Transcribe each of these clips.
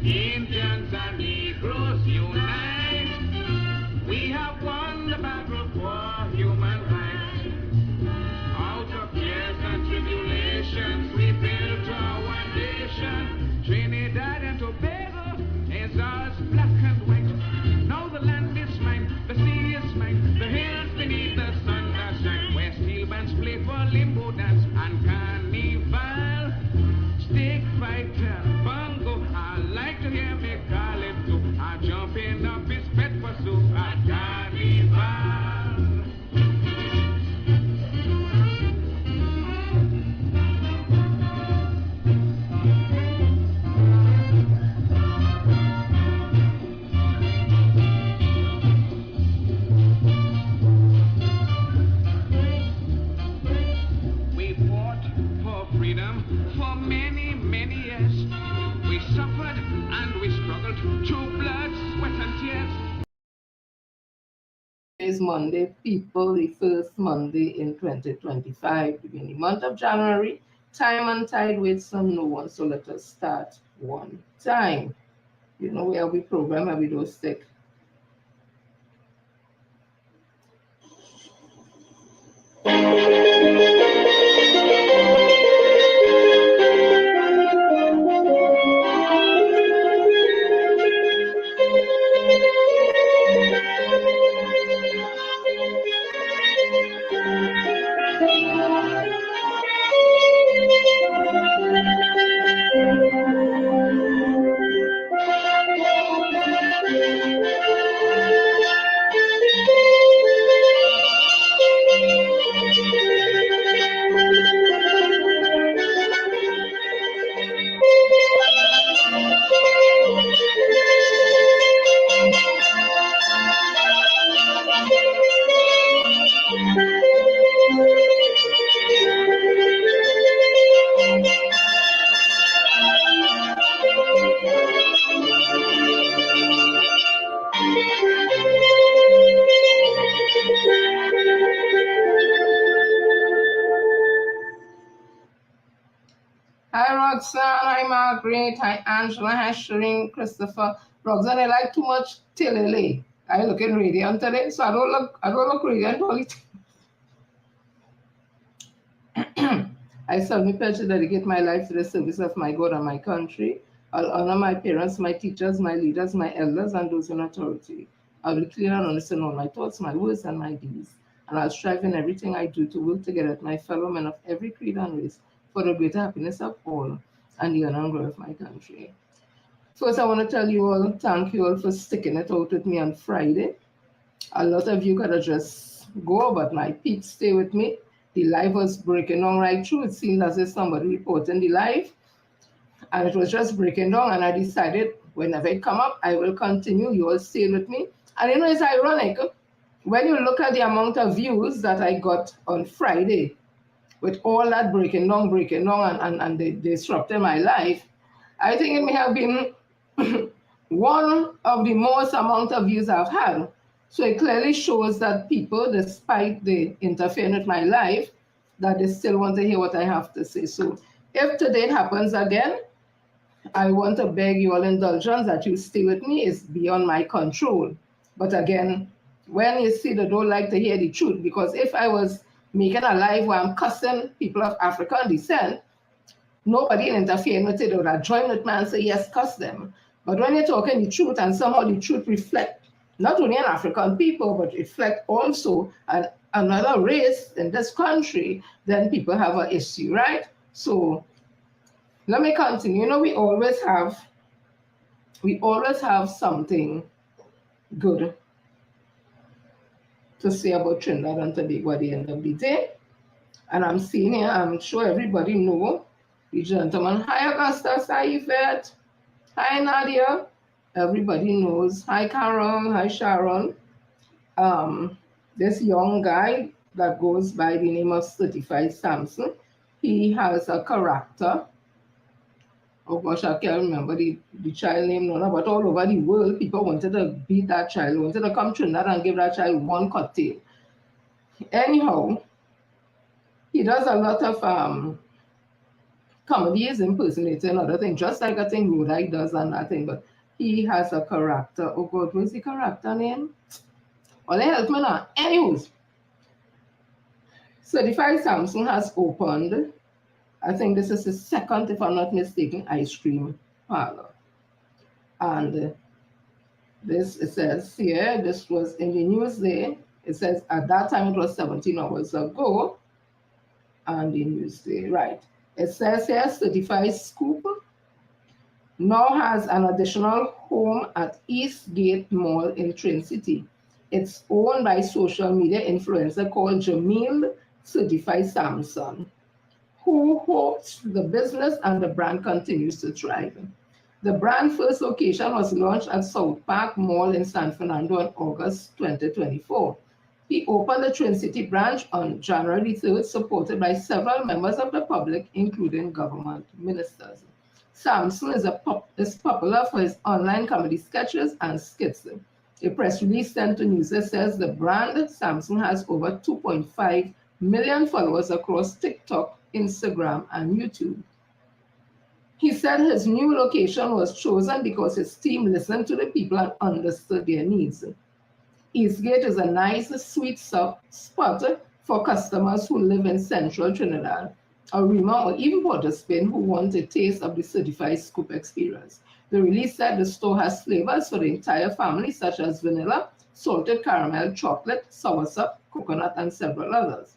Indians and Negroes unite. We have won the battle for human rights. Out of cares and tribulations, we built our nation. Trinidad and Tobago is ours, black and white. Now the land is mine, the sea is mine, the hills beneath the sun that shine, where steel bands play for limbo dance and carnival. Stick fighter, bongo, I like to hear me call it so. I jumping up his pet for so a carnival. We fought for freedom for many, many years. We suffered and we struggled through blood, sweat, and tears. Is Monday, people, the first Monday in 2025, in the month of January. Time and tide waits on no one, so let us start one time. You know where we program and we don't stick. Hi Roxanne, hi Margaret, hi Angela, hi Shireen, Christopher. Roxanne, I like too much tilly. I looking radiant today, so I don't look radiant all the time. I solemnly pledge to dedicate my life to the service of my God and my country. I'll honor my parents, my teachers, my leaders, my elders, and those in authority. I'll be clear and honest in all my thoughts, my words, and my deeds. And I'll strive in everything I do to work together with my fellow men of every creed and race for the greater happiness of all and the honor and glory of my country. First, I want to tell you all, thank you all for sticking it out with me on Friday. A lot of you could have just go, but my peeps stay with me. The live was breaking down right through. It seemed as if somebody reporting the live, and it was just breaking down. And I decided whenever it come up, I will continue. You all stay with me. And you know, it's ironic when you look at the amount of views that I got on Friday, with all that breaking down, and they disrupted my life. I think it may have been one of the most amount of views I've had. So it clearly shows that people, despite the interfering with my life, that they still want to hear what I have to say. So if today it happens again, I want to beg you all indulgence that you stay with me. It's beyond my control. But again, when you see they don't like to hear the truth, because if I was making a live where I'm cussing people of African descent, nobody interfering with it. They would have joined with me and say, yes, cuss them. But when you're talking the truth and somehow the truth reflect not only an African people, but reflect also another race in this country, then people have an issue, right? So let me continue. You know, we always have something good to say about Trinidad and Tobago at the end of the day. And I'm seeing here, I'm sure everybody know the gentleman. Hi, Augustus. Hi, Yvette. Hi, Nadia. Everybody knows. Hi, Carol. Hi, Sharon. This young guy that goes by the name of Certified Samson, he has a character. Oh gosh, I can't remember the child name, no, but all over the world, people wanted to beat that child, wanted to come to Trinidad and give that child one cocktail. Anyhow, he does a lot of comedy is impersonating another thing, just like I think Rudai does and that thing, but he has a character. Oh God, what's the character name? Oh, they help me now. Anyways, Certified Samsung has opened, I think this is his second, if I'm not mistaken, ice cream parlor. And this, it says here, this was in the news there. It says at that time it was 17 hours ago. And the news there, right. It says here, Certified Scoop now has an additional home at Eastgate Mall in Twin City. It's owned by social media influencer called Jamil Certified Samson, who hopes the business and the brand continues to thrive. The brand first location was launched at South Park Mall in San Fernando in August 2024. He opened the Twin City branch on January 3rd, supported by several members of the public, including government ministers. Samson is popular for his online comedy sketches and skits. A press release sent to users says the brand Samson has over 2.5 million followers across TikTok, Instagram, and YouTube. He said his new location was chosen because his team listened to the people and understood their needs. Eastgate is a nice, sweet spot for customers who live in central Trinidad, Arima, or even Port of Spain who want a taste of the Certified Scoop experience. The release said the store has flavors for the entire family, such as vanilla, salted caramel, chocolate, soursop, coconut, and several others.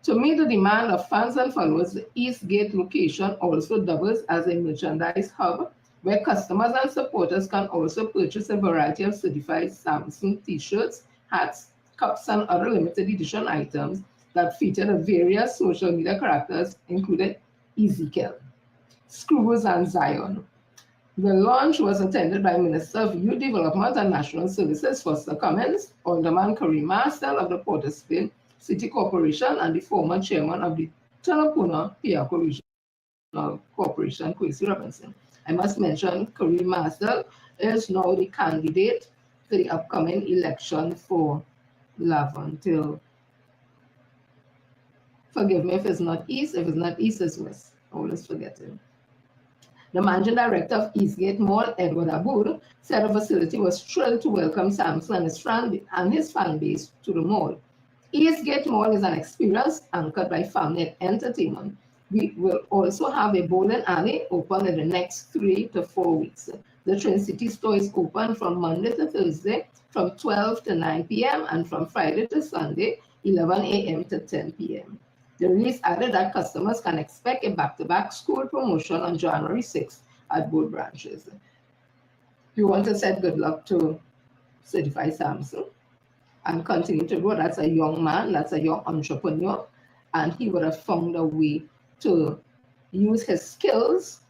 To meet the demand of fans and followers, the Eastgate location also doubles as a merchandise hub where customers and supporters can also purchase a variety of certified Samsung t-shirts, hats, cups, and other limited edition items that feature the various social media characters, including Ezekiel, Screws, and Zion. The launch was attended by Minister of Youth Development and National Services Foster Cummins, Alderman Kareem Marcel of the Port of Spain City Corporation, and the former chairman of the Tanapuna Piaco Regional Corporation, Kwesi Robinson. I must mention Kareem Marcel is now the candidate to the upcoming election for Laventille. Forgive me if it's not East. If it's not East, it's West. I always forget it. The managing director of Eastgate Mall, Edward Aboud, said the facility was thrilled to welcome Samson and his fan base to the mall. Eastgate Mall is an experience anchored by family and entertainment. We will also have a bowling alley open in the next 3 to 4 weeks. The Twin City store is open from Monday to Thursday from 12 to 9 p.m. and from Friday to Sunday, 11 a.m. to 10 p.m. The release added that customers can expect a back-to-back school promotion on January 6th at both branches. We want to say good luck to Certified Samson and continue to grow. That's a young man, that's a young entrepreneur, and he would have found a way to use his skills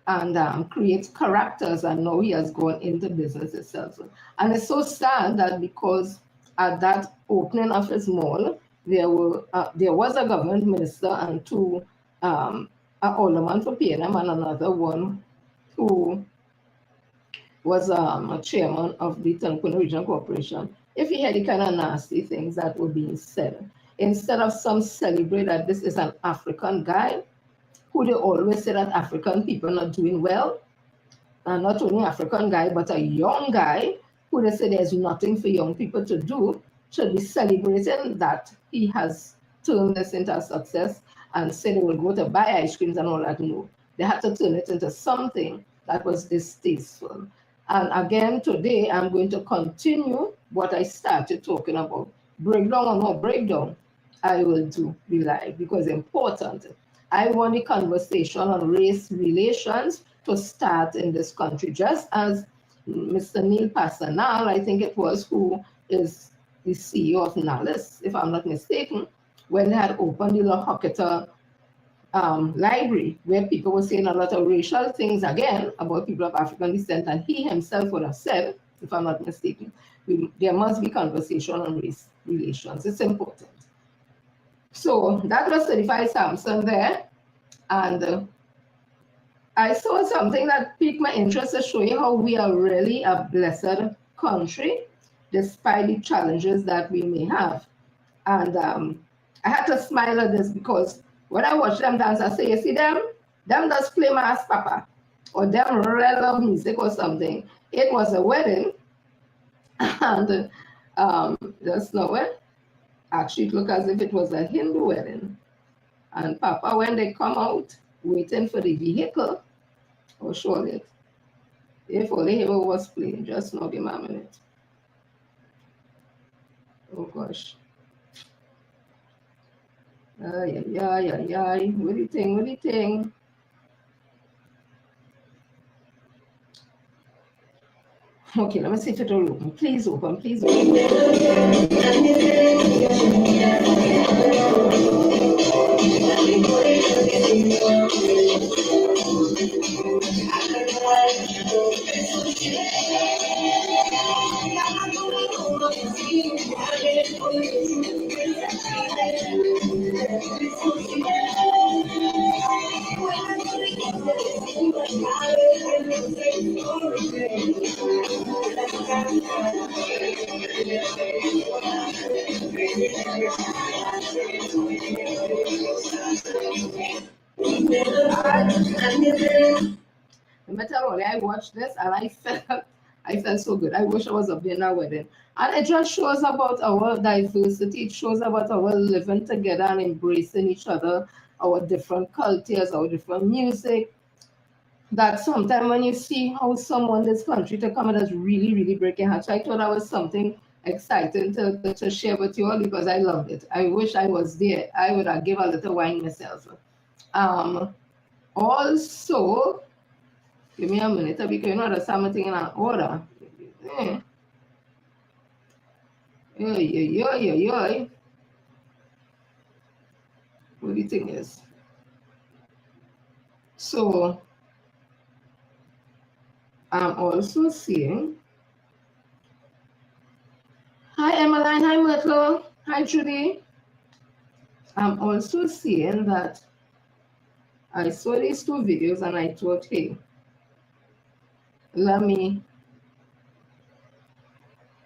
and create characters, and now he has gone into business itself. And it's so sad that because at that opening of his mall, there was a government minister and two an alderman for PNM and another one who was a chairman of the Tanapuna Regional Corporation. If he had the kind of nasty things that were being said, instead of some celebrate that this is an African guy, who they always say that African people are not doing well, and not only African guy, but a young guy who they say there's nothing for young people to do, should be celebrating that he has turned this into a success and said they will go to buy ice creams and all that. No, they had to turn it into something that was distasteful. And again, today I'm going to continue what I started talking about. Breakdown or no breakdown, I will do the live because it's important. I want the conversation on race relations to start in this country, just as Mr. Neil Passanal, I think it was, who is the CEO of Nalis, if I'm not mistaken, when they had opened the La Hocketa library, where people were saying a lot of racial things again about people of African descent, and he himself would have said, if I'm not mistaken, there must be conversation on race relations. It's important. So that was Certified Samson there, and I saw something that piqued my interest to show you how we are really a blessed country, despite the challenges that we may have. And I had to smile at this because when I watch them dance, I say, you see them them just play mass papa, or them really love music or something. It was a wedding, and just know it. Actually, it looked as if it was a Hindu wedding. And Papa, when they come out, waiting for the vehicle, oh, surely, if only he was playing, just now, give me a minute. Oh, gosh. Ay, ay, ay, ay, ay. What do you think? What do you think? Okay, let me see if it will open. Please open, please open. No matter what, I watched this and I felt so good. I wish I was up there in our wedding. And it just shows about our diversity. It shows about our living together and embracing each other, our different cultures, our different music. That sometimes when you see how someone in this country to come and just really, really break your heart. So I thought that was something exciting to share with you all because I loved it. I wish I was there. I would have given a little wine myself. Also, give me a minute because you know there's something in an order. Yeah. Yeah. What do you think is? So I'm also seeing. Hi Emmeline, hi Myrtle, hi Judy. I'm also seeing that I saw these two videos and I thought, hey, let me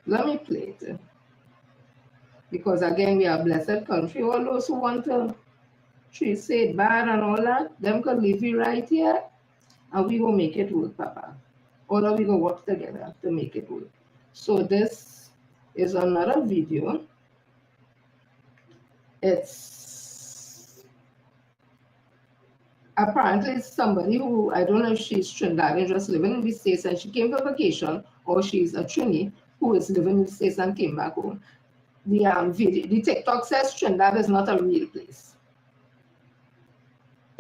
play it. Because again, we are a blessed country. All those who want to say it bad and all that, them can leave it right here and we will make it work, Papa. Or we go work together to make it work. So this is another video. It's apparently somebody who, I don't know if she's Trinidadian, just living in the States and she came for vacation, or she's a Trini who is living in the States and came back home. The TikTok says Trinidad is not a real place.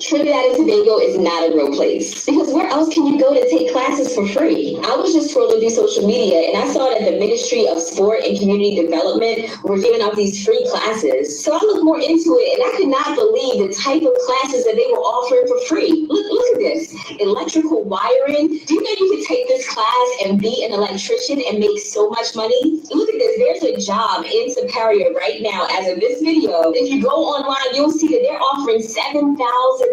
Trinidad and Tobago is not a real place because where else can you go to take classes for free? I was just scrolling through social media and I saw that the Ministry of Sport and Community Development were giving out these free classes. So I looked more into it and I could not believe the type of classes that they were offering for free. Look at this. Electrical wiring. Do you know you could take this class and be an electrician and make so much money? Look at this. There's a job in Superior right now as of this video. If you go online, you'll see that they're offering $7,000.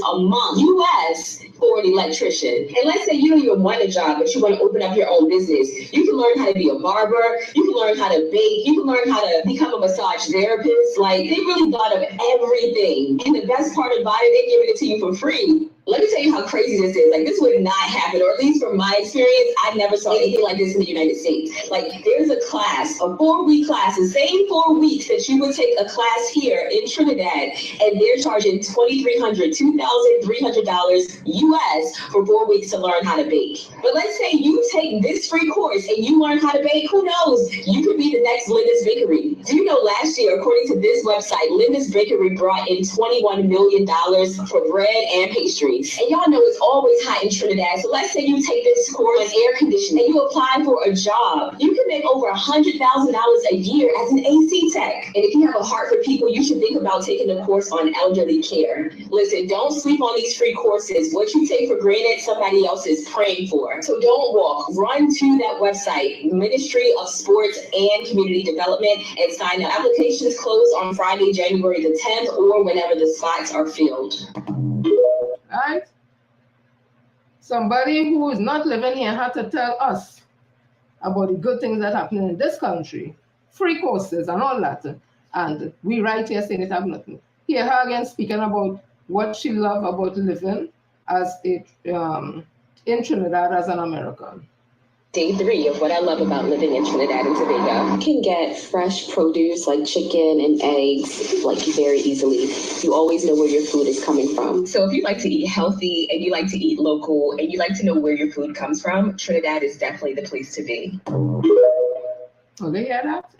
A month US for an electrician. And let's say you don't even want a job, but you want to open up your own business. You can learn how to be a barber, you can learn how to bake, you can learn how to become a massage therapist. Like, they really thought of everything. And the best part about it, they're giving it to you for free. Let me tell you how crazy this is. Like, this would not happen, or at least from my experience, I never saw anything like this in the United States. Like, there's a class, a 4-week class, the same 4 weeks that you would take a class here in Trinidad, and they're charging $2,300 US for 4 weeks to learn how to bake. But let's say you take this free course and you learn how to bake, who knows? You could be the next Linda's Bakery. Do you know last year, according to this website, Linda's Bakery brought in $21 million for bread and pastry. And y'all know it's always hot in Trinidad. So let's say you take this course on air conditioning and you apply for a job. You can make over $100,000 a year as an AC tech. And if you have a heart for people, you should think about taking a course on elderly care. Listen, don't sleep on these free courses. What you take for granted, somebody else is praying for. So don't walk. Run to that website, Ministry of Sports and Community Development, and sign up. Applications close on Friday, January the 10th, or whenever the spots are filled. Right? Somebody who is not living here had to tell us about the good things that happen in this country, free courses and all that. And we right here saying it have nothing. Hear her again speaking about what she loved about living as a in Trinidad as an American. Day 3 of what I love about living in Trinidad and Tobago. You can get fresh produce like chicken and eggs like very easily. You always know where your food is coming from. So if you like to eat healthy and you like to eat local and you like to know where your food comes from, Trinidad is definitely the place to be. Oh, they hear that?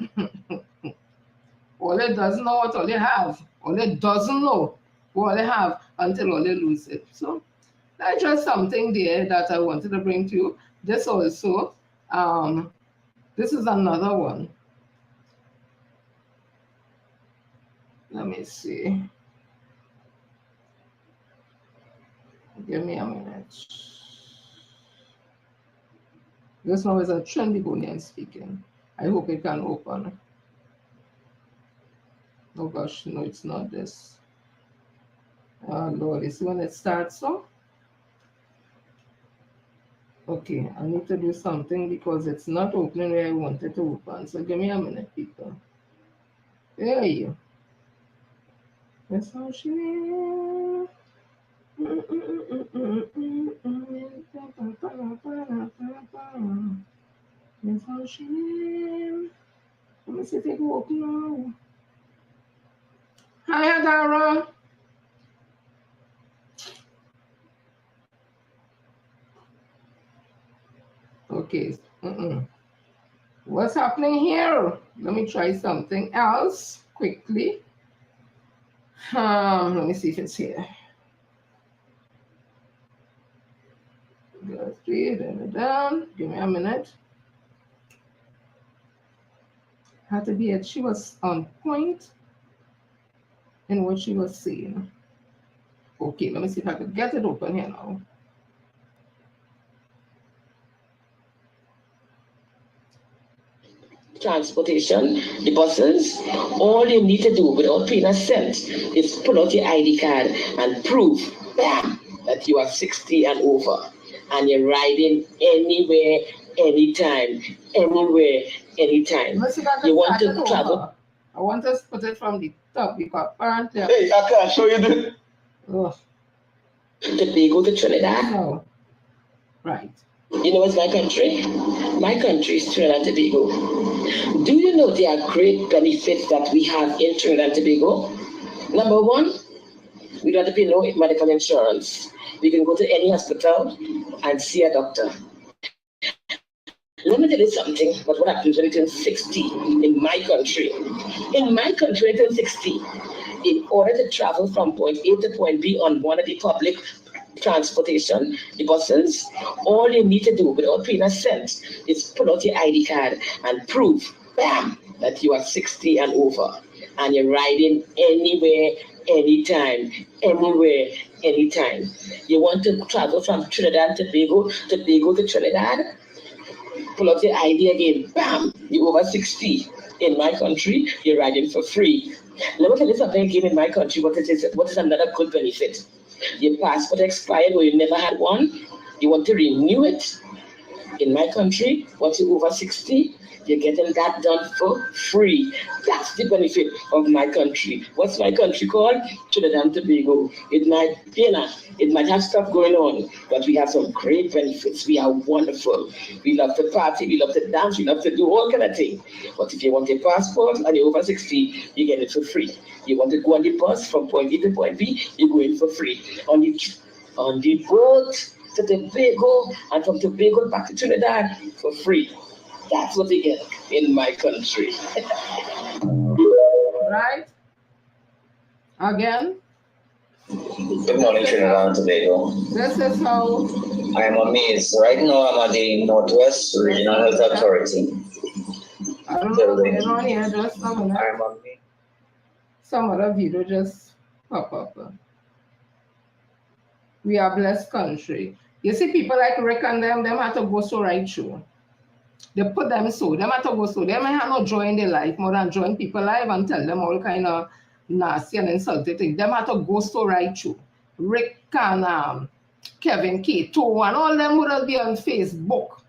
All it doesn't know what all they have. All it doesn't know what they have until all they lose it. So that's just something there that I wanted to bring to you. This also, this is another one. Let me see. Give me a minute. This one is a Trinidadian speaking. I hope it can open. Oh gosh, no, it's not this. Oh Lord, it's when it starts so. Okay, I need to do something because it's not opening where I want it to open. So give me a minute, people. There you. That's how she is. That's how she is. Let me see if it will open now. Hi, Adara. Okay. What's happening here? Let me try something else quickly. Let me see if it's here. Go straight and down. Give me a minute. Had to be it. She was on point in what she was saying. Okay, let me see if I could get it open here now. Transportation, the buses, all you need to do without paying a cent is pull out your ID card and prove, bam, that you are 60 and over. And you're riding anywhere, anytime, anywhere, anytime. You want to travel? I want us to put it from the top because apparently. Hey, I can't show you this. Oh. Tobago to Trinidad? No. Right. You know what's my country? My country is Trinidad and Tobago. Do you know there are great benefits that we have in Trinidad and Tobago? Number one, we don't have to pay no medical insurance. We can go to any hospital and see a doctor. Let me tell you something about what happens when you turn 60 in my country. In my country, when you turn 60, in order to travel from point A to point B on one of the public transportation, the buses, all you need to do without paying a cent is pull out your ID card and prove, bam, that you are 60 and over. And you're riding anywhere, anytime, anywhere, anytime. You want to travel from Trinidad to Tobago to Trinidad? Pull out your ID again, bam, you're over 60. In my country, you're riding for free. Let me tell you something again in my country, what is another good benefit. Your passport expired or you never had one, you want to renew it. In my country, once you're over 60, you're getting that done for free. That's the benefit of my country. What's my country called? Trinidad and Tobago. It might have stuff going on, but we have some great benefits. We are wonderful. We love to party, we love to dance, we love to do all kind of things. But if you want a passport and you're over 60, you get it for free. You want to go on the bus from point A to point B, you go in for free. On the boat to Tobago and from Tobago back to Trinidad for free. That's what they get in my country. Right? Again? Good morning, Trinidad and Tobago. This is how. I am amazed. Right now, I'm at the Northwest Regional Health Authority. I don't know what's going on here, just some of I that. am amazed. Some other video just pop up. We are blessed country. You see, people like Rick and them have to go so right through. They put them so, them have to go so. They might have no joy in their life more than join people live and tell them all kind of nasty and insulting things. Them have to go so right through. Rick and Kevin K2, and all them would be on Facebook.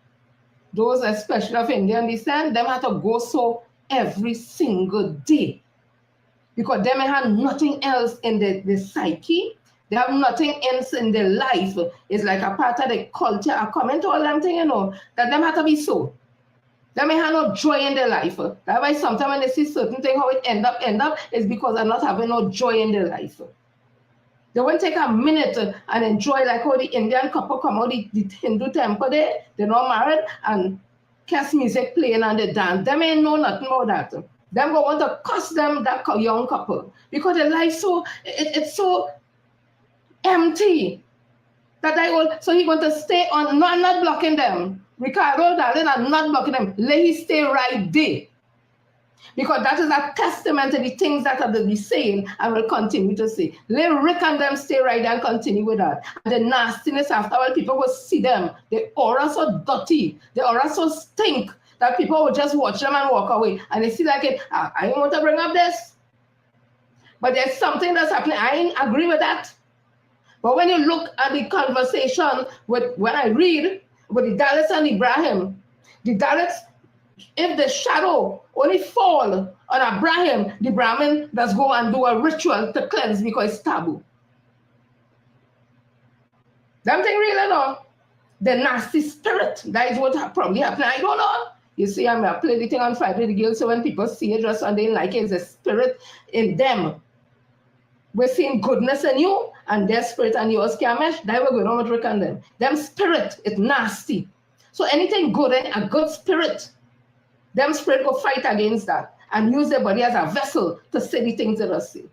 Those especially of Indian descent, them had to go so every single day. Because them have nothing else in the psyche. They have nothing else in their life. It's like a part of the culture. I comment to all them things, you know, that them have to be so. They may have no joy in their life. That's why sometimes when they see certain things, how it end up is because they're not having no joy in their life. They won't take a minute and enjoy like how the Indian couple come out the Hindu temple there, they're not married, and cast music playing and they dance. They may know nothing about that. Them go want to cuss them, that young couple, because their life it's so empty that so he want to stay on. No, I'm not blocking them. Ricardo, darling, I'm not blocking them. Let he stay right there. Because that is a testament to the things that I will be saying and will continue to say. Let Rick and them stay right there and continue with that. And the nastiness after all, people will see them. The aura so dirty, the aura so stink that people will just watch them and walk away. And they see like, I don't want to bring up this. But there's something that's happening. I ain't agree with that. But when you look at the conversation when I read with the Dalits and Ibrahim, the Dalits, if the shadow only fall on Abraham, the Brahmin does go and do a ritual to cleanse because it's taboo. Them thing really no. The nasty spirit, that is what probably happened. I don't know. You see, I'm going to play the thing on Friday the Guild, so when people see it just and they like it, it's a spirit in them. We're seeing goodness in you, and their spirit and yours can't mesh. That we're going on with Rick and them. Them spirit is nasty. So anything good, a good spirit, them spirit will fight against that and use their body as a vessel to say the things that I say.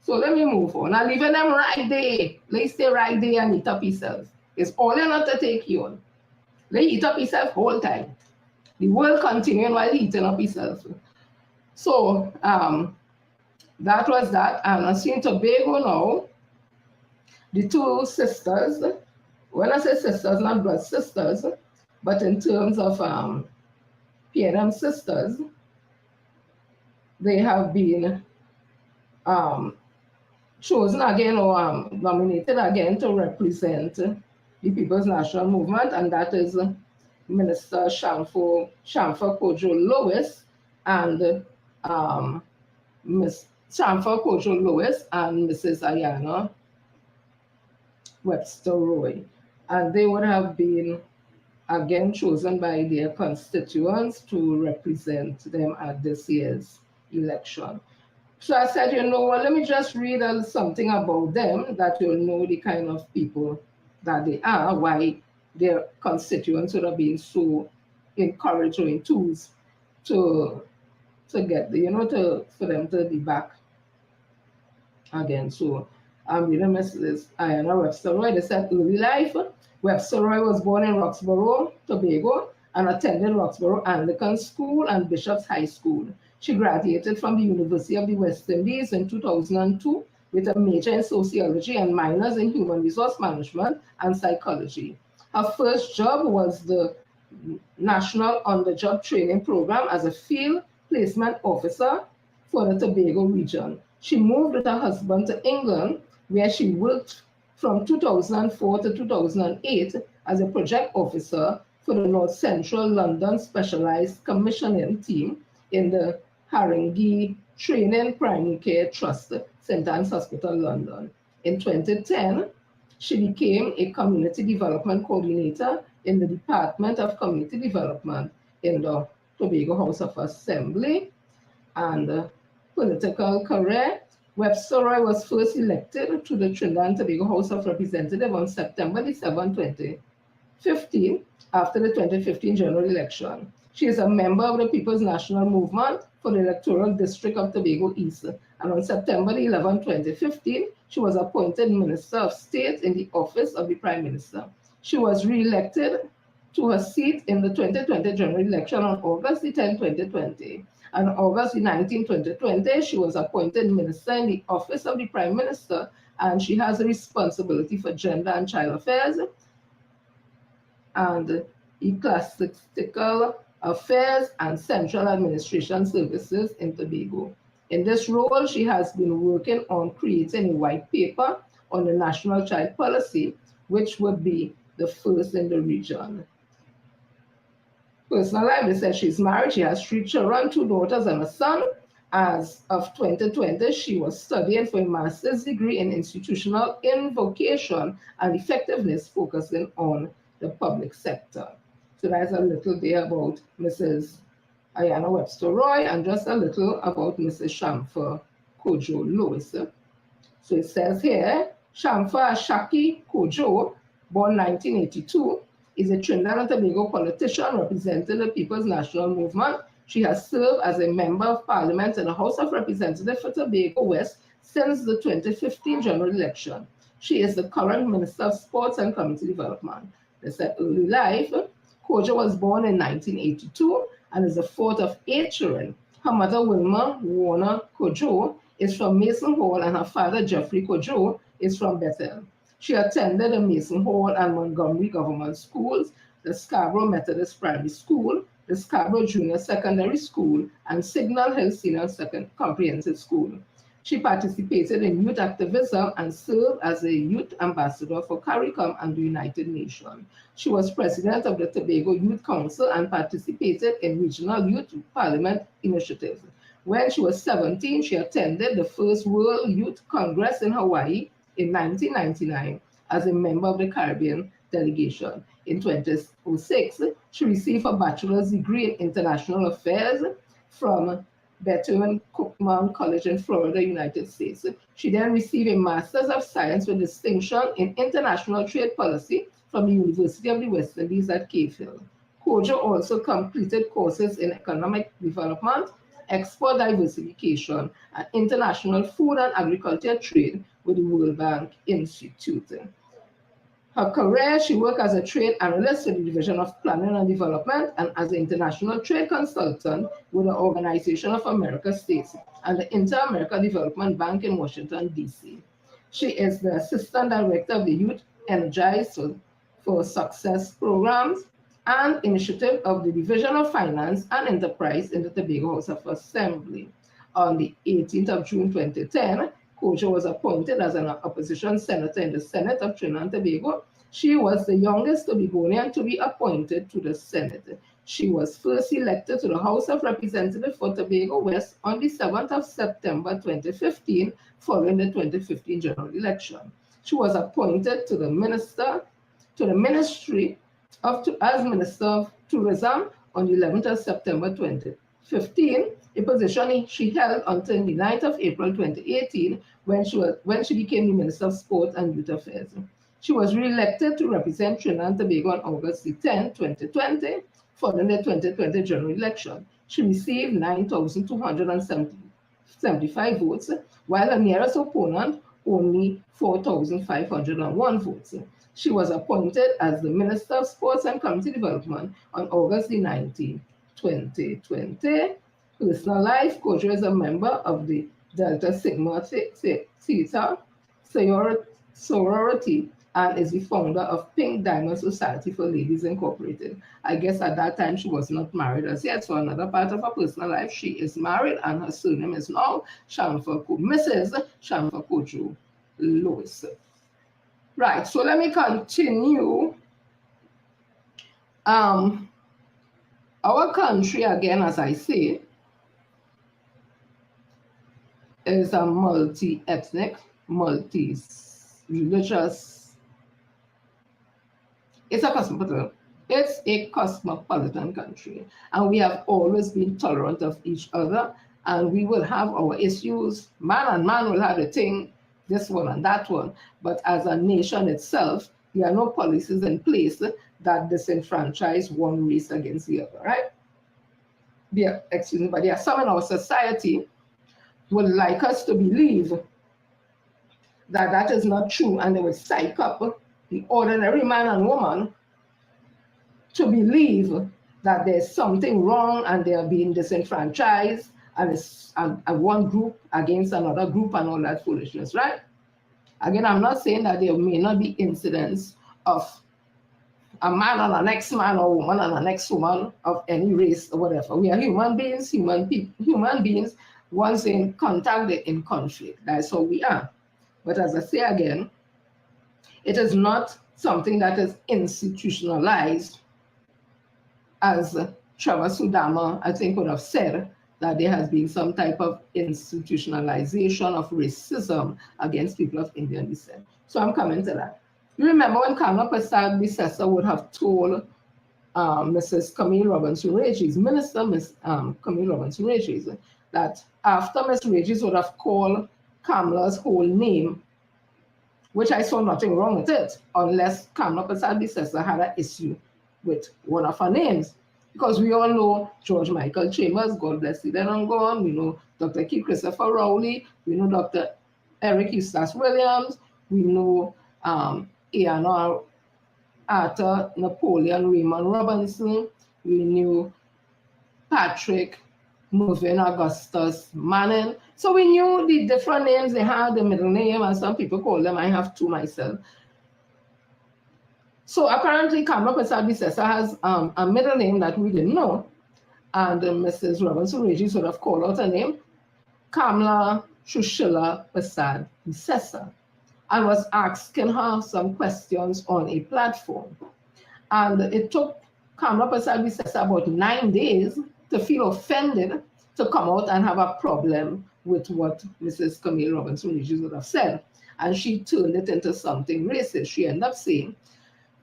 So let me move on. I'm leaving them right there. Let's stay right there and eat up yourself. It's all enough to take you on. Let eat up yourself whole time. The world continuing while eating up yourself. So that was that. And I see in Tobago now, the two sisters, when I say sisters, not blood sisters, but in terms of PNM sisters, they have been chosen again or nominated again to represent the People's National Movement, and that is Minister Shamfa Kojo Lewis and Miss Shamfa Kojo Lewis and Mrs. Ayana Webster Roy. And they would have been again chosen by their constituents to represent them at this year's election. So I said, you know what, let me just read something about them that you'll know the kind of people that they are, why their constituents would have been so encouraged or enthused to get, for them to be back again. So I'm reading Mrs. Ayana Webster Roy. They said early life. Webster Roy was born in Roxborough, Tobago, and attended Roxborough Anglican School and Bishop's High School. She graduated from the University of the West Indies in 2002 with a major in sociology and minors in human resource management and psychology. Her first job was the National On-the-Job Training Program as a field placement officer for the Tobago region. She moved with her husband to England, where she worked from 2004 to 2008 as a project officer for the North Central London Specialised Commissioning Team in the Haringey Training Primary Care Trust, St. Anne's Hospital, London. In 2010, she became a Community Development Coordinator in the Department of Community Development in the Tobago House of Assembly. And political career, Webster Roy was first elected to the Trinidad and Tobago House of Representatives on September 7, 2015, after the 2015 general election. She is a member of the People's National Movement for the Electoral District of Tobago East. And on September 11, 2015, she was appointed Minister of State in the office of the Prime Minister. She was re-elected to her seat in the 2020 general election on August 10, 2020. On August 19, 2020, she was appointed Minister in the office of the Prime Minister, and she has a responsibility for gender and child affairs and ecclesiastical affairs and central administration services in Tobago. In this role, she has been working on creating a white paper on the national child policy, which would be the first in the region. Personal life, they said she's married, she has 3 children, 2 daughters and a son. As of 2020, she was studying for a master's degree in institutional invocation and effectiveness, focusing on the public sector. So that's a little bit about Mrs. Ayana Webster Roy and just a little about Mrs. Shamfa Kojo Lewis. So it says here, Shamfa Ashaki Kojo, born 1982, is a Trinidad and Tobago politician representing the People's National Movement. She has served as a member of parliament in the House of Representatives for Tobago West since the 2015 general election. She is the current Minister of Sports and Community Development. They said early life, Kojo was born in 1982 and is the fourth of 8 children. Her mother, Wilma Warner Kojo, is from Mason Hall, and her father, Jeffrey Kojo, is from Bethel. She attended the Mason Hall and Montgomery Government Schools, the Scarborough Methodist Primary School, the Scarborough Junior Secondary School, and Signal Hill Senior Comprehensive School. She participated in youth activism and served as a youth ambassador for CARICOM and the United Nations. She was president of the Tobago Youth Council and participated in regional youth parliament initiatives. When she was 17, she attended the first World Youth Congress in Hawaii in 1999 as a member of the Caribbean delegation. In 2006, she received a bachelor's degree in international affairs from Bethune-Cookman College in Florida, United States. She then received a Master's of Science with distinction in International Trade Policy from the University of the West Indies at Cave Hill. Kojo also completed courses in economic development, export diversification, and international food and agriculture trade with the World Bank Institute. Her career, she worked as a trade analyst with the Division of Planning and Development and as an international trade consultant with the Organization of American States and the Inter-America Development Bank in Washington, D.C. She is the Assistant Director of the Youth Energized for Success Programs and Initiative of the Division of Finance and Enterprise in the Tobago House of Assembly. On the 18th of June 2010, Kojo was appointed as an opposition senator in the Senate of Trinidad and Tobago. She was the youngest Tobagonian to be appointed to the Senate. She was first elected to the House of Representatives for Tobago West on the 7th of September 2015, following the 2015 general election. She was appointed to the Ministry as Minister of Tourism on the 11th of September 2015, a position she held until the 9th of April 2018 when she became the Minister of Sport and Youth Affairs. She was re-elected to represent Trinidad and Tobago on August 10, 2020, following the 2020 general election. She received 9,275 votes, while her nearest opponent only 4,501 votes. She was appointed as the Minister of Sports and Community Development on August 19, 2020. Personal life, Kojo is a member of the Delta Sigma Theta sorority and is the founder of Pink Diamond Society for Ladies Incorporated. I guess at that time she was not married as yet, so another part of her personal life, she is married and her surname is now Mrs. Shamfa Kojo Lewis. Right, so let me continue. Our country, again, as I say, is a multi-ethnic, multi-religious, it's a cosmopolitan country. And we have always been tolerant of each other, and we will have our issues. Man and man will have a thing, this one and that one. But as a nation itself, there are no policies in place that disenfranchise one race against the other, right? But there are some in our society would like us to believe that that is not true, and they will psych up the ordinary man and woman to believe that there's something wrong and they are being disenfranchised and one group against another group and all that foolishness, right? Again, I'm not saying that there may not be incidents of a man and an ex-man or woman and an ex-woman of any race or whatever. We are human beings, once in contact, they're in conflict. That's how we are. But as I say again, it is not something that is institutionalized, as Trevor Sudama, I think, would have said, that there has been some type of institutionalization of racism against people of Indian descent. So I'm coming to that. You remember when Kamla Prasad Bisesa would have told Mrs. Camille Robinson Regis, Minister Camille Robinson Regis, that after Ms. Regis would have called Kamla's whole name, which I saw nothing wrong with it, unless Kamla Prasad Bisesa had an issue with one of her names. Because we all know George Michael Chambers, God bless him, then and gone. We know Dr. Keith Christopher Rowley. We know Dr. Eric Eustace Williams. We know A&R Arthur Napoleon Raymond Robinson. We knew Patrick Mervyn Augustus Manning. So we knew the different names they had, the middle name, and some people call them. I have two myself. So apparently, Kamla Prasad Bisesa has a middle name that we didn't know, and Mrs. Robinson Regis would have called out her name, Kamla Shushila Prasad Bisesa, and was asking her some questions on a platform. And it took Kamla Prasad Bisesa about 9 days to feel offended to come out and have a problem with what Mrs. Camille Robinson Regis would have said. And she turned it into something racist. She ended up saying,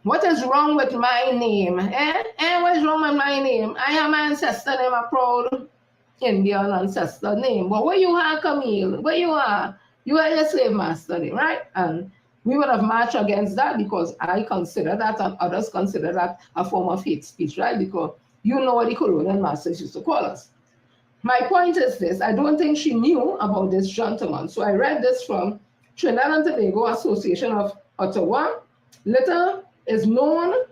"What is wrong with my name? What is wrong with my name? I am an ancestor name, a proud Indian ancestor name. But where you are, Camille? Where you are? You are your slave master name, right?" And we would have marched against that because I consider that and others consider that a form of hate speech, right? Because you know what the colonial masters used to call us. My point is this: I don't think she knew about this gentleman. So I read this from Trinidad and Tobago Association of Ottawa. Little is known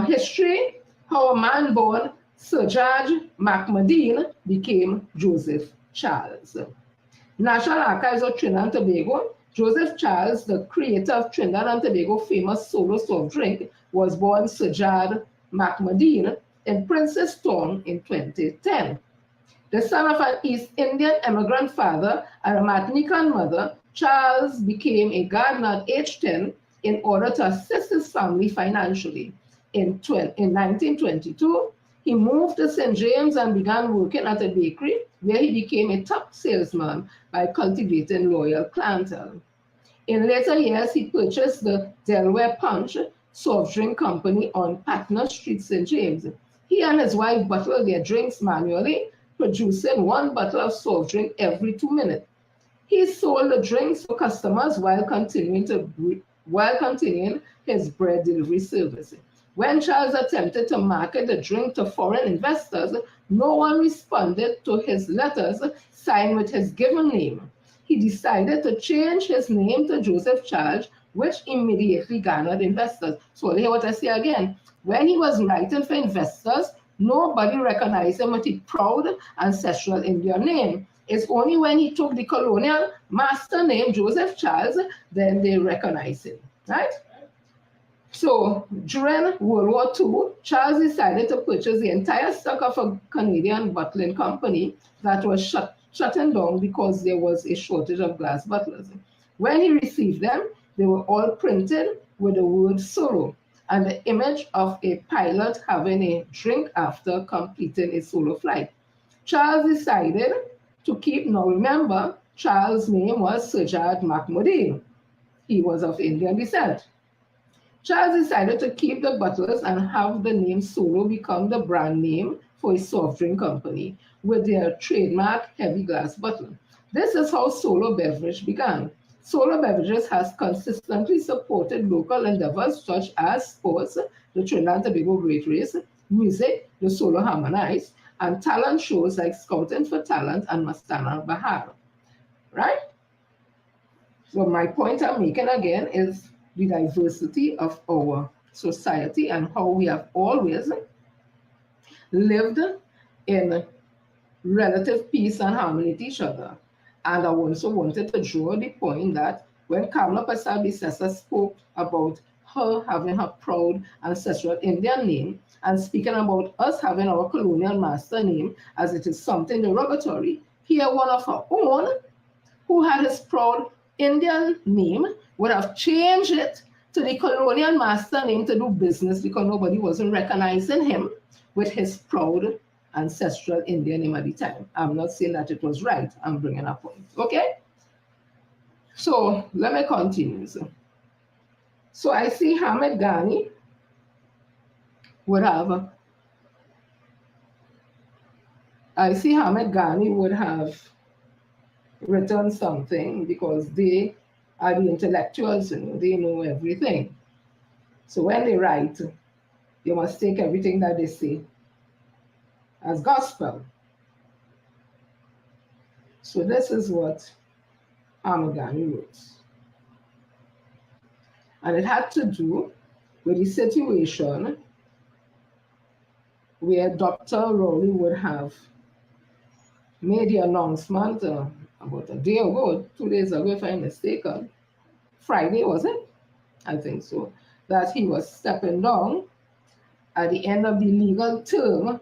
history how a man born Sir George MacMadine became Joseph Charles. National Archives of Trinidad and Tobago. Joseph Charles, the creator of Trinidad and Tobago famous solo soft drink, was born Sir George MacMadine in Princestown in 2010. The son of an East Indian immigrant father and a Martinican mother, Charles became a gardener at age 10 in order to assist his family financially. In 1922, he moved to St. James and began working at a bakery where he became a top salesman by cultivating loyal clientele. In later years, he purchased the Delaware Punch soft drink company on Patna Street, St. James. He and his wife bottled their drinks manually, producing 1 bottle of soft drink every 2 minutes. He sold the drinks to customers while continuing his bread delivery service. When Charles attempted to market the drink to foreign investors, no one responded to his letters signed with his given name. He decided to change his name to Joseph Charles, which immediately garnered investors. So hear what I say again. When he was writing for investors, nobody recognized him with a proud ancestral Indian name. It's only when he took the colonial master name, Joseph Charles, then they recognized him, right? So during World War II, Charles decided to purchase the entire stock of a Canadian bottling company that was shutting down because there was a shortage of glass bottlers. When he received them, they were all printed with the word solo and the image of a pilot having a drink after completing a solo flight. Charles decided to keep, now remember, Charles' name was Sir George MacMadine. He was of Indian descent. Charles decided to keep the bottlers and have the name Solo become the brand name for a soft drink company with their trademark heavy glass bottle. This is how Solo Beverage began. Solo Beverages has consistently supported local endeavors such as sports, the Trinidad and Tobago Great Race, music, the Solo Harmonize, and talent shows like Scouting for Talent and Mastana Bahar, right? So my point I'm making again is the diversity of our society and how we have always lived in relative peace and harmony with each other. And I also wanted to draw the point that when Kamla Prasad Bisesa spoke about her having her proud ancestral Indian name and speaking about us having our colonial master name as it is something derogatory, here one of her own who had his proud Indian name would have changed it to the colonial master name to do business because nobody wasn't recognizing him with his proud ancestral Indian name at the time. I'm not saying that it was right. I'm bringing a point. Okay? So let me continue. So I see Hamid Ghani would have written something because they are the intellectuals, they know everything. So when they write, you must take everything that they say as gospel. So this is what Hamid Ghani wrote. And it had to do with the situation where Dr. Rowley would have made the announcement about a day ago, 2 days ago, if I'm mistaken. Friday, was it? I think so. That he was stepping down at the end of the legal term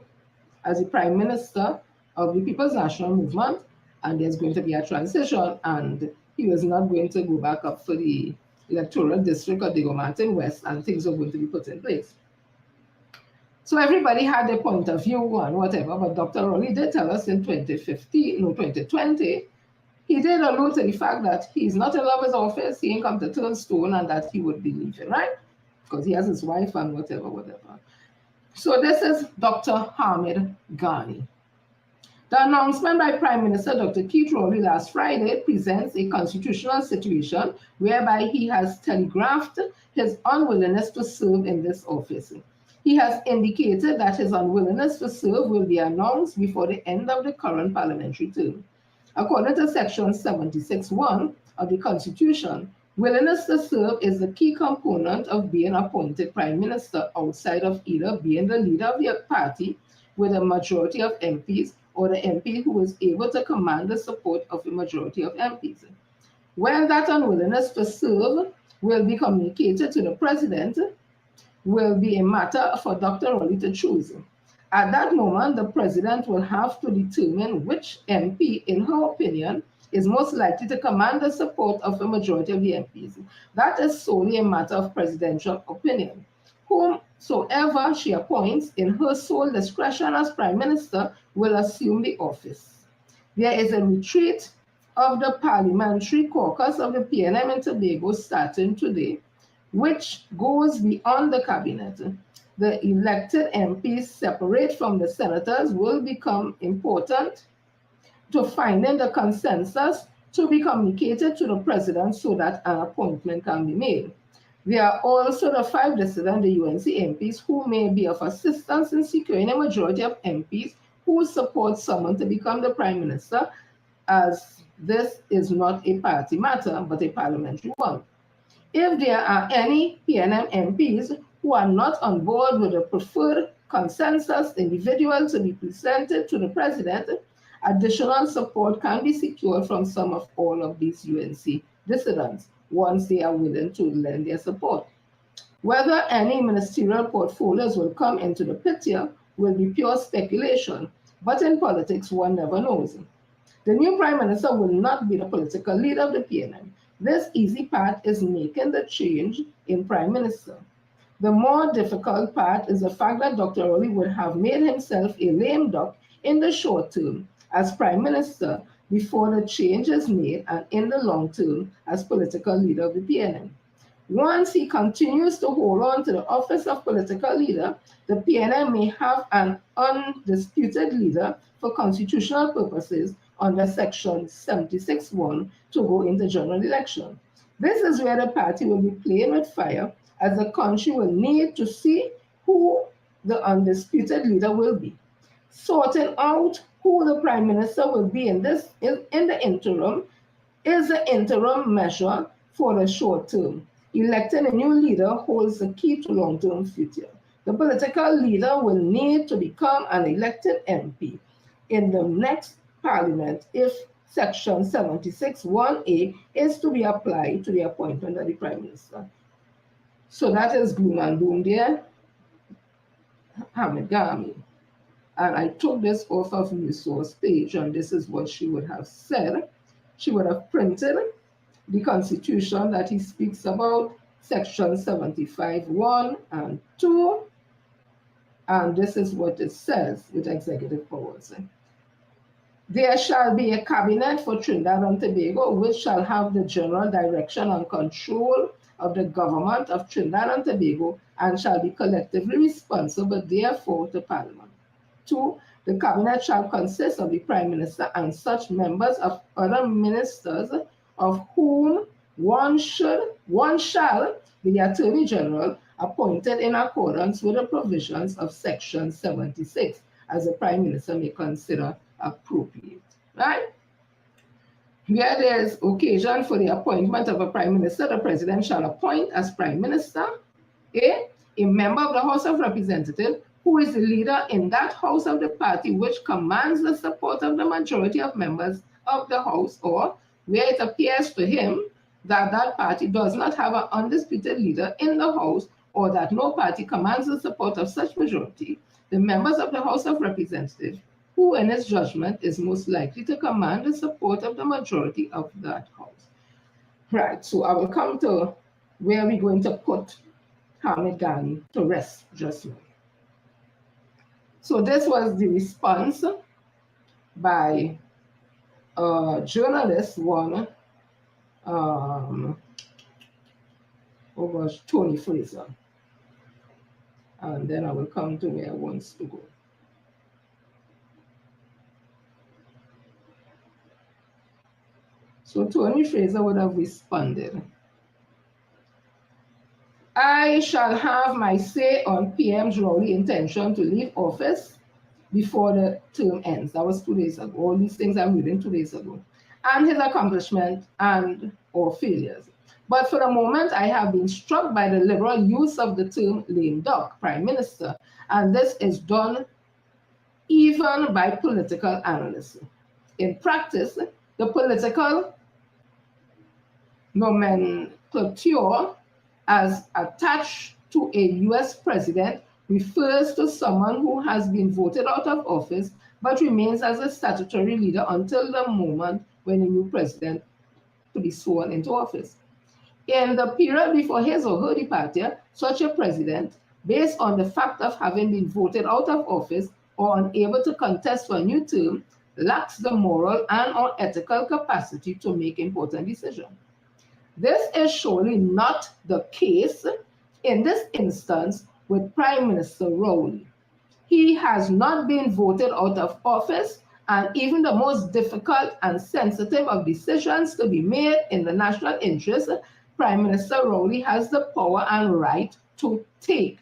as the Prime Minister of the People's National Movement, and there's going to be a transition, and he was not going to go back up for the electoral district of Diego Martin West, and things are going to be put in place. So everybody had their point of view and whatever, but Dr. Rowley did tell us in 2020, he did allude to the fact that he's not in love with office, he ain't come to turn stone, and that he would be leaving, right? Because he has his wife and whatever. So this is Dr. Hamid Ghani. The announcement by Prime Minister Dr. Keith Rowley last Friday presents a constitutional situation whereby he has telegraphed his unwillingness to serve in this office. He has indicated that his unwillingness to serve will be announced before the end of the current parliamentary term. According to Section 76(1) of the Constitution, willingness to serve is the key component of being appointed Prime Minister outside of either being the leader of the party with a majority of MPs or the MP who is able to command the support of a majority of MPs. When that unwillingness to serve will be communicated to the President, will be a matter for Dr. Rowley to choose. At that moment, the President will have to determine which MP, in her opinion, is most likely to command the support of a majority of the MPs. That is solely a matter of presidential opinion. Whomsoever she appoints in her sole discretion as Prime Minister will assume the office. There is a retreat of the Parliamentary Caucus of the PNM in Tobago starting today, which goes beyond the cabinet. The elected MPs separate from the senators will become important to finding the consensus to be communicated to the President so that an appointment can be made. There are also the 5 dissident UNC MPs who may be of assistance in securing a majority of MPs who support someone to become the Prime Minister, as this is not a party matter but a parliamentary one. If there are any PNM MPs who are not on board with the preferred consensus individual to be presented to the President, additional support can be secured from some of all of these UNC dissidents once they are willing to lend their support. Whether any ministerial portfolios will come into the picture will be pure speculation, but in politics one never knows. The new Prime Minister will not be the political leader of the PNM. This easy part is making the change in Prime Minister. The more difficult part is the fact that Dr. Rowley would have made himself a lame duck in the short term as Prime Minister before the change is made, and in the long term as political leader of the PNM. Once he continues to hold on to the office of political leader, the PNM may have an undisputed leader for constitutional purposes under Section 76(1) to go into general election. This is where the party will be playing with fire, as the country will need to see who the undisputed leader will be. Sorting out who the Prime Minister will be in the interim is the interim measure for the short term. Electing a new leader holds the key to long-term future. The political leader will need to become an elected MP in the next Parliament if Section 76(1)(a) is to be applied to the appointment of the Prime Minister. So that is gloom and doom there, Hamid Ghani. And I took this off of resource page, and this is what she would have said. She would have printed the constitution that he speaks about Section 75, 1 and 2. And this is what it says with executive powers. There shall be a cabinet for Trinidad and Tobago, which shall have the general direction and control of the government of Trinidad and Tobago and shall be collectively responsible, therefore, to Parliament. 2. The cabinet shall consist of the Prime Minister and such members of other ministers, of whom one shall be the Attorney General, appointed in accordance with the provisions of Section 76, as the Prime Minister may consider appropriate. Right? Where there is occasion for the appointment of a Prime Minister, the President shall appoint as Prime Minister a member of the House of Representatives who is the leader in that House of the party which commands the support of the majority of members of the House, or where it appears to him that that party does not have an undisputed leader in the House, or that no party commands the support of such majority, the members of the House of Representatives who in his judgment is most likely to command the support of the majority of that House. Right, so I will come to where we're going to put Hamid Ghani to rest just now. So this was the response by journalist one, Tony Fraser. And then I will come to where I want to go. So Tony Fraser would have responded, I shall have my say on PM Rowley's intention to leave office before the term ends. That was 2 days ago. All these things I'm reading 2 days ago. And his accomplishments and or failures. But for the moment, I have been struck by the liberal use of the term lame duck, Prime Minister. And this is done even by political analysts. In practice, the political nomenclature as attached to a US president refers to someone who has been voted out of office but remains as a statutory leader until the moment when a new president to be sworn into office. In the period before his or her departure, such a president, based on the fact of having been voted out of office or unable to contest for a new term, lacks the moral and or ethical capacity to make important decisions. This is surely not the case in this instance with Prime Minister Rowley. He has not been voted out of office, and even the most difficult and sensitive of decisions to be made in the national interest, Prime Minister Rowley has the power and right to take.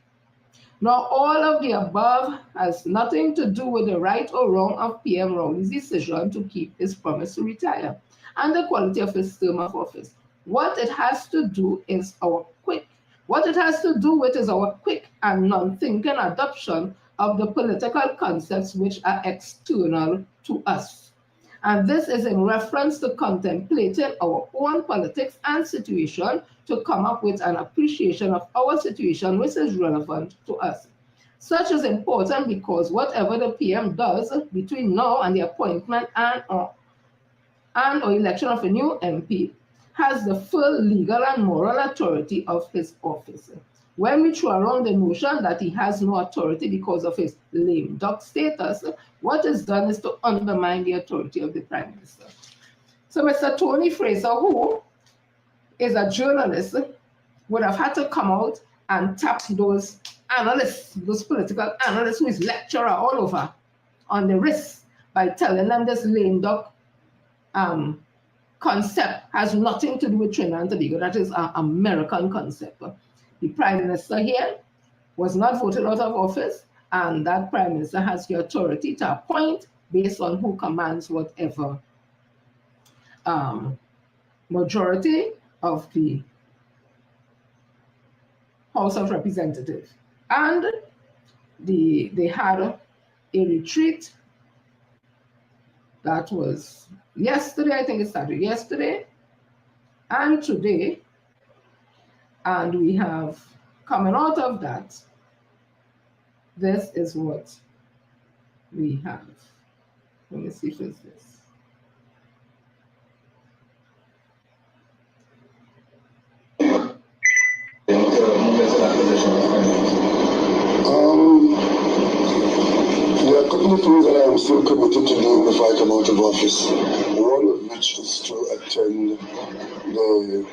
Now, all of the above has nothing to do with the right or wrong of PM Rowley's decision to keep his promise to retire and the quality of his term of office. What it has to do is our quick and non-thinking adoption of the political concepts which are external to us. And this is in reference to contemplating our own politics and situation to come up with an appreciation of our situation which is relevant to us. Such is important because whatever the PM does between now and the appointment and or election of a new MP has the full legal and moral authority of his office. When we throw around the notion that he has no authority because of his lame duck status, what is done is to undermine the authority of the Prime Minister. So Mr. Tony Fraser, who is a journalist, would have had to come out and tap those analysts, those political analysts who is lecturer all over on the wrist by telling them this lame duck concept has nothing to do with Trinidad and Tobago. That is an American concept. The Prime Minister here was not voted out of office, and that Prime Minister has the authority to appoint based on who commands whatever majority of the House of Representatives. And they had a retreat that was yesterday, I think it started yesterday and today. And we have, coming out of that, this is what we have. Let me see if it's this. a couple of things that I am still committed to doing before I come out of office. One of which is to attend the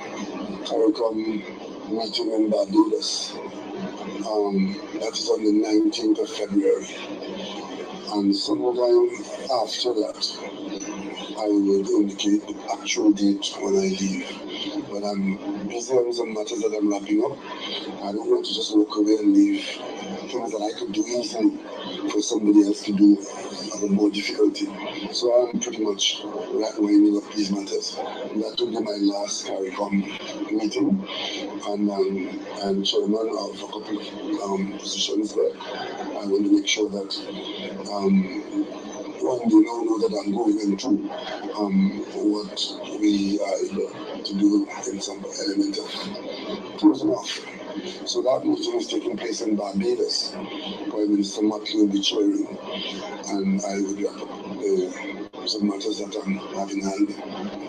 CARICOM meeting in Barbados. That is on the 19th of February. And sometime after that, I will indicate the actual date when I leave. But I'm busy on some matters that I'm wrapping up. I don't want to just walk away and leave things that I could do easily for somebody else to do of a more difficulty. So I'm pretty much winding up these matters. That will be my last CARICOM meeting, and I'm chairman of a couple of positions there. I want to make sure that one, they know that I'm going into what we are able to do in some element of closing off. So that meeting is taking place in Barbados, where Minister Mackey will be chairing, and I will wrap up some matters that I'm having hand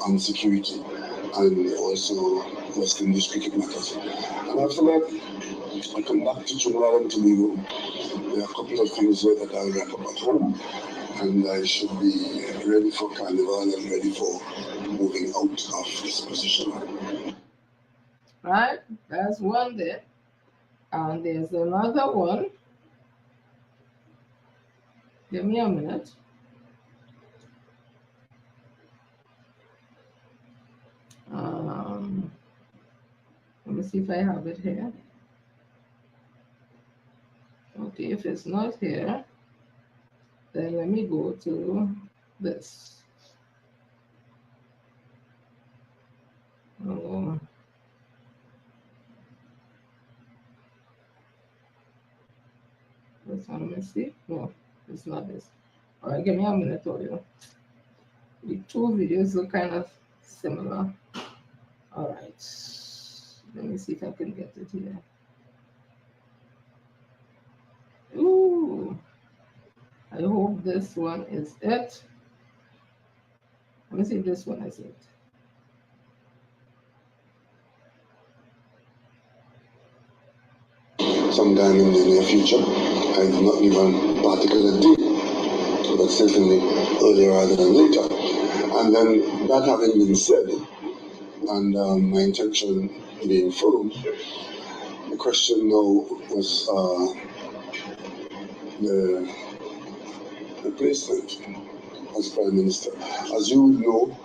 on security and also West Indies cricket matters. And after that, I come back to Trinidad and Tobago. There are a couple of things there that I'll wrap up at home, and I should be ready for Carnival and ready for moving out of this position. Right, that's one there. And there's another one. Give me a minute. Let me see if I have it here. Okay, if it's not here, then let me go to this. Oh. This one, let me see. No, it's not this. All right, give me a minute, you. The two videos look kind of similar. All right, let me see if I can get it here. Ooh, I hope this one is it. Let me see if this one is it. Sometime in the near future, I do not give a particular date, but certainly earlier rather than later. And then that having been said, and my intention being firm, the question now was the replacement as Prime Minister. As you would know,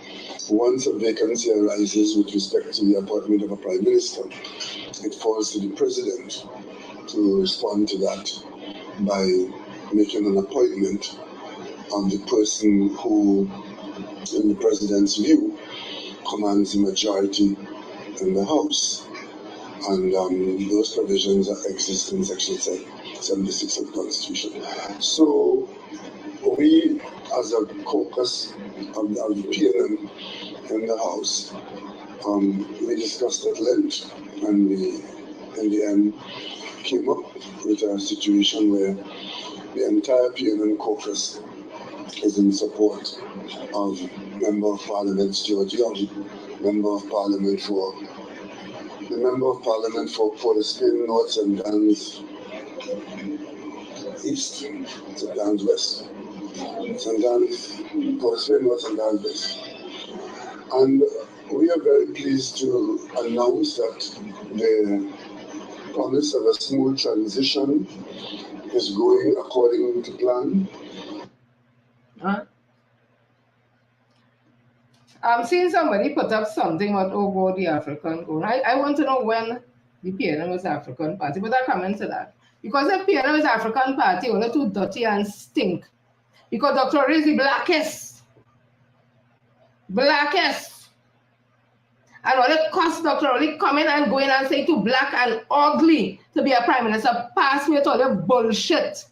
once a vacancy arises with respect to the appointment of a Prime Minister, it falls to the President to respond to that by making an appointment of the person who, in the President's view, commands the majority in the House. And those provisions exist in Section 76 of the Constitution. So we, as a caucus of the PNM in the House, we discussed at length, and we, in the end, came up with a situation where the entire PNM caucus is in support of Member of Parliament Stuart Young, Member of Parliament for the Member of Parliament for Portishead North and Downs East, St. Downs West, St. Downs, Portishead North and Downs West. And we are very pleased to announce that the promise of a smooth transition is going according to plan. I'm seeing somebody put up something about over the African goal. I want to know when the PNM was African Party, but I'll come into that. Because if PNM is African Party, we're too dirty and stink. Because Dr. Ray is the blackest. Blackest. And all it costs Dr. Ray coming and going and say too black and ugly to be a prime minister, pass me with all the bullshit.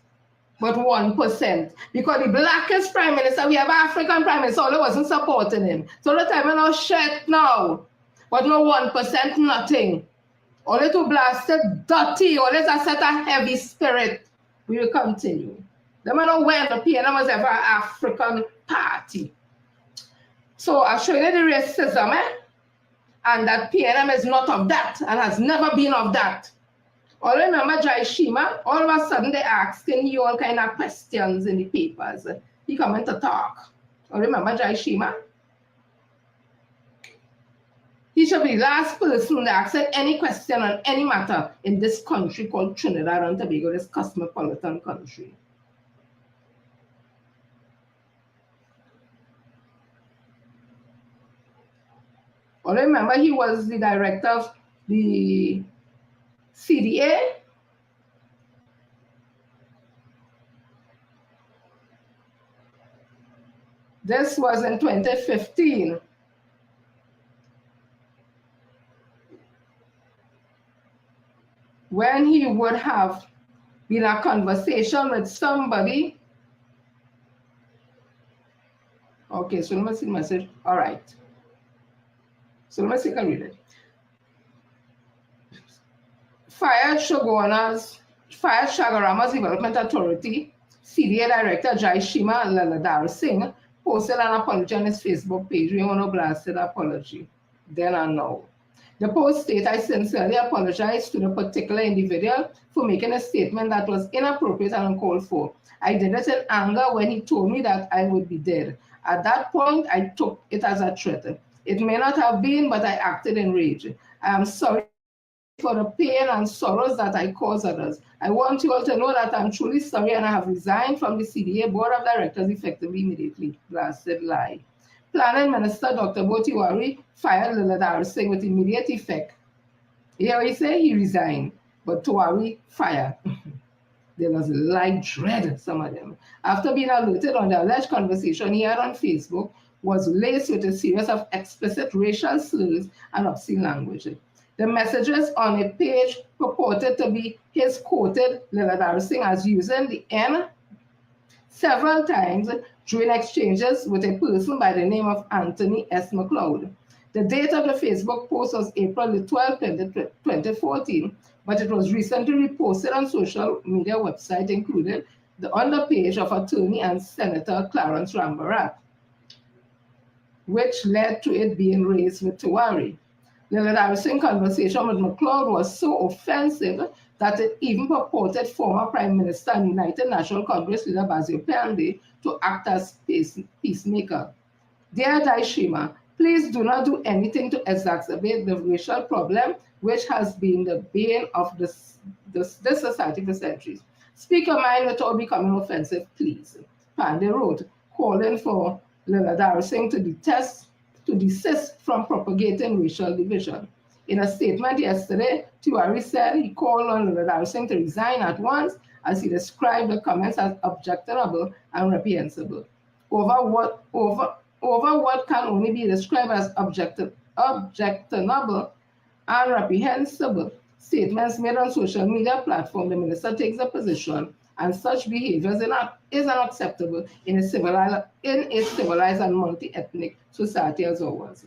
But 1%. Because the blackest prime minister, we have African prime minister, all wasn't supporting him. So the time no shit now. But no 1%, nothing. Only to blasted dirty, always a set of heavy spirit. We will continue. They don't know when the PNM was ever an African party. So I'll show you the racism, and that PNM is not of that and has never been of that. All remember Jai Shima? All of a sudden they asking you all kind of questions in the papers. He coming to talk. All remember Jai Shima? He should be the last person to ask any question on any matter in this country called Trinidad and Tobago, this cosmopolitan country. All remember he was the director of the CDA. This was in 2015. When he would have been a conversation with somebody. Okay, so let me see the message. All right. So let me see if I read it. Fired Shagarama's Development Authority, CDA Director Jai Shima Laladar Singh posted an apology on his Facebook page. We want to blast an apology. Then and now. The post states, I sincerely apologize to the particular individual for making a statement that was inappropriate and uncalled for. I did it in anger when he told me that I would be dead. At that point, I took it as a threat. It may not have been, but I acted in rage. I am sorry for the pain and sorrows that I caused others. I want you all to know that I'm truly sorry and I have resigned from the CDA Board of Directors effectively immediately. Blasted lie. Planning Minister Dr. Botiwari fired Laladar Singh with immediate effect. Here he said he resigned, but Tiwari fired. There was light dread, some of them. After being alerted on the alleged conversation he had on Facebook was laced with a series of explicit racial slurs and obscene language. The messages on a page purported to be his quoted Laladar Singh as using the N several times during exchanges with a person by the name of Anthony S. McLeod. The date of the Facebook post was April the 12th, 2014, but it was recently reposted on social media websites, including the underpage of attorney and Senator Clarence Rambarat, which led to it being raised with Tiwari. The Laladar Singh conversation with McLeod was so offensive that it even purported former Prime Minister and United National Congress leader Basil Pande to act as peacemaker. Dear Jai Shima, please do not do anything to exacerbate the racial problem which has been the bane of this society for centuries. Speak your mind without becoming offensive, please. Pande wrote, calling for Laladar Singh to desist from propagating racial division. In a statement yesterday, Tiwari said he called on Laladar Singh to resign at once as he described the comments as objectionable and reprehensible. Over what can only be described as objectionable and reprehensible statements made on social media platform, the minister takes a position, and such behavior is unacceptable in a civilized and multi-ethnic society as ours.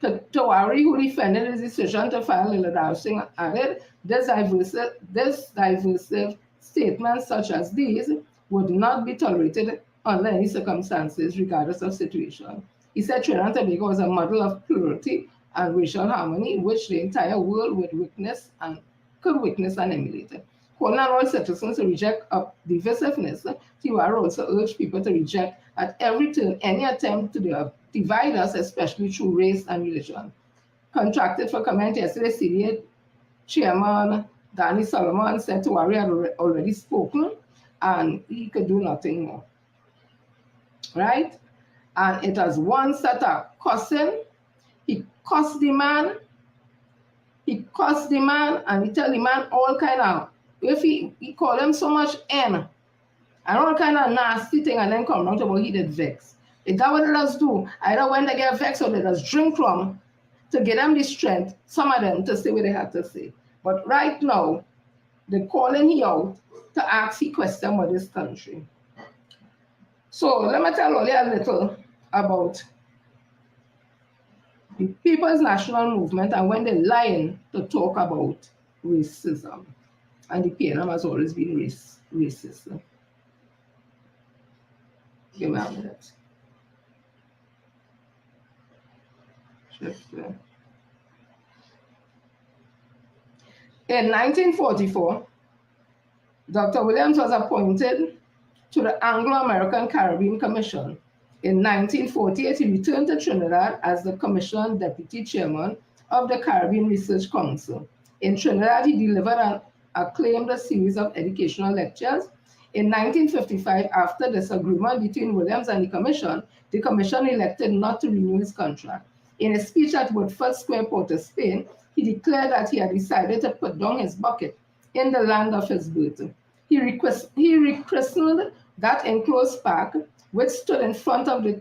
Tiwari, who defended his decision to file Laladar Singh, added, this divisive statements such as these would not be tolerated under any circumstances, regardless of situation. He said Trinidad and Tobago was a model of plurality and racial harmony, which the entire world could witness and emulate. Calling on all citizens to reject divisiveness, Tiwari also urged people to reject at every turn any attempt to divide us, especially through race and religion. Contracted for comment yesterday, CDA Chairman Danny Solomon said Tiwari had already spoken and he could do nothing more. Right? And it was one set of cussing. He cussed the man. And he tell the man all kind of, if he called him so much N and all kind of nasty thing, and then come down to what he did vex. Is that what they does do? Either when they get vexed or they just drink rum to get them the strength, some of them to say what they have to say. But right now, they're calling he out to ask he question about this country. So let me tell you a little about the People's National Movement and when they're lying to talk about racism. And the PNM has always been racist. Give me a minute. In 1944, Dr. Williams was appointed to the Anglo-American Caribbean Commission. In 1948, he returned to Trinidad as the Commission Deputy Chairman of the Caribbean Research Council. In Trinidad, he delivered an acclaimed series of educational lectures. In 1955, after disagreement between Williams and the Commission elected not to renew his contract. In a speech at Woodford Square, Port of Spain, he declared that he had decided to put down his bucket in the land of his birth. He rechristened that enclosed park, which stood in front of the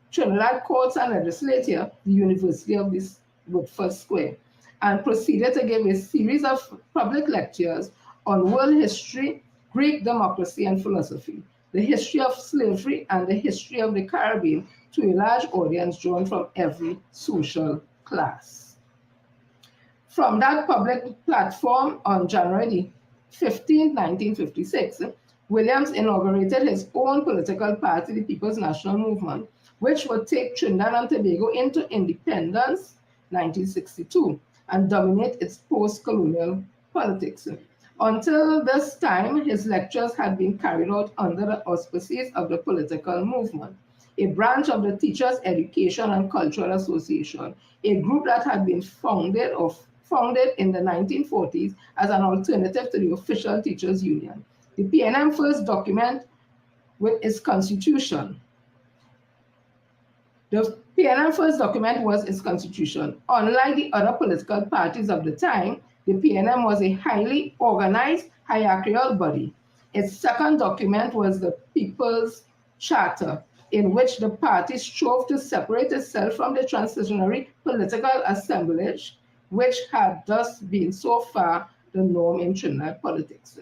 Trinidad courts and legislature, the University of this Woodford Square, and proceeded to give a series of public lectures on world history, Greek democracy and philosophy, the history of slavery, and the history of the Caribbean to a large audience drawn from every social class. From that public platform on January 15, 1956, Williams inaugurated his own political party, the People's National Movement, which would take Trinidad and Tobago into independence 1962 and dominate its post-colonial politics. Until this time, his lectures had been carried out under the auspices of the political movement, a branch of the Teachers' Education and Cultural Association, a group that had been founded in the 1940s as an alternative to the official teachers' union. The PNM first document with its constitution. The PNM first document was its constitution. Unlike the other political parties of the time, the PNM was a highly organized, hierarchical body. Its second document was the People's Charter, in which the party strove to separate itself from the transitionary political assemblage, which had thus been so far the norm in Trinidad politics.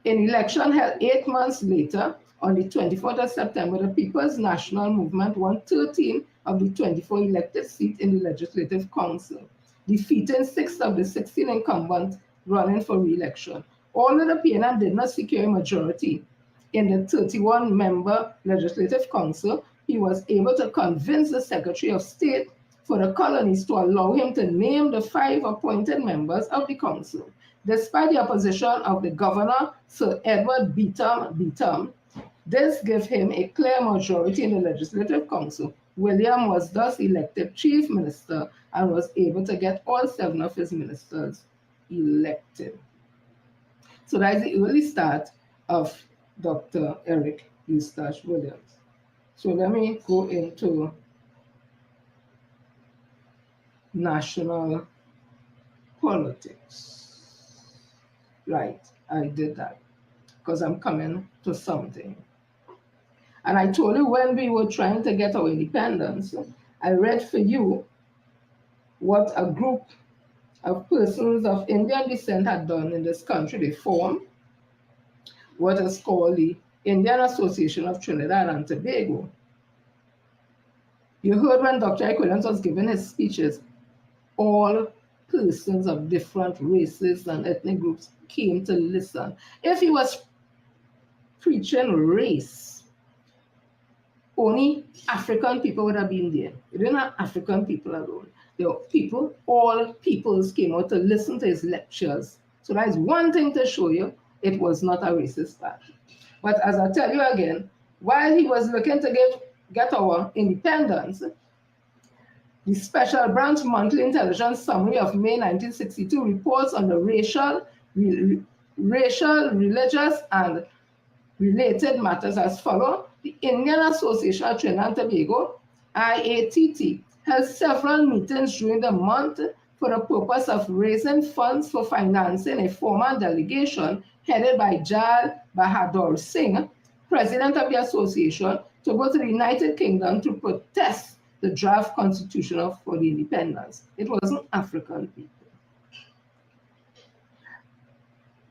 An election held 8 months later, on the 24th of September, the People's National Movement won 13 of the 24 elected seats in the Legislative Council, defeating 6 of the 16 incumbents running for re-election. Although the PNM did not secure a majority in the 31-member Legislative Council, he was able to convince the Secretary of State for the colonies to allow him to name the 5 appointed members of the council. Despite the opposition of the governor, Sir Edward Beetham, this gave him a clear majority in the Legislative Council. William was thus elected Chief Minister and was able to get all 7 of his ministers elected. So that is the early start of Dr. Eric Eustache Williams. So let me go into national politics. Right, I did that because I'm coming to something. And I told you when we were trying to get our independence, I read for you what a group of persons of Indian descent had done in this country. They formed what is called the Indian Association of Trinidad and Tobago. You heard when Dr. Eric Williams was giving his speeches, all persons of different races and ethnic groups came to listen. If he was preaching race, only African people would have been there. It didn't have African people alone. There were people, all peoples came out to listen to his lectures. So that is one thing to show you it was not a racist party. But as I tell you again, while he was looking to get our independence, the Special Branch Monthly Intelligence Summary of May 1962 reports on the racial, religious, and related matters as follows. The Indian Association of Trinidad and Tobago, IATT, held several meetings during the month for the purpose of raising funds for financing a former delegation headed by Jal Bahadur Singh, president of the association, to go to the United Kingdom to protest the draft constitution for the independence. It wasn't African people.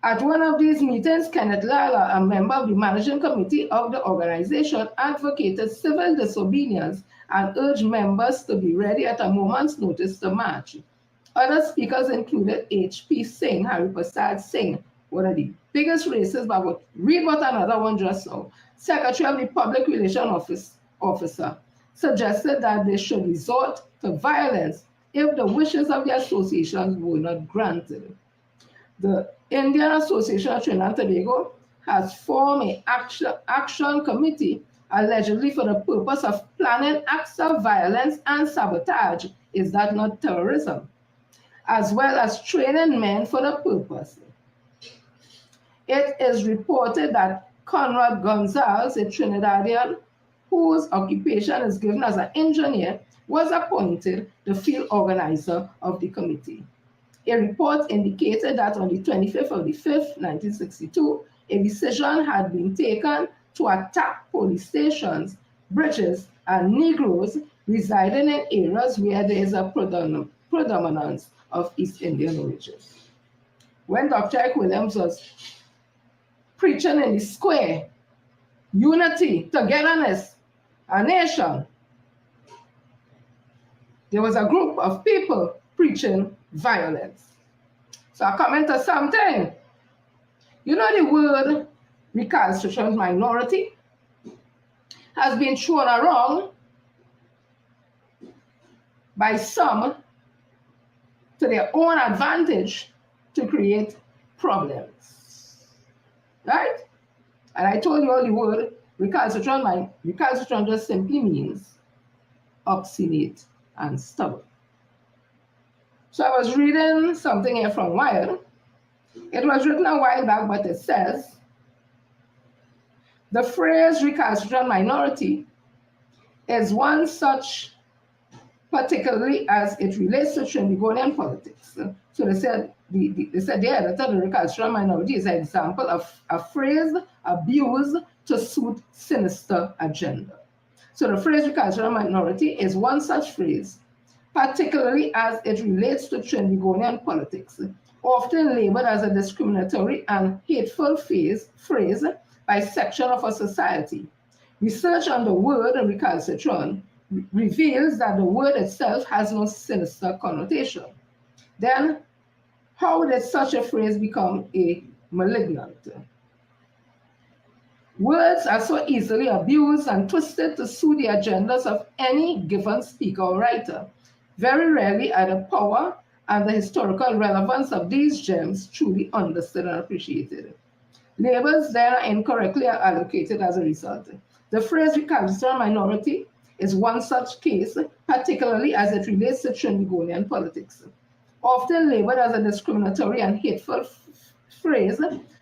At one of these meetings, Kenneth Lala, a member of the managing committee of the organization, advocated civil disobedience and urged members to be ready at a moment's notice to march. Other speakers included H.P. Singh, Hari Prasad Singh, one of the biggest racists, but I would read what another one just now. Secretary of the Public Relations Officer suggested that they should resort to violence if the wishes of the association were not granted. The Indian Association of Trinidad and Tobago has formed an action committee allegedly for the purpose of planning acts of violence and sabotage. Is that not terrorism? As well as training men for the purpose. It is reported that Conrad Gonzalez, a Trinidadian whose occupation is given as an engineer, was appointed the field organizer of the committee. A report indicated that on the 25th of the 5th, 1962, a decision had been taken to attack police stations, bridges, and Negroes residing in areas where there is a predominance of East Indian origin. When Dr. Ike Williams was preaching in the square, unity, togetherness, a nation, there was a group of people preaching violence. So I comment to something. You know, the word recalcitrant minority has been thrown around by some to their own advantage to create problems, right? And I told you all the word recalcitrant just simply means obstinate and stubborn. So I was reading something here from Wired. It was written a while back, but it says, the phrase recalcitrant minority is one such, particularly as it relates to Trinbagonian politics. So they said the editor, the recalcitrant minority is an example of a phrase abused to suit sinister agenda. So the phrase recalcitrant minority is one such phrase, particularly as it relates to Trinbagonian politics, often labeled as a discriminatory and hateful phrase by section of a society. Research on the word recalcitrant reveals that the word itself has no sinister connotation. Then, how did such a phrase become a malignant? Words are so easily abused and twisted to suit the agendas of any given speaker or writer. Very rarely are the power and the historical relevance of these gems truly understood and appreciated. Labels then are incorrectly allocated as a result. The phrase recalcitrant minority is one such case, particularly as it relates to Trinbagonian politics. Often labeled as a discriminatory and hateful phrase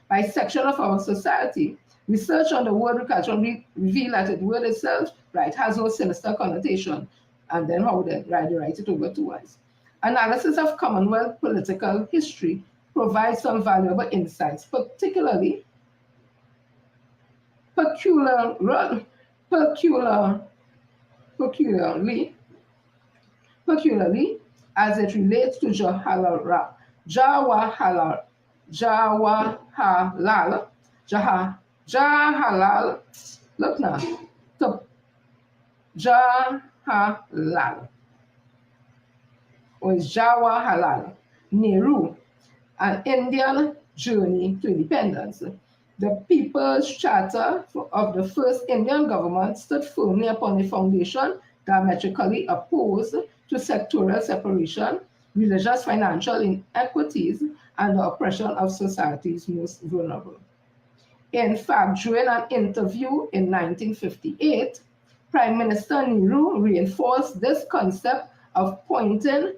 by section of our society, research on the word recalcitrant reveal that the word itself, right, has no sinister connotation. And then how they write it over twice. Analysis of Commonwealth political history provides some valuable insights, particularly peculiarly as it relates to Jawaharlal, look now, to Jawaharlal, or is Jawaharlal Nehru, an Indian journey to independence. The People's Charter of the first Indian government stood firmly upon a foundation diametrically opposed to sectoral separation, religious financial inequities, and the oppression of society's most vulnerable. In fact, during an interview in 1958, Prime Minister Nehru reinforced this concept of pointing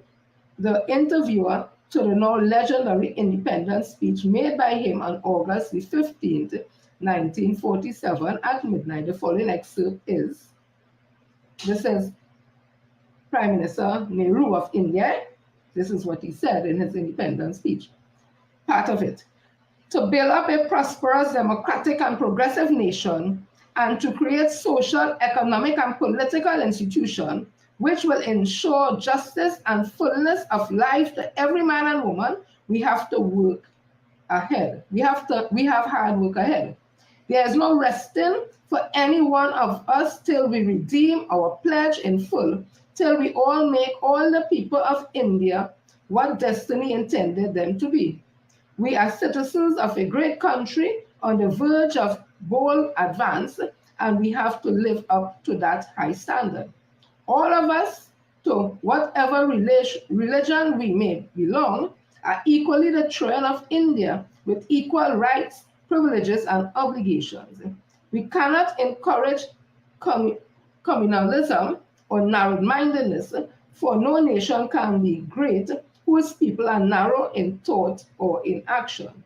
the interviewer to the now legendary independence speech made by him on August the 15th, 1947 at midnight. The following excerpt is, this is Prime Minister Nehru of India. This is what he said in his independence speech. Part of it. To build up a prosperous, democratic, and progressive nation, and to create social, economic, and political institutions which will ensure justice and fullness of life to every man and woman, we have to work ahead. We have hard work ahead. There is no resting for any one of us till we redeem our pledge in full, till we all make all the people of India what destiny intended them to be. We are citizens of a great country on the verge of bold advance, and we have to live up to that high standard. All of us, to whatever religion we may belong, are equally the children of India with equal rights, privileges, and obligations. We cannot encourage communalism or narrow-mindedness, for no nation can be great whose people are narrow in thought or in action.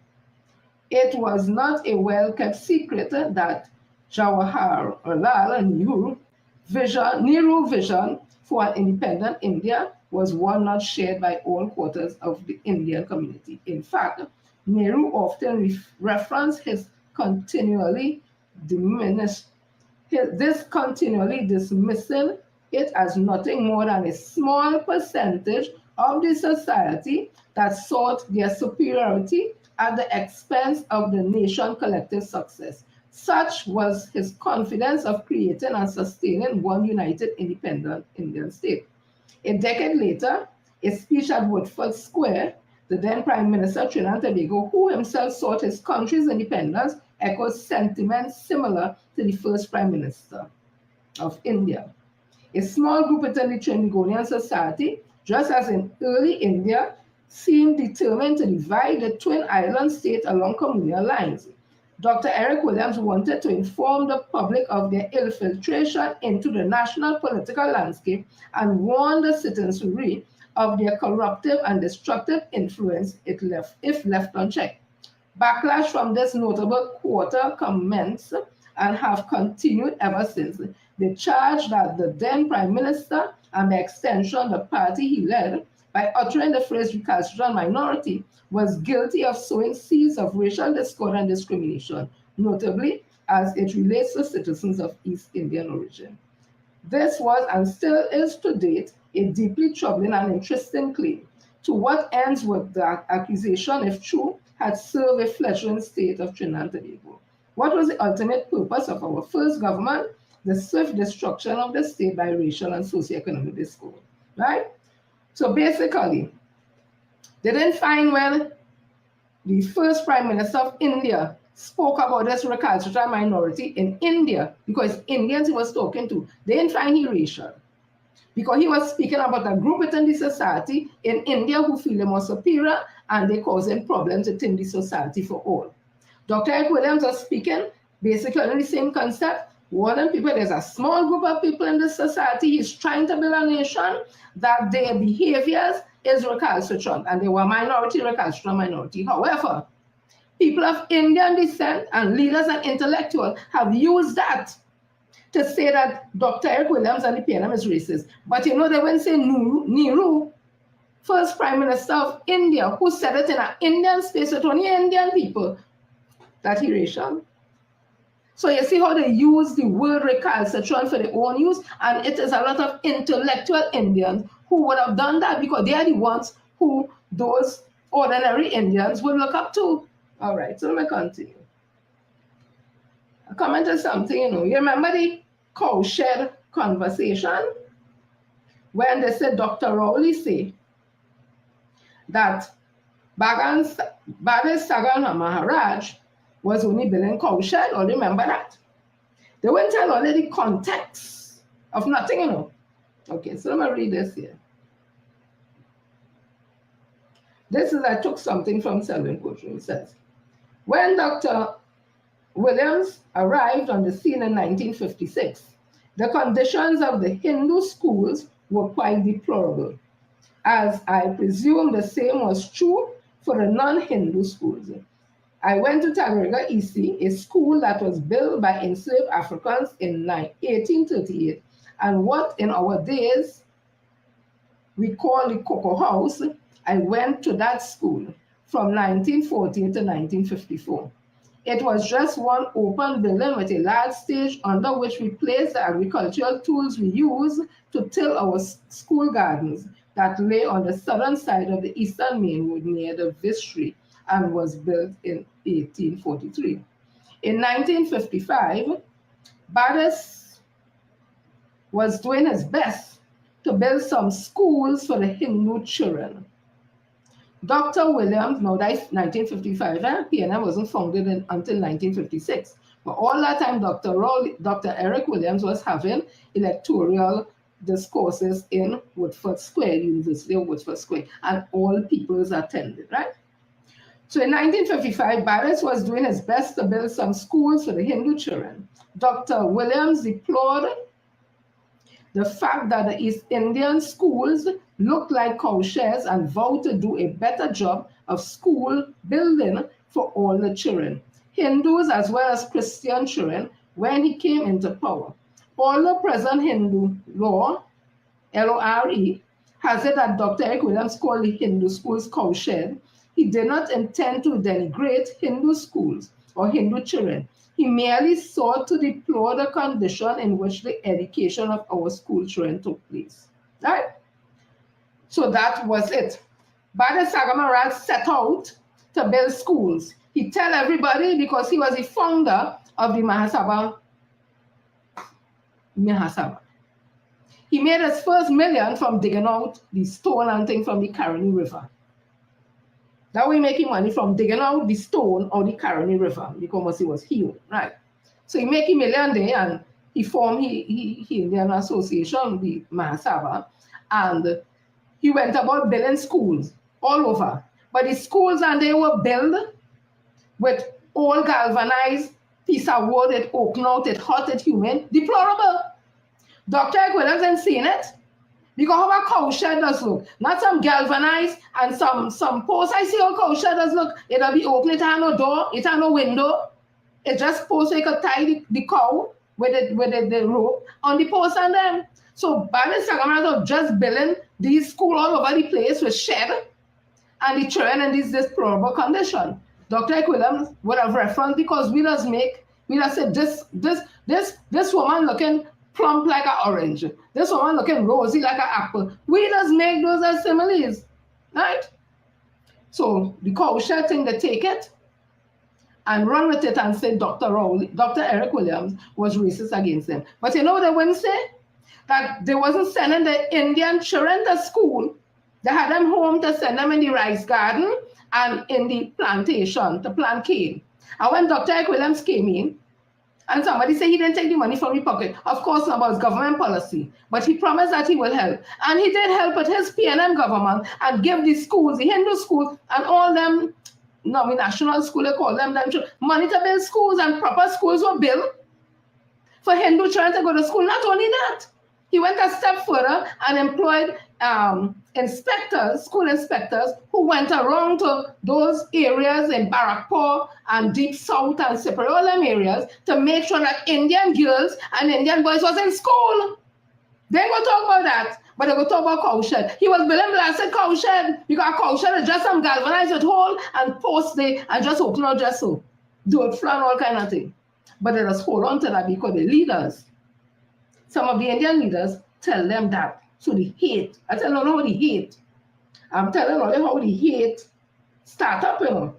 It was not a well-kept secret that Jawaharlal Nehru vision for an independent India was one not shared by all quarters of the Indian community. In fact, Nehru often referenced his continually diminished this continually dismissing it as nothing more than a small percentage of the society that sought their superiority at the expense of the nation's collective success. Such was his confidence of creating and sustaining one united independent Indian state. A decade later, a speech at Woodford Square, the then Prime Minister of Trinidad and Tobago, who himself sought his country's independence, echoes sentiments similar to the first Prime Minister of India. A small group within the Trinidadian society, just as in early India, seemed determined to divide the twin island state along communal lines. Dr. Eric Williams wanted to inform the public of their infiltration into the national political landscape and warn the citizenry of their corruptive and destructive influence if left unchecked. Backlash from this notable quarter commenced and have continued ever since. They charged that the then Prime Minister, and by extension the party he led, by uttering the phrase recalcitrant minority, was guilty of sowing seeds of racial discord and discrimination, notably as it relates to citizens of East Indian origin. This was and still is to date a deeply troubling and interesting claim. To what ends would that accusation, if true, had served a fledgling state of Trinidad and Tobago? What was the ultimate purpose of our first government? The swift destruction of the state by racial and socioeconomic discord, right? So basically, they didn't find when the first Prime Minister of India spoke about this recalcitrant minority in India, because Indians he was talking to, they didn't find he racial. Because he was speaking about a group within the society in India who feel they more superior and they causing problems within the society for all. Dr. Eric Williams was speaking basically on the same concept. Warning people, there's a small group of people in this society. He's trying to build a nation that their behaviors is recalcitrant, and they were recalcitrant minority. However, people of Indian descent and leaders and intellectuals have used that to say that Dr. Eric Williams and the PNM is racist. But you know, they wouldn't say Nehru, first Prime Minister of India, who said it in an Indian space with only Indian people, that he racial. So you see how they use the word recalcitrant for their own use, and it is a lot of intellectual Indians who would have done that because they are the ones who those ordinary Indians would look up to. All right, so let me continue. I commented something, you remember the cowshed conversation when they said Dr. Rowley say that Bhagat Sagan Maharaj was only building cowshed, or remember that? They wouldn't tell only the context of nothing, Okay, so let me read this here. I took something from Selwyn Poetry. It says, when Dr. Williams arrived on the scene in 1956, the conditions of the Hindu schools were quite deplorable, as I presume the same was true for the non-Hindu schools. I went to Tagariga EC, a school that was built by enslaved Africans in 1838, and what in our days we call the Cocoa House. I went to that school from 1914 to 1954. It was just one open building with a large stage under which we placed the agricultural tools we use to till our school gardens that lay on the southern side of the eastern main road near the vestry, and was built in 1843. In 1955, Bhagat was doing his best to build some schools for the Hindu children. Dr. Williams, now that's 1955, PNM wasn't founded until 1956. But all that time, Dr. Eric Williams was having electoral discourses in Woodford Square, University of Woodford Square, and all peoples attended, right? So in 1955, Barrett was doing his best to build some schools for the Hindu children. Dr. Williams deplored the fact that the East Indian schools looked like cowsheds and vowed to do a better job of school building for all the children, Hindus as well as Christian children, when he came into power. Although present Hindu law, LORE, has it that Dr. Eric Williams called the Hindu schools cowshed, he did not intend to denigrate Hindu schools or Hindu children. He merely sought to deplore the condition in which the education of our school children took place. Right? So that was it. Bada Sagamaraj set out to build schools. He tell everybody, because he was the founder of the Mahasabha. He made his first million from digging out the stone and thing from the Caroni River. That way making money from digging out the stone or the Caroni River because he was healed, right? So he make a million there, and he formed he Indian Association, the Mahasabha, and he went about building schools all over. But the schools, and they were built with all galvanized piece of wood, it open out, it hot, it humid, deplorable. Dr. Williams ain't seen it. Because how a cowshed does look. Not some galvanized and some posts. I see how cowshed does look. It'll be open, it has no door, it has no window. It just posts so you could tie the cow with the rope on the post and them. So Bada Sagamaraj of just building these schools all over the place with shed and the children in this deplorable condition. Dr. Williams would have referenced, because we just said this woman looking plump like an orange. This one looking rosy like an apple. We just make those as similes, right? So the cowshed thing, they take it and run with it and say Dr. Eric Williams was racist against them. But you know what they wouldn't say? That they wasn't sending the Indian children to school. They had them home to send them in the rice garden and in the plantation to plant cane. And when Dr. Eric Williams came in, and somebody said he didn't take the money from his pocket. Of course, not, about government policy. But he promised that he will help. And he did help with his PNM government and give the schools, the Hindu schools, and all them, no, the national school, they call them money to build schools, and proper schools were built for Hindu children to go to school. Not only that, he went a step further and employed inspectors, school inspectors, who went around to those areas in Barakpur and Deep South and separate all them areas to make sure that Indian girls and Indian boys was in school. They ain't gonna talk about that, but they go talk about cowshed. He was building blasted cowshed because cowshed is just some galvanized with hole and post there and just open out just so. Do it flan, all kind of thing. But they just hold on to that because the leaders, some of the Indian leaders, tell them that. So the hate, I tell you how the hate. I'm telling you how the hate start up, you know.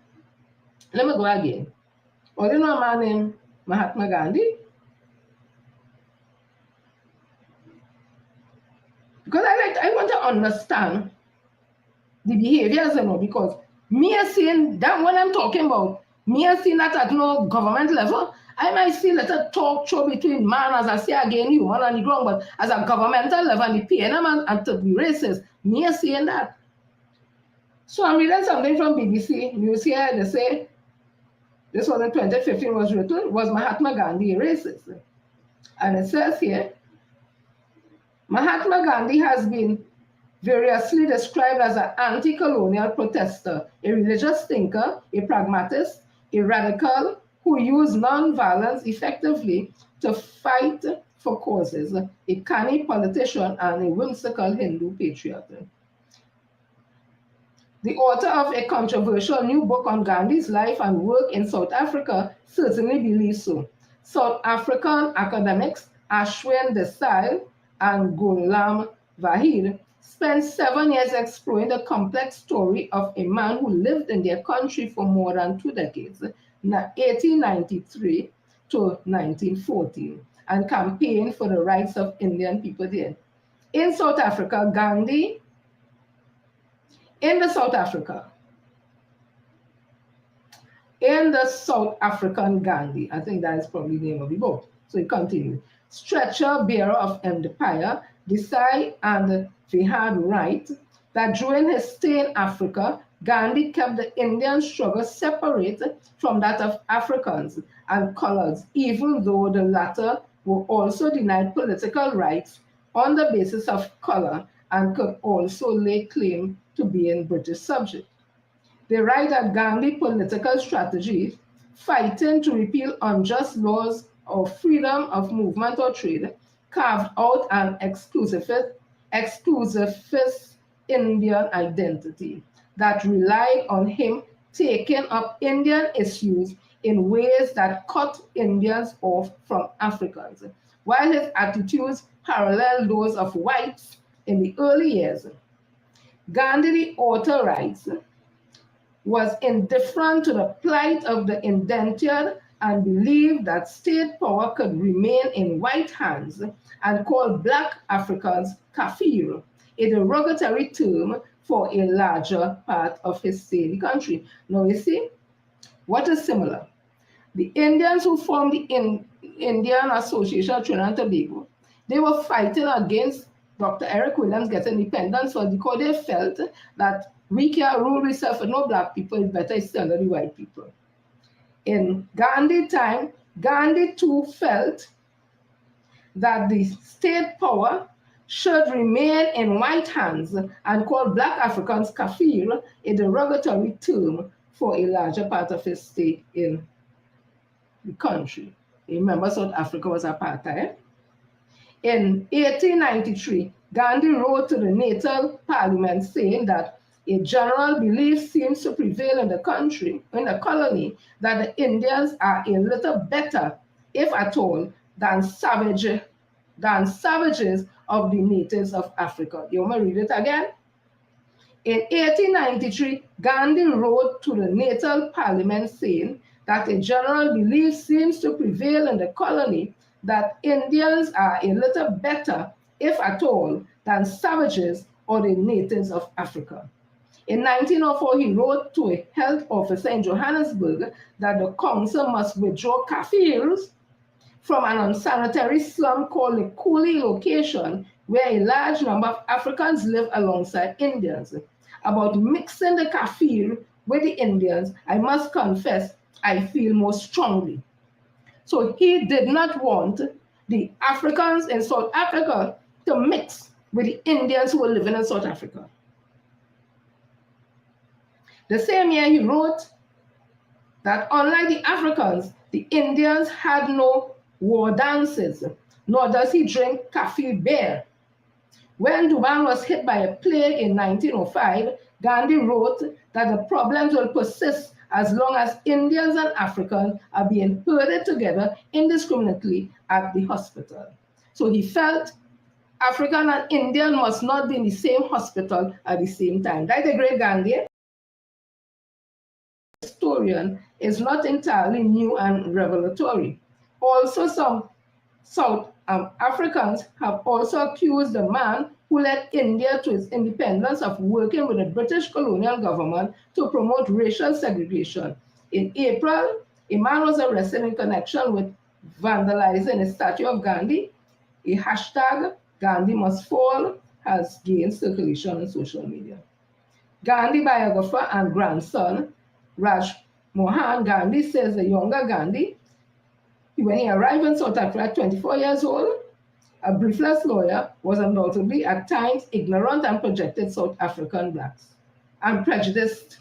Let me go again. Oh, you know a man named Mahatma Gandhi? Because I want to understand the behaviors, you know, because me as seeing that when I'm talking about, me as seeing that at no government level, I might see a little talk show between man, as I say again, human and the ground, but as a governmental level, and the PNM and to be racist, me as seeing that. So I'm reading something from BBC News here. They say, this was in 2015, was written, was Mahatma Gandhi a racist? And it says here, Mahatma Gandhi has been variously described as an anti-colonial protester, a religious thinker, a pragmatist, a radical who used non-violence effectively to fight for causes, a canny politician, and a whimsical Hindu patriot. The author of a controversial new book on Gandhi's life and work in South Africa certainly believes so. South African academics Ashwin Desai and Ghulam Vahid spent 7 years exploring the complex story of a man who lived in their country for more than 2 decades, 1893 to 1914, and campaigned for the rights of Indian people there. In South Africa, Gandhi, in the South African Gandhi, I think that is probably the name of the book. So he continued. Stretcher bearer of empire, Desai and Fihad write that during his stay in Africa, Gandhi kept the Indian struggle separate from that of Africans and coloreds, even though the latter were also denied political rights on the basis of color and could also lay claim to being British subjects. They write that Gandhi's political strategy, fighting to repeal unjust laws of freedom of movement or trade, carved out an exclusivist Indian identity that relied on him taking up Indian issues in ways that cut Indians off from Africans, while his attitudes paralleled those of whites in the early years. Gandhi, the author, writes, was indifferent to the plight of the indentured and believed that state power could remain in white hands, and called black Africans kafir, a derogatory term for a larger part of his stay in the country. Now you see, what is similar? The Indians who formed the Indian Association of Trinidad and Tobago, they were fighting against Dr. Eric Williams getting independence because they felt that we can't rule ourselves for no black people, it's better it's under the white people. In Gandhi time, Gandhi too felt that the state power should remain in white hands and called black Africans kafir, a derogatory term for a larger part of his stay in the country. Remember, South Africa was apartheid. In 1893, Gandhi wrote to the natal parliament saying that a general belief seems to prevail in the country, in the colony, that the Indians are a little better, if at all, than savages of the natives of Africa. You want me to read it again? In 1893, Gandhi wrote to the natal parliament saying that a general belief seems to prevail in the colony that Indians are a little better, if at all, than savages or the natives of Africa. In 1904, he wrote to a health officer in Johannesburg that the council must withdraw Kafirs from an unsanitary slum called the Coolie location, where a large number of Africans live alongside Indians. About mixing the Kafir with the Indians, I must confess, I feel more strongly. So he did not want the Africans in South Africa to mix with the Indians who were living in South Africa. The same year he wrote that unlike the Africans, the Indians had no war dances, nor does he drink Kafir beer. When Durban was hit by a plague in 1905, Gandhi wrote that the problems will persist as long as Indians and Africans are being herded together indiscriminately at the hospital. So he felt African and Indian must not be in the same hospital at the same time. That's the great Gandhi. Historian is not entirely new and revelatory. Also, some South Africans have also accused the man who led India to its independence of working with the British colonial government to promote racial segregation. In April, a man was arrested in connection with vandalizing a statue of Gandhi. A hashtag, Gandhi must fall, has gained circulation on social media. Gandhi biographer and grandson, Raj Mohan Gandhi, says the younger Gandhi, when he arrived in South Africa at 24 years old, a briefless lawyer, was undoubtedly at times ignorant and projected South African blacks and prejudiced,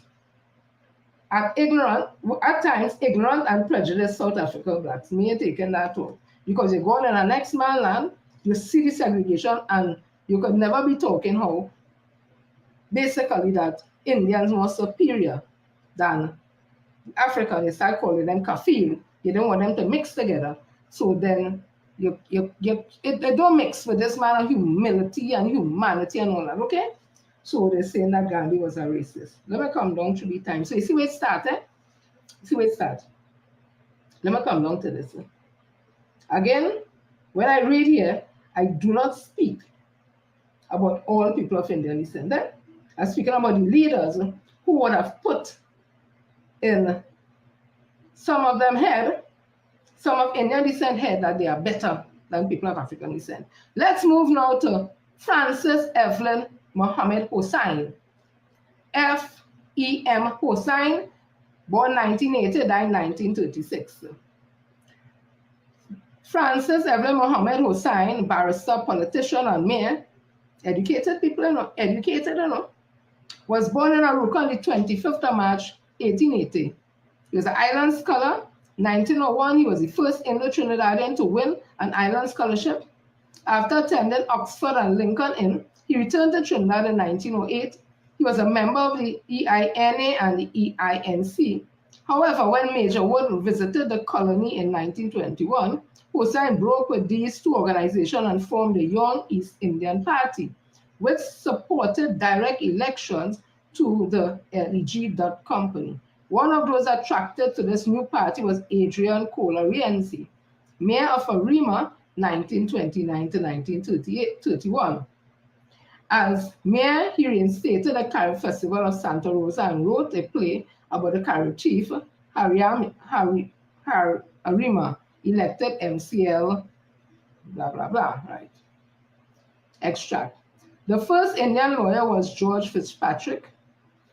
at times ignorant and prejudiced South African blacks. Me ain't taking that all. Because you go in the next man land, you see the segregation, and you could never be talking how basically that Indians were superior than Africans. They start calling them kafir. You don't want them to mix together. So then they don't mix with this man of humility and humanity and all that, okay? So they're saying that Gandhi was a racist. Let me come down 3 times. So you see where it started? See where it started? Let me come down to this. Again, when I read here, I do not speak about all people of Indian descent. I'm speaking about the leaders who would have put in some of them head, some of Indian descent head, that they are better than people of African descent. Let's move now to Francis Evelyn Mohammed Hossain. F.E.M. Hossain, born 1980, died 1936. Francis Evelyn Mohammed Hossain, barrister, politician, and mayor, educated people, was born in Aruka on the 25th of March, 1880. He was an Island Scholar. 1901, he was the first Indo-Trinidadian to win an Island Scholarship. After attending Oxford and Lincoln Inn, he returned to Trinidad in 1908. He was a member of the EINA and the EINC. However, when Major Wood visited the colony in 1921, Hossain broke with these two organizations and formed the Young East Indian Party, which supported direct elections to the LEG Company. One of those attracted to this new party was Adrian Cola Rienzi, mayor of Arima, 1929 to 1931. As mayor, he reinstated the Carib Festival of Santa Rosa and wrote a play about the Carib chief, Arima, elected MCL, blah, blah, blah, right? Extract. The first Indian lawyer was George Fitzpatrick,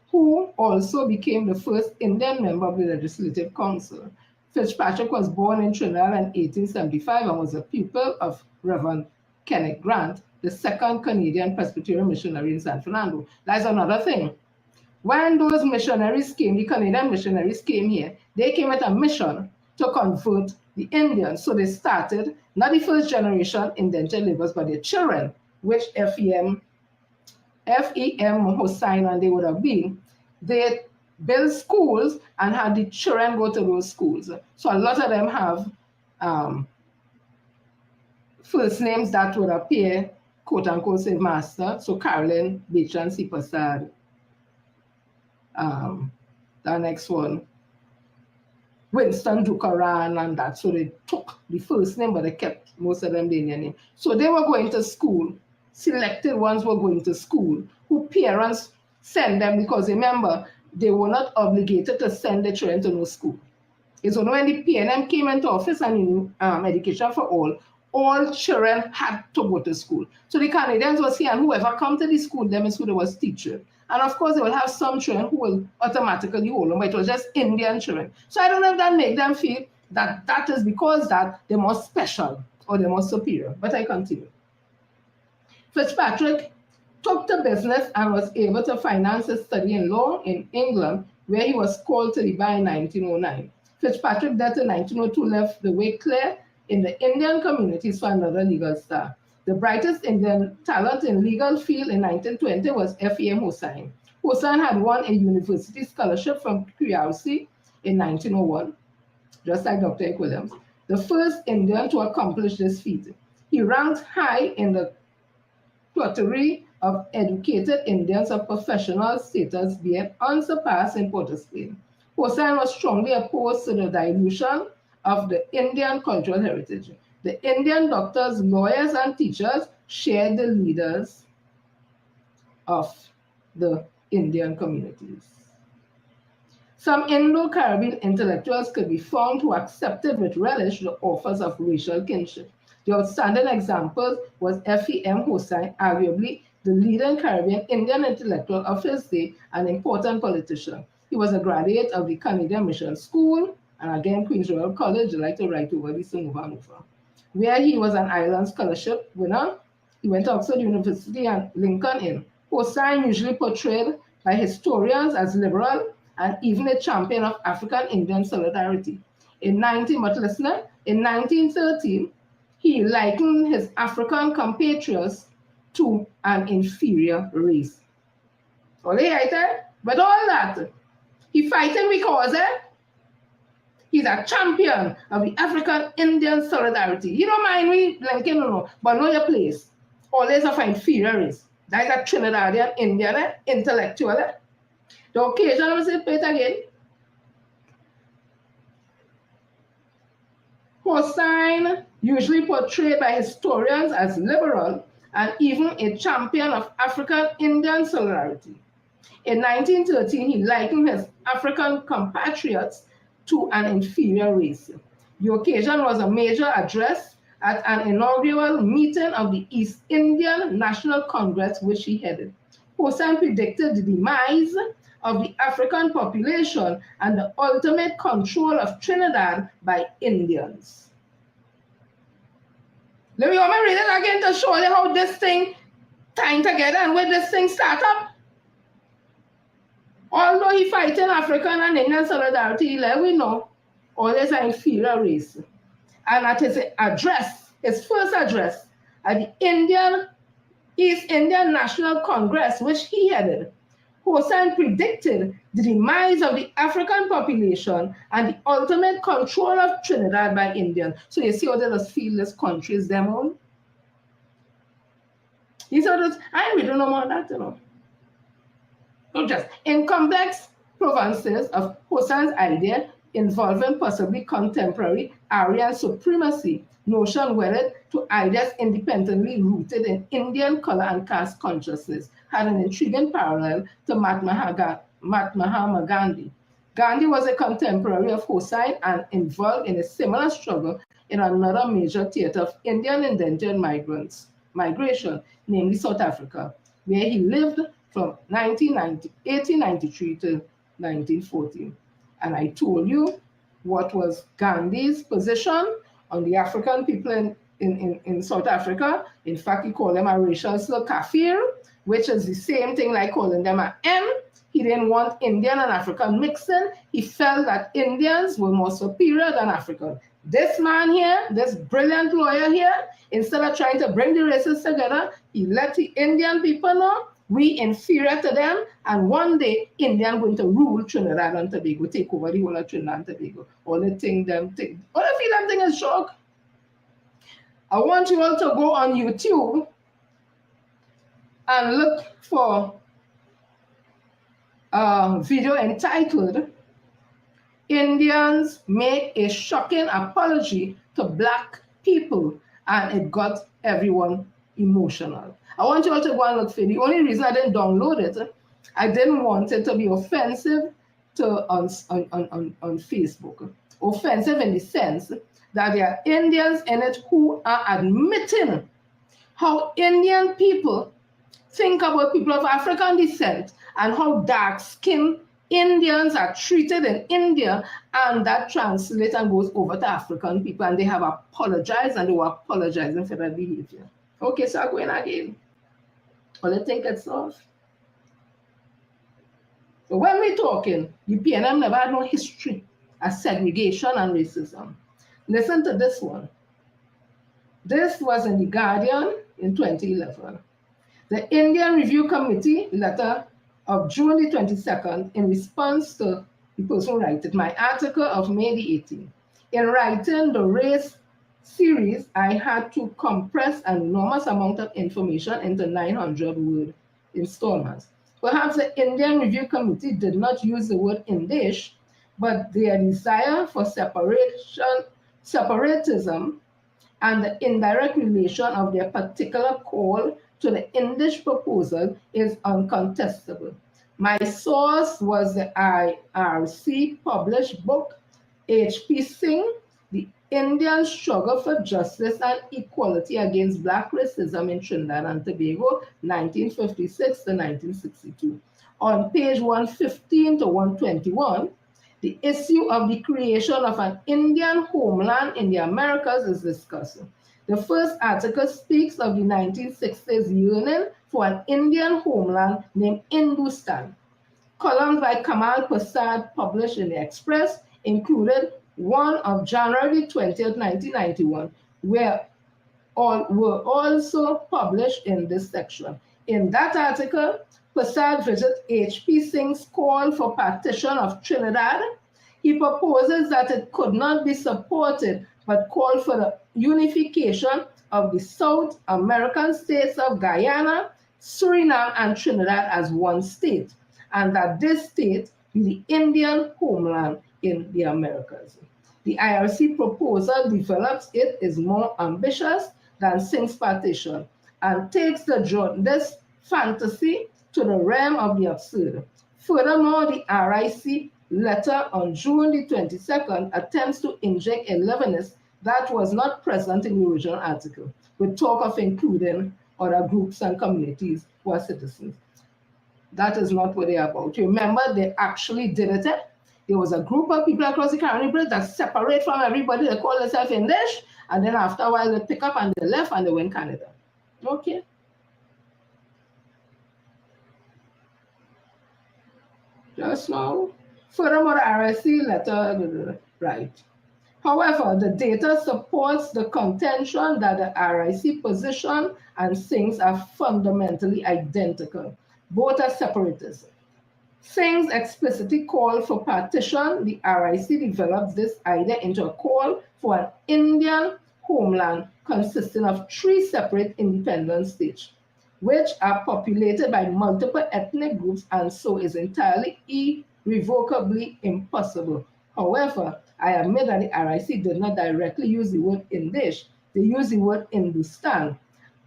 who also became the first Indian member of the Legislative Council. Fitzpatrick was born in Trinidad in 1875 and was a pupil of Reverend Kenneth Grant, the second Canadian Presbyterian missionary in San Fernando. That's another thing. When those missionaries came, the Canadian missionaries came here, they came with a mission to convert the Indians. So they started, not the first generation indentured laborers, but their children, which F.E.M. Hossain and they would have been. They built schools and had the children go to those schools. So a lot of them have first names that would appear, quote unquote, say master. So Carolyn, Bechan, Sipasad. The next one, Winston Dukaran and that. So they took the first name, but they kept most of them the Indian name. So they were going to school. Selected ones were going to school, who parents send them because remember, they were not obligated to send their children to no school. It's only when the PNM came into office and education for all children had to go to school. So the Canadians was here and whoever come to the school, them is who they was teaching. And of course, they will have some children who will automatically hold them, but it was just Indian children. So I don't know if that make them feel that that is because that they're more special or they're more superior, but I continue. Fitzpatrick took to business and was able to finance his study in law in England, where he was called to the bar in 1909. Fitzpatrick, that in 1902 left the way clear in the Indian communities for another legal star. The brightest Indian talent in legal field in 1920 was F.E.M. Hossain. Hossain had won a university scholarship from QRC in 1901, just like Dr. Williams, the first Indian to accomplish this feat. He ranked high in the coterie of educated Indians of professional status, being unsurpassed in Port of Spain. Hossain was strongly opposed to the dilution of the Indian cultural heritage. The Indian doctors, lawyers, and teachers shared the leaders of the Indian communities. Some Indo-Caribbean intellectuals could be found who accepted with relish the offers of racial kinship. The outstanding example was F.E.M. Hossain, arguably the leading Caribbean Indian intellectual of his day, an important politician. He was a graduate of the Canadian Mission School, and again, Queen's Royal College, I like to write over this and over and over, where he was an Island Scholarship winner. He went to Oxford University and Lincoln Inn. Hossain, usually portrayed by historians as liberal and even a champion of African Indian solidarity. In 1913, he likened his African compatriots to an inferior race. All right, but all that, he fighting because he's a champion of the African Indian solidarity. You don't mind me blinking, no, but know your place. Always of an inferior race. That's a Trinidadian Indian intellectual. The occasion, let me say it again. Hossain, usually portrayed by historians as liberal and even a champion of African Indian solidarity. In 1913, he likened his African compatriots to an inferior race. The occasion was a major address at an inaugural meeting of the East Indian National Congress, which he headed. Hossain predicted the demise of the African population and the ultimate control of Trinidad by Indians. Let me read it again to show you how this thing tying together and where this thing start up. Although he fighting African and Indian solidarity, let we know all is an inferior race. And at his address, his first address at the East Indian National Congress, which he headed, Hossain predicted the demise of the African population and the ultimate control of Trinidad by Indians. So you see how they just feel this country is them own? He said that, we don't know more than that, you know. Not just in complex provinces of Hossain's idea involving possibly contemporary Aryan supremacy, notion wedded to ideas independently rooted in Indian color and caste consciousness, had an intriguing parallel to Mahatma Gandhi. Gandhi was a contemporary of Hossain and involved in a similar struggle in another major theater of Indian indentured migration, namely South Africa, where he lived from 1893 to 1914. And I told you what was Gandhi's position on the African people in South Africa. In fact, he called them a racial kafir, which is the same thing like calling them a M. He didn't want Indian and African mixing. He felt that Indians were more superior than African. This man here, this brilliant lawyer here, instead of trying to bring the races together, he let the Indian people know we inferior to them, and one day India going to rule Trinidad and Tobago, take over the whole of Trinidad and Tobago. All the thing them thing, all the feel them thing is shock. I want you all to go on YouTube and look for a video entitled Indians Make a Shocking Apology to Black People, and it got everyone emotional. I want you all to go and look for it. The only reason I didn't download it, I didn't want it to be offensive on Facebook. Offensive in the sense that there are Indians in it who are admitting how Indian people think about people of African descent and how dark-skinned Indians are treated in India, and that translates and goes over to African people, and they have apologized, and they were apologizing for that behavior. Okay, so I'm going again. Well, I think it's off. So when we're talking, the PNM never had no history of segregation and racism. Listen to this one. This was in The Guardian in 2011. The Indian Review Committee letter of June the 22nd in response to the person who wrote it, my article of May the 18th. In writing the race series, I had to compress an enormous amount of information into 900-word installments. Perhaps the Indian Review Committee did not use the word Indish, but their desire for separatism and the indirect relation of their particular call to the Indish proposal is uncontestable. My source was the IRC published book, H.P. Singh, The Indian Struggle for Justice and Equality Against Black Racism in Trinidad and Tobago, 1956 to 1962. On page 115 to 121, the issue of the creation of an Indian homeland in the Americas is discussed. The first article speaks of the 1960s yearning for an Indian homeland named Hindustan. Columns by Kamal Prasad published in the Express included one of January 20th, 1991, were also published in this section. In that article, Prasad visits H.P. Singh's call for partition of Trinidad. He proposes that it could not be supported, but called for the unification of the South American states of Guyana, Suriname, and Trinidad as one state, and that this state be the Indian homeland in the Americas. The IRC proposal develops it is more ambitious than Singh's partition and takes this fantasy to the realm of the absurd. Furthermore, the RIC letter on June the 22nd attempts to inject a Lebanese that was not present in the original article, with talk of including other groups and communities who are citizens. That is not what they're about. You remember, they actually did it. There was a group of people across the Caribbean Bridge that separate from everybody. They call themselves English, and then after a while they pick up and they left and they went Canada. Okay. Just now. Furthermore, the RSC letter, right. However, the data supports the contention that the RIC position and Singh's are fundamentally identical. Both are separatists. Singh's explicitly called for partition. The RIC developed this idea into a call for an Indian homeland consisting of 3 separate independent states, which are populated by multiple ethnic groups and so is entirely irrevocably impossible. However, I admit that the RIC did not directly use the word Indish. They used the word Hindustan.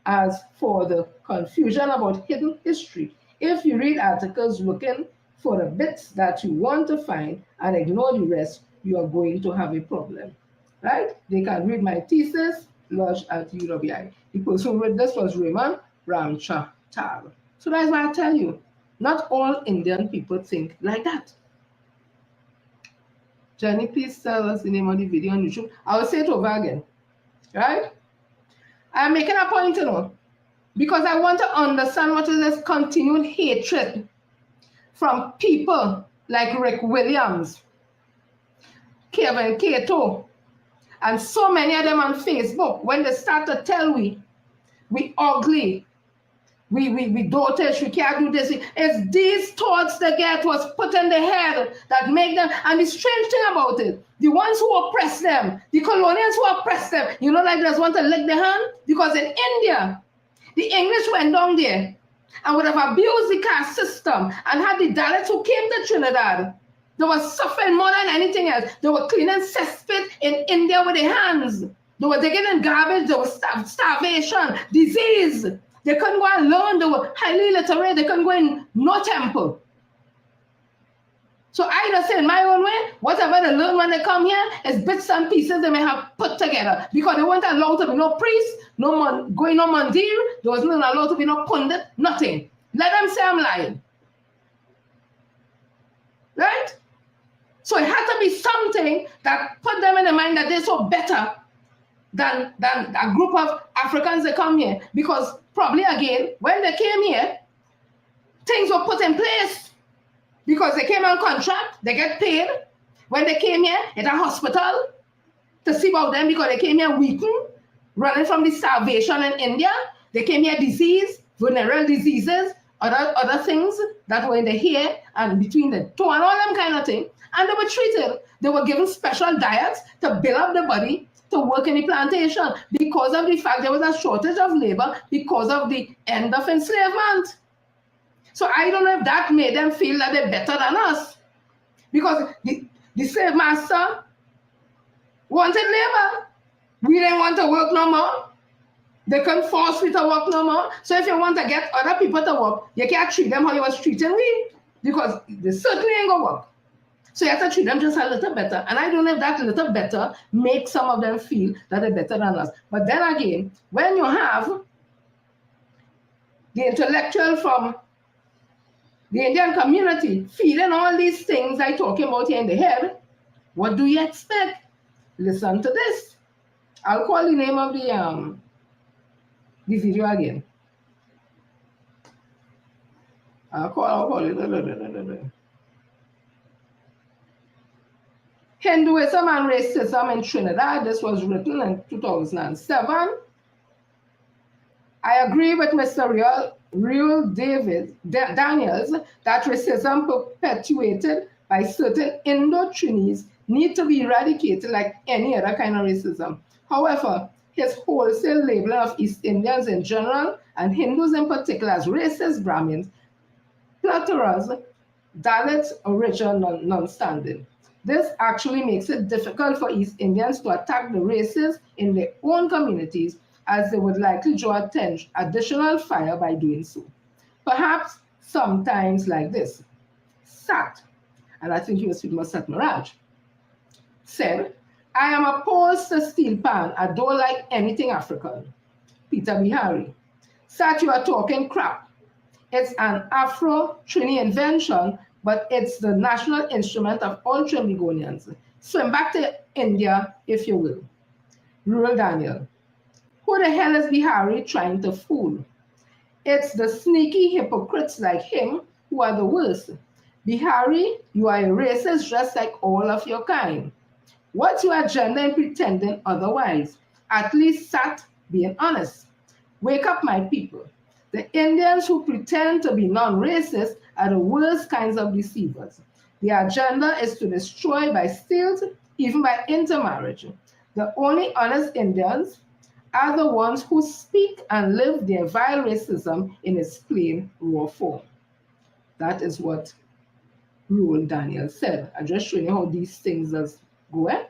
As for the confusion about hidden history, if you read articles looking for the bits that you want to find and ignore the rest, you are going to have a problem, right? They can read my thesis, lodged at UWI. The person who read this was Raymond Ramchatar. So that's why I tell you, not all Indian people think like that. Jenny, please tell us the name of the video on YouTube. I will say it over again, right? I'm making a point, you know, because I want to understand what is this continued hatred from people like Rick Williams, Kevin Cato, and so many of them on Facebook. When they start to tell we ugly, we dotish, we can't do this. It's these thoughts that get what's put in the head that make them, and the strange thing about it, the ones who oppress them, the colonials who oppress them, you know, like they just want to lick their hand, because in India, the English went down there and would have abused the caste system and had the Dalits who came to Trinidad. They were suffering more than anything else. They were cleaning cesspit in India with their hands. They were digging in garbage. There was starvation, disease. They couldn't go and learn. They were highly illiterate. They couldn't go in no temple. So I just say in my own way, whatever they learn when they come here is bits and pieces they may have put together, because they weren't allowed to be no priest, going no mandir, there wasn't allowed to be no pundit, nothing. Let them say I'm lying. Right? So it had to be something that put them in the mind that they're so better than a group of Africans that come here, because probably again, when they came here, things were put in place. Because they came on contract, they get paid. When they came here at a hospital to see about them, because they came here weakened, running from the starvation in India. They came here disease, venereal diseases, other things that were in the hair and between the toe and all them kind of thing. And they were treated. They were given special diets to build up the body to work in the plantation, because of the fact there was a shortage of labor because of the end of enslavement. So I don't know if that made them feel that they're better than us. Because the slave master wanted labor. We didn't want to work no more. They couldn't force me to work no more. So if you want to get other people to work, you can't treat them how you was treating me, because they certainly ain't gonna work. So you have to treat them just a little better. And I don't know if that little better makes some of them feel that they're better than us. But then again, when you have the intellectual from the Indian community feeling all these things I talking about here in the head, what do you expect? Listen to this. I'll call the name of the video again. I'll call it. Hinduism and Racism in Trinidad. This was written in 2007. I agree with Mr. Real Daniels that racism perpetuated by certain Indo-Trinis need to be eradicated like any other kind of racism. However, his wholesale labeling of East Indians in general and Hindus in particular as racist Brahmins, plethora, Dalits, original non-standing. This actually makes it difficult for East Indians to attack the races in their own communities, as they would likely draw additional fire by doing so. Perhaps sometimes like this. Sat, and I think he was speaking about Sat Miraj, said, I am opposed to steel pan. I don't like anything African. Peter Bihari. Sat, you are talking crap. It's an Afro-Trini invention, but it's the national instrument of all Trinbagonians. Swim back to India, if you will. Rural Daniel. Who the hell is Bihari trying to fool? It's the sneaky hypocrites like him who are the worst. Bihari, you are a racist just like all of your kind. What's your agenda in pretending otherwise? At least Sat being honest. Wake up, my people. The Indians who pretend to be non-racist are the worst kinds of deceivers. Their agenda is to destroy by stealth, even by intermarriage. The only honest Indians are the ones who speak and live their vile racism in its plain, raw form. That is what Rural Daniel said. I'm just showing you how these things are going.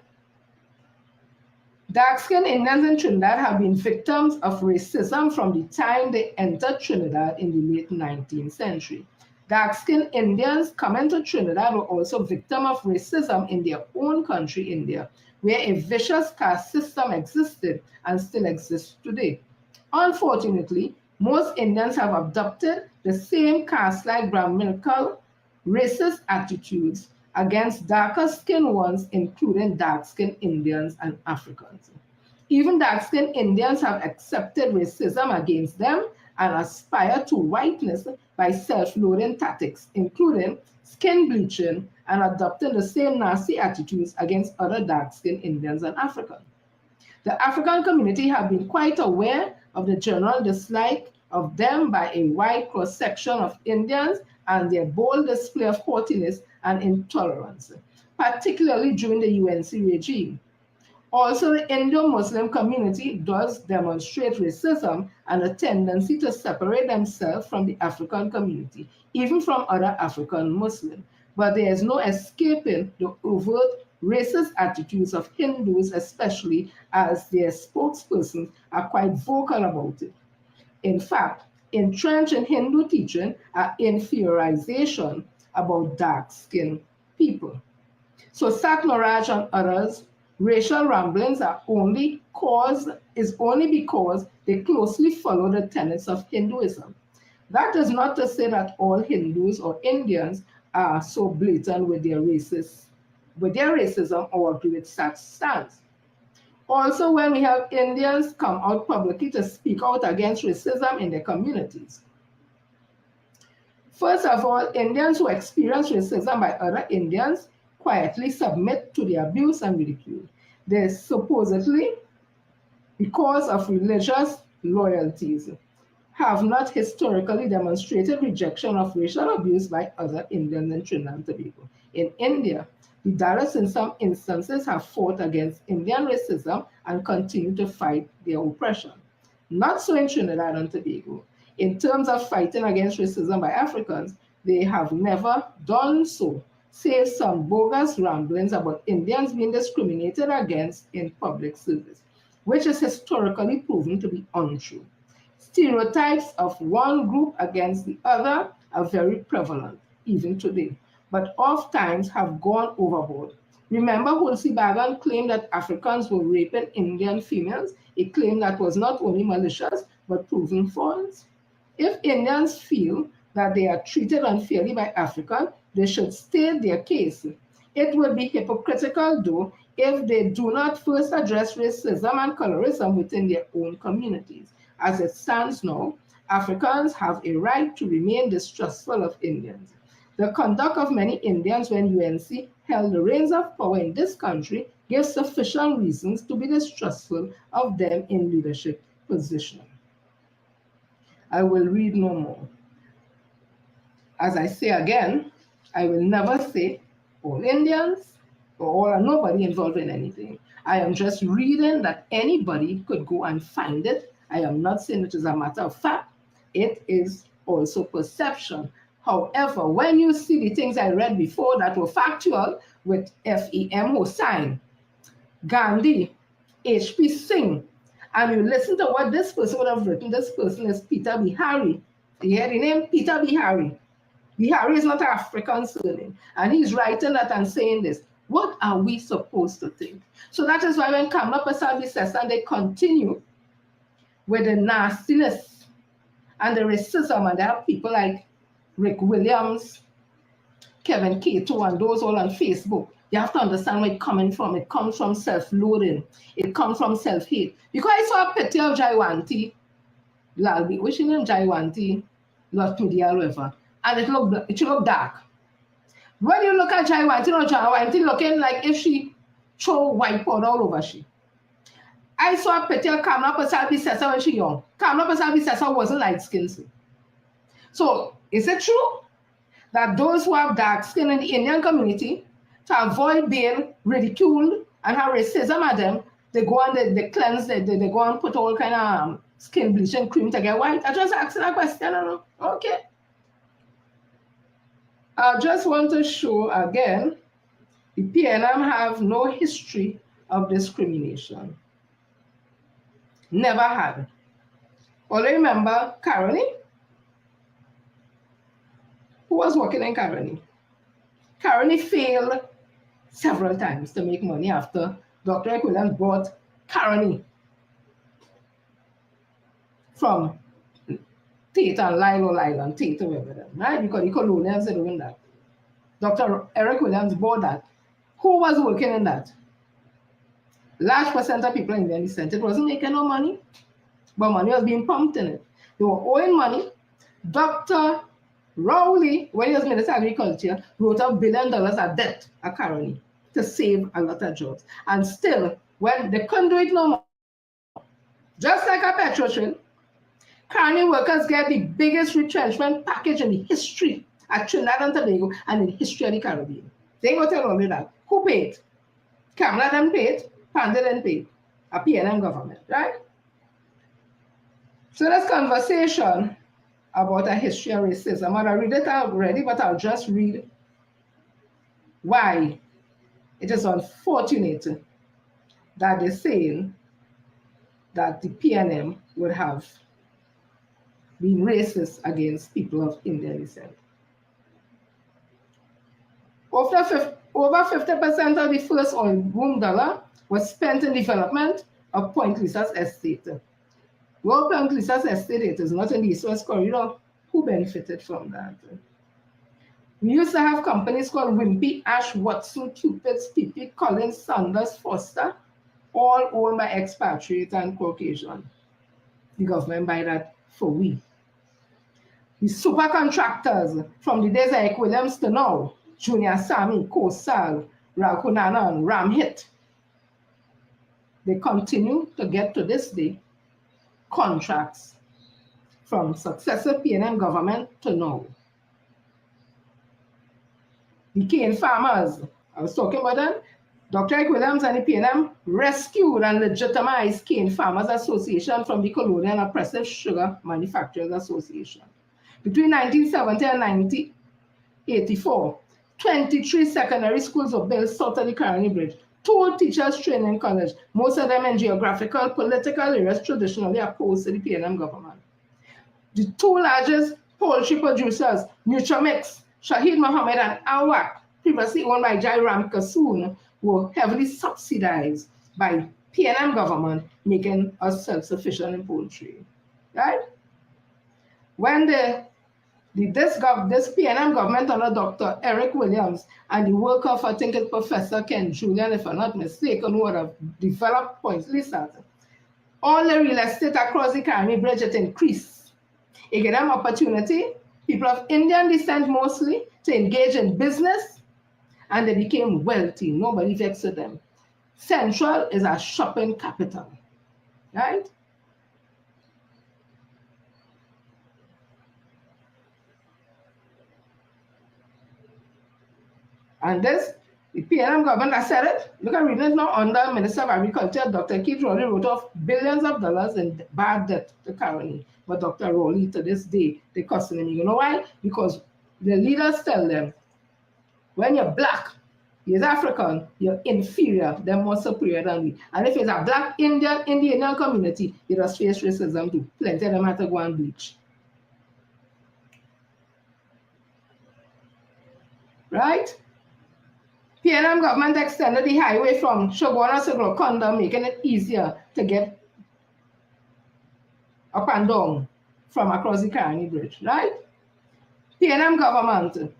Dark-skinned Indians in Trinidad have been victims of racism from the time they entered Trinidad in the late 19th century. Dark-skinned Indians coming to Trinidad were also victims of racism in their own country, India, where a vicious caste system existed and still exists today. Unfortunately, most Indians have adopted the same caste-like Brahminical racist attitudes against darker-skinned ones, including dark-skinned Indians and Africans. Even dark-skinned Indians have accepted racism against them and aspire to whiteness by self-loathing tactics, including skin bleaching and adopting the same nasty attitudes against other dark-skinned Indians and Africans. The African community have been quite aware of the general dislike of them by a wide cross-section of Indians and their bold display of haughtiness and intolerance, particularly during the UNC regime. Also, the Indo-Muslim community does demonstrate racism and a tendency to separate themselves from the African community, even from other African Muslims. But there is no escaping the overt racist attitudes of Hindus, especially as their spokespersons are quite vocal about it. In fact, entrenched in Hindu teaching are inferiorization about dark-skinned people. So Satmaraj and others, racial ramblings are only because they closely follow the tenets of Hinduism. That is not to say that all Hindus or Indians are so blatant with their racism or agree with such stance. Also, when we have Indians come out publicly to speak out against racism in their communities. First of all, Indians who experience racism by other Indians quietly submit to the abuse and ridicule. They supposedly, because of religious loyalties, have not historically demonstrated rejection of racial abuse by other Indians in Trinidad and Tobago. In India, the Dalits in some instances have fought against Indian racism and continue to fight their oppression. Not so in Trinidad and Tobago. In terms of fighting against racism by Africans, they have never done so, save some bogus ramblings about Indians being discriminated against in public service, which is historically proven to be untrue. Stereotypes of one group against the other are very prevalent, even today, but oftentimes have gone overboard. Remember, Hulsi Bagan claimed that Africans were raping Indian females, a claim that was not only malicious, but proven false. If Indians feel that they are treated unfairly by Africans, they should state their case. It would be hypocritical, though, if they do not first address racism and colorism within their own communities. As it stands now, Africans have a right to remain distrustful of Indians. The conduct of many Indians when UNC held the reins of power in this country gives sufficient reasons to be distrustful of them in leadership positions. I will read no more. As I say again, I will never say all Indians or all or nobody involved in anything. I am just reading that anybody could go and find it. I am not saying it is a matter of fact. It is also perception. However, when you see the things I read before that were factual with F.E.M. Hossain, Gandhi, H.P. Singh, and you listen to what this person would have written, this person is Peter Bihari. You hear the name Peter Bihari. Bihari is not an African surname. And he's writing that and saying this. What are we supposed to think? So that is why when Kamala Prasad says, and they continue with the nastiness and the racism, and there are people like Rick Williams, Kevin Cato, and those all on Facebook. You have to understand where it's coming from. It comes from self-loathing. It comes from self-hate. Because I saw a picture of Jaiwanti Lalbi, which is named Jaiwanti Lotmidi Alwever, and it looked dark. When you look at Jaiwanti looking like if she throw white powder all over she. I saw a picture of Kamala Prasad Bissessa when she young. Kamala Prasad Bissessa wasn't light-skinned. So is it true that those who have dark skin in the Indian community, to avoid being ridiculed and have racism at them, they go and they cleanse, they go and put all kind of skin bleaching cream to get white? I just asked that question. I don't know. Okay. I just want to show again, the PNM have no history of discrimination. Never had. All I remember Caroni, who was working in Caroni. Caroni failed several times to make money after Dr. Equivalent bought Caroni from Tate and Lyle and Tate or whatever, right? Because the colonials are doing that. Dr. Eric Williams bought that. Who was working in that? Large percent of people in the descent. It wasn't making no money, but money was being pumped in it. They were owing money. Dr. Rowley, when he was Minister of Agriculture, wrote $1 billion of debt at Caroni to save a lot of jobs. And still, when they couldn't do it no more, just like a petrol train, Caroni workers get the biggest retrenchment package in the history at Trinidad and Tobago and in the history of the Caribbean. They ain't gonna tell only that. Who paid? Kamala then paid, Panda then paid. A PNM government, right? So this conversation about a history of racism, and I read it already, but I'll just read why it is unfortunate that they're saying that the PNM would have been racist against people of Indian descent. Over 50% of the first oil boom dollar was spent in development of Point Lisa's estate. Well, Point Lisa's estate is not in the East-West Corridor. Who benefited from that? We used to have companies called Wimpy, Ash, Watson, Cupid's, PP, Collins, Sanders, Foster, all owned by expatriates and Caucasian. The government buy that for we. The super contractors from the days of Ike Williams to now, Junior Sammy, Kosal, Rakunana, and Ramhit, they continue to get to this day contracts from successive PNM government to now. The cane farmers, I was talking about them, Dr. Ike Williams and the PNM rescued and legitimized Cane Farmers Association from the Colonial and Oppressive Sugar Manufacturers Association. Between 1970 and 1984, 23 secondary schools were built south of the Caroni Bridge, 2 teachers training college, most of them in geographical, political areas traditionally opposed to the PNM government. The 2 largest poultry producers, Nutramix, Shahid Mohammed, and Awak, previously owned by Jai Ram Kasoon, were heavily subsidized by PNM government, making us self-sufficient in poultry, right? When this PNM government under Dr. Eric Williams and the work of, I think it's Professor Ken Julian, if I'm not mistaken, who would have developed Point Lisa, all the real estate across the Caroni Bridge, it increased. It gave them opportunity, people of Indian descent mostly, to engage in business, and they became wealthy. Nobody vexed them. Central is a shopping capital, right? And this, the PNM government, I said it, look at reading it now under Minister of Agriculture, Dr. Keith Rowley wrote off billions of dollars in bad debt to Caroni. But Dr. Rowley, to this day, they costing him. You know why? Because the leaders tell them, when you're black, you're African, you're inferior, they're more superior than we. And if it's a black Indian in the Indian community, you just face racism too. Plenty of them have to go and bleach. Right? PNM government extended the highway from Shogwana to Gloconda, making it easier to get up and down from across the Caroni Bridge, right? PNM government,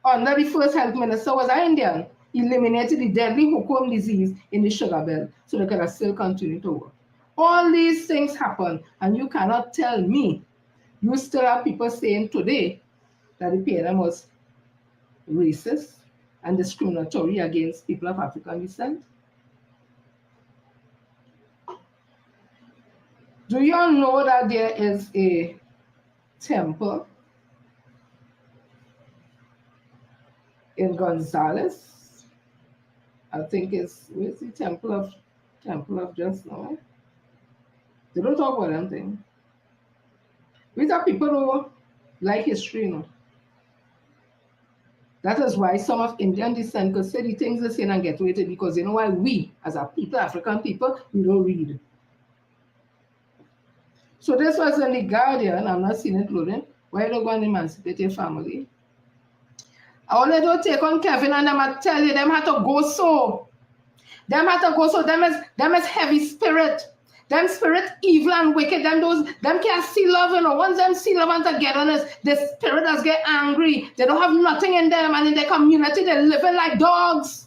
under the first health minister was an Indian, eliminated the deadly hookworm disease in the sugar belt so they could still continue to work. All these things happen, and you cannot tell me you still have people saying today that the PNM was racist and discriminatory against people of African descent. Do you all know that there is a temple in Gonzales? I think where's the Temple of Just now? They don't talk about anything. These are people who like history, you know. That is why some of Indian descent could say the things they say and get away with it, because you know why we, as a people, African people, we don't read. So this was in the Guardian. I'm not seeing it loading. Why don't go and emancipate your family? I only don't take on Kevin and them. I tell you, them had to go so. Them had to go so. Them is heavy spirit. Them spirit evil and wicked. Them can't see love, you know. Once them see love and togetherness, the spirit does get angry. They don't have nothing in them, and in their community, they're living like dogs.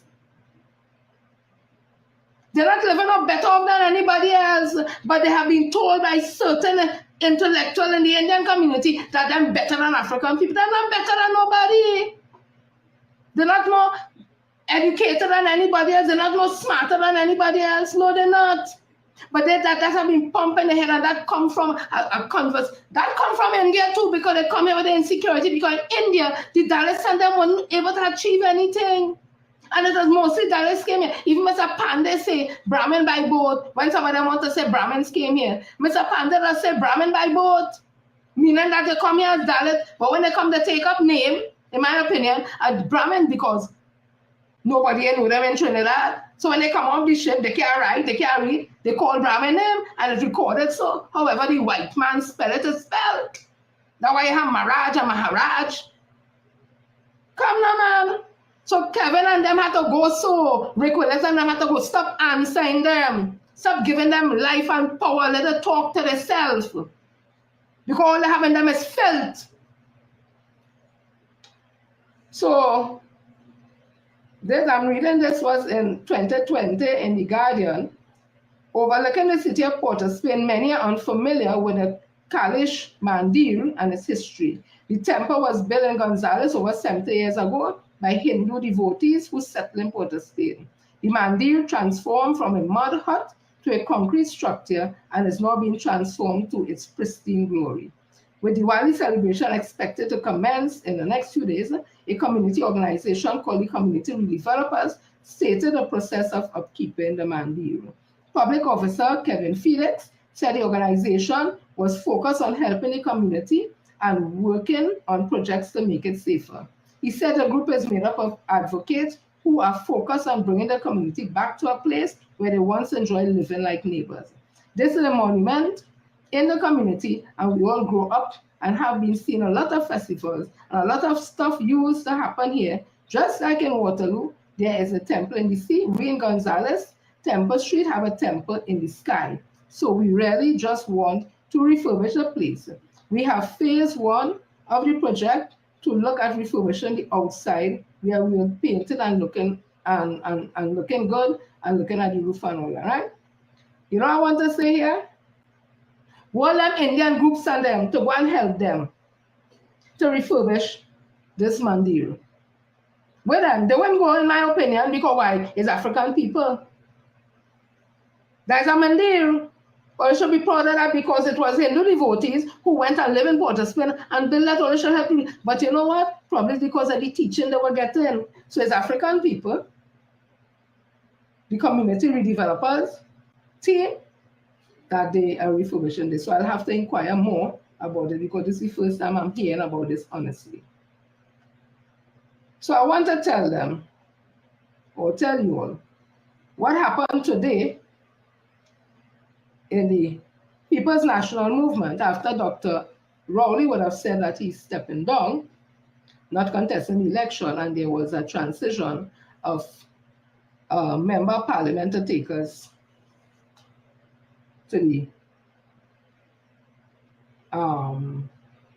They're not living up better off than anybody else, but they have been told by certain intellectuals in the Indian community that they're better than African people. They're not better than nobody. They're not more educated than anybody else. They're not more smarter than anybody else. No, they're not. But that have been pumped in the head, and that come from a converse. That come from India too, because they come here with the insecurity. Because in India, the Dalits and them weren't able to achieve anything. And it was mostly Dalits came here. Even Mr. Pandey say Brahmin by boat. When some of them want to say Brahmins came here, Mr. Pandey does say Brahmin by boat. Meaning that they come here as Dalit, but when they come to take up name, in my opinion, as Brahmin, because nobody knew them in Trinidad. So when they come off the ship, they can't write, they can't read, they call Brahmin name, and it's recorded so. However, the white man spell it is spelled. That's why you have Maharaj and Maharaj. Come now, man. So Kevin and them had to go so. Rick Willis and them had to go stop answering them. Stop giving them life and power. Let them talk to themselves. Because all they have in them is filth. So, I'm reading this was in 2020 in The Guardian. Overlooking the city of Port of Spain, many are unfamiliar with the Kalish Mandir and its history. The temple was built in Gonzales over 70 years ago by Hindu devotees who settled in Port of Spain. The mandir transformed from a mud hut to a concrete structure and is now being transformed to its pristine glory. With Diwali celebration expected to commence in the next few days, a community organization called the Community Redevelopers stated the process of upkeeping the mandir. Public officer Kevin Felix said the organization was focused on helping the community and working on projects to make it safer. He said the group is made up of advocates who are focused on bringing the community back to a place where they once enjoyed living like neighbors. This is a monument in the community, and we all grow up and have been seeing a lot of festivals and a lot of stuff used to happen here. Just like in Waterloo, there is a temple in the sea. We in Gonzales, Temple Street have a temple in the sky. So we really just want to refurbish the place. We have phase 1 of the project to look at refurbishing the outside, where we will paint it and looking and looking good and looking at the roof and all that, right? You know what I want to say here? All them Indian groups and them to go and help them to refurbish this mandir. Well then, they won't go in my opinion, because why? It's African people. There's a mandir. Or you should be proud of that, because it was Hindu devotees who went and lived in Port of Spain and built that. Or you should help me. But you know what? Probably because of the teaching they were getting. So it's African people, the community redevelopers team, that they are refurbishing this. So I'll have to inquire more about it, because this is the first time I'm hearing about this, honestly. So I want to tell them, or tell you all, what happened today in the People's National Movement after Dr. Rowley would have said that he's stepping down, not contesting the election, and there was a transition of a member of parliament to take us to the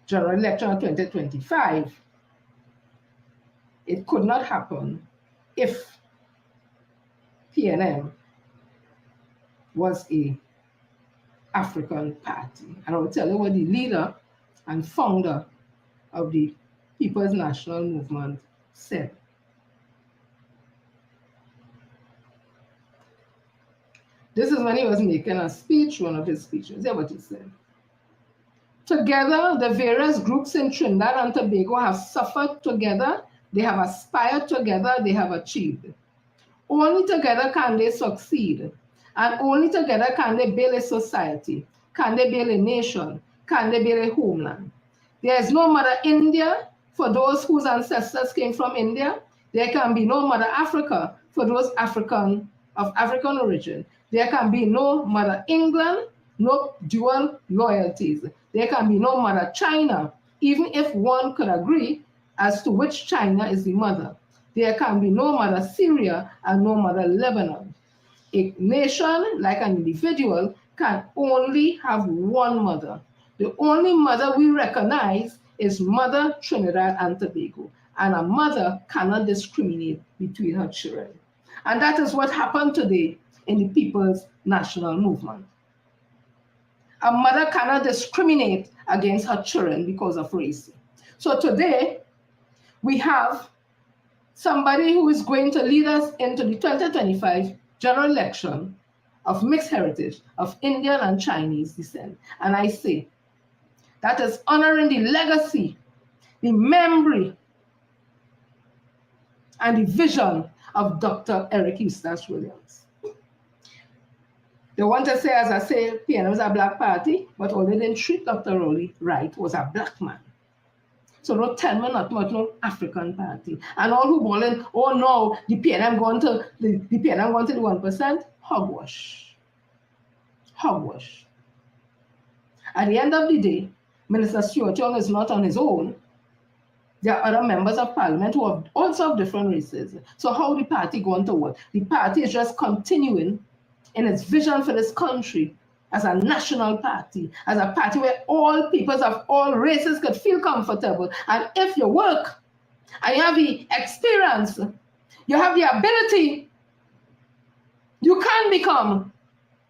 general election of 2025, it could not happen if PNM was a African party. And I will tell you what the leader and founder of the People's National Movement said. This is when he was making a speech, one of his speeches. Hear what he said. Together, the various groups in Trinidad and Tobago have suffered together, they have aspired together, they have achieved. Only together can they succeed. And only together can they build a society, can they build a nation, can they build a homeland. There is no Mother India for those whose ancestors came from India. There can be no Mother Africa for those of African origin. There can be no Mother England, no dual loyalties. There can be no Mother China, even if one could agree as to which China is the mother. There can be no Mother Syria and no Mother Lebanon. A nation, like an individual, can only have one mother. The only mother we recognize is Mother Trinidad and Tobago, and a mother cannot discriminate between her children. And that is what happened today in the People's National Movement. A mother cannot discriminate against her children because of race. So today, we have somebody who is going to lead us into the 2025 general election of mixed heritage, of Indian and Chinese descent. And I say, that is honoring the legacy, the memory, and the vision of Dr. Eric Eustace Williams. They want to say, as I say, PNM was a black party, but all they didn't treat Dr. Rowley right was a black man. So don't tell me not much no African party. And all who bawling, oh no, the PNM going to the PNM going to the 1%, hogwash. Hogwash. At the end of the day, Minister Stuart Young is not on his own. There are other members of parliament who are also of different races. So how the party going to work? The party is just continuing in its vision for this country as a national party, as a party where all peoples of all races could feel comfortable. And if you work and you have the experience, you have the ability, you can become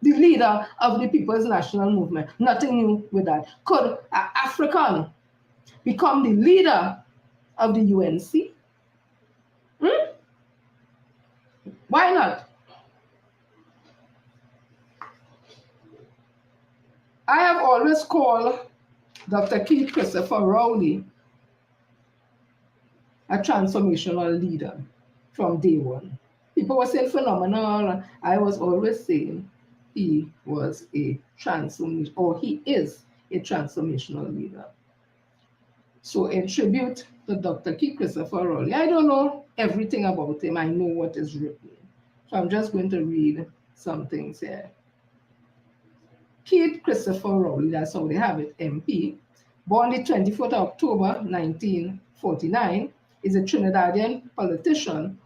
the leader of the People's National Movement. Nothing new with that. Could an African become the leader of the UNC? Why not? I have always called Dr. Keith Christopher Rowley a transformational leader from day one. People were saying phenomenal. I was always saying he was a transformation, or he is a transformational leader. So in tribute to Dr. Keith Christopher Rowley, I don't know everything about him. I know what is written. So I'm just going to read some things here. Keith Christopher Rowley, that's how they have it, MP, born the 24th of October 1949, is a Trinidadian politician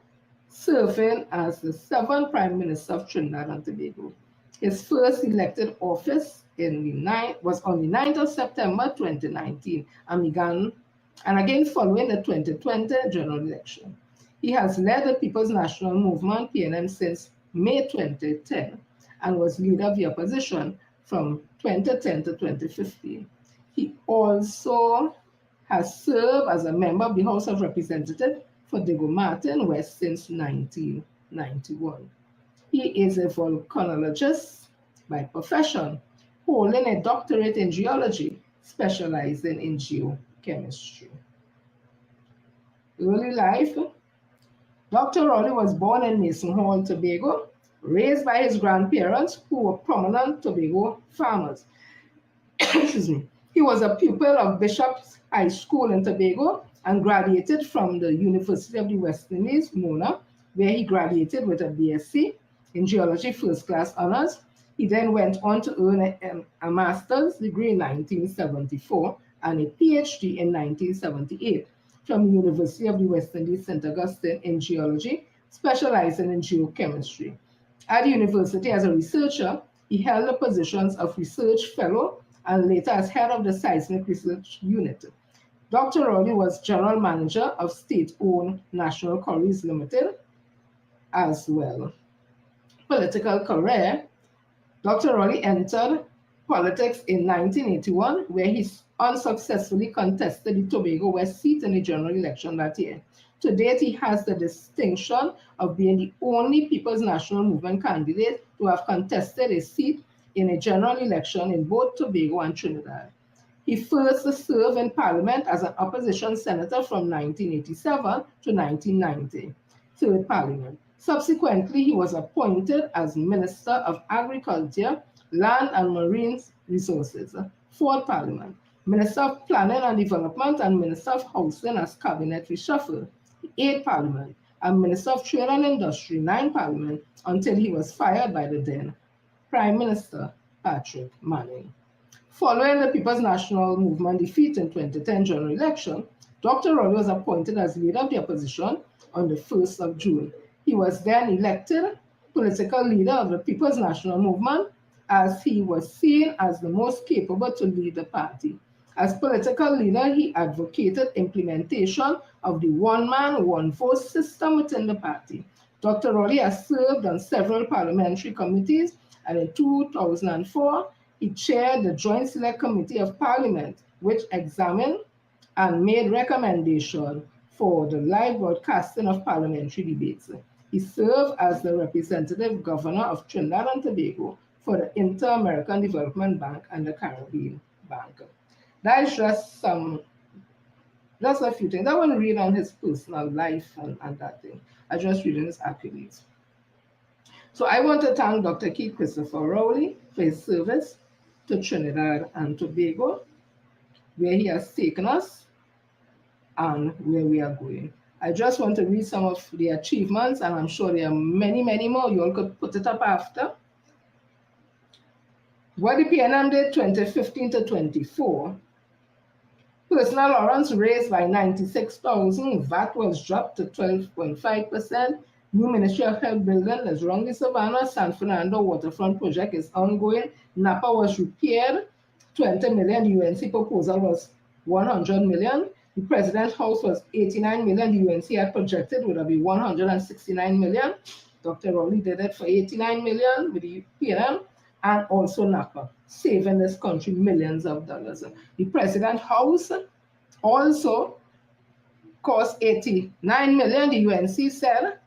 serving as the 7th Prime Minister of Trinidad and Tobago. His first elected office was on the 9th of September 2019 and again following the 2020 general election. He has led the People's National Movement, PNM, since May 2010 and was leader of the opposition from 2010 to 2015. He also has served as a member of the House of Representatives for Diego Martin West since 1991. He is a volcanologist by profession, holding a doctorate in geology, specializing in geochemistry. Early life. Dr. Rowley was born in Mason Hall, Tobago, raised by his grandparents who were prominent Tobago farmers. Excuse me. He was a pupil of Bishop's High School in Tobago and graduated from the University of the West Indies, Mona, where he graduated with a BSc in geology first class honors. He then went on to earn a master's degree in 1974 and a PhD in 1978 from the University of the West Indies, St. Augustine in geology, specializing in geochemistry. At the university as a researcher, he held the positions of research fellow and later as head of the seismic research unit. Dr. Rowley was general manager of state-owned National Quarries Limited as well. Political career. Dr. Rowley entered politics in 1981, where he unsuccessfully contested the Tobago West seat in the general election that year. To date, he has the distinction of being the only People's National Movement candidate to have contested a seat in a general election in both Tobago and Trinidad. He first served in Parliament as an opposition senator from 1987 to 1990, third Parliament. Subsequently, he was appointed as Minister of Agriculture, Land and Marine Resources, fourth Parliament, Minister of Planning and Development and Minister of Housing as Cabinet reshuffle, eighth Parliament, and Minister of Trade and Industry, ninth Parliament, until he was fired by the then Prime Minister Patrick Manning. Following the People's National Movement defeat in 2010 general election, Dr. Rowley was appointed as leader of the opposition on the 1st of June. He was then elected political leader of the People's National Movement, as he was seen as the most capable to lead the party. As political leader, he advocated implementation of the one-man, one-vote system within the party. Dr. Rowley has served on several parliamentary committees, and in 2004, he chaired the Joint Select Committee of Parliament, which examined and made recommendations for the live broadcasting of parliamentary debates. He served as the representative governor of Trinidad and Tobago for the Inter-American Development Bank and the Caribbean Bank. That is just a few things. I want to read on his personal life and that thing. I just read in his accolades. So I want to thank Dr. Keith Christopher Rowley for his service to Trinidad and Tobago, where he has taken us and where we are going. I just want to read some of the achievements, and I'm sure there are many, many more. You all could put it up after. What the PNM did 2015 to 24. Personal allowance raised by 96,000. VAT was dropped to 12.5%. New Ministry of Health building is Rongi Savannah. San Fernando waterfront project is ongoing. Napa was repaired. 20 million. The UNC proposal was 100 million. The President's House was 89 million. The UNC had projected would have been 169 million. Dr. Rowley did it for 89 million with the PNM and also Napa, saving this country millions of dollars. The President's House also cost 89 million, the UNC said.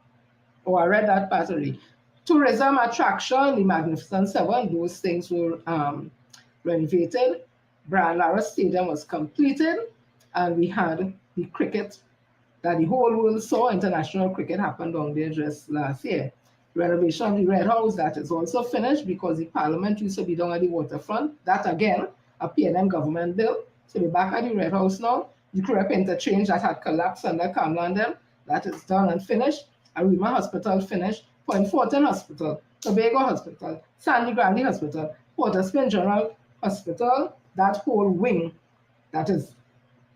Oh, I read that part already. Tourism attraction, the Magnificent Seven, those things were renovated. Brian Lara Stadium was completed, and we had the cricket that the whole world saw. International cricket happened down there just last year. Renovation of the Red House, that is also finished because the Parliament used to be down at the waterfront. That again, a PNM government bill. So we're back at the Red House now. The Crep interchange that had collapsed under Camlandem, that is done and finished. Arima Hospital finished. Point Fortin Hospital, Tobago Hospital, Sandy Grande Hospital, Port of Spain General Hospital, that whole wing, that is,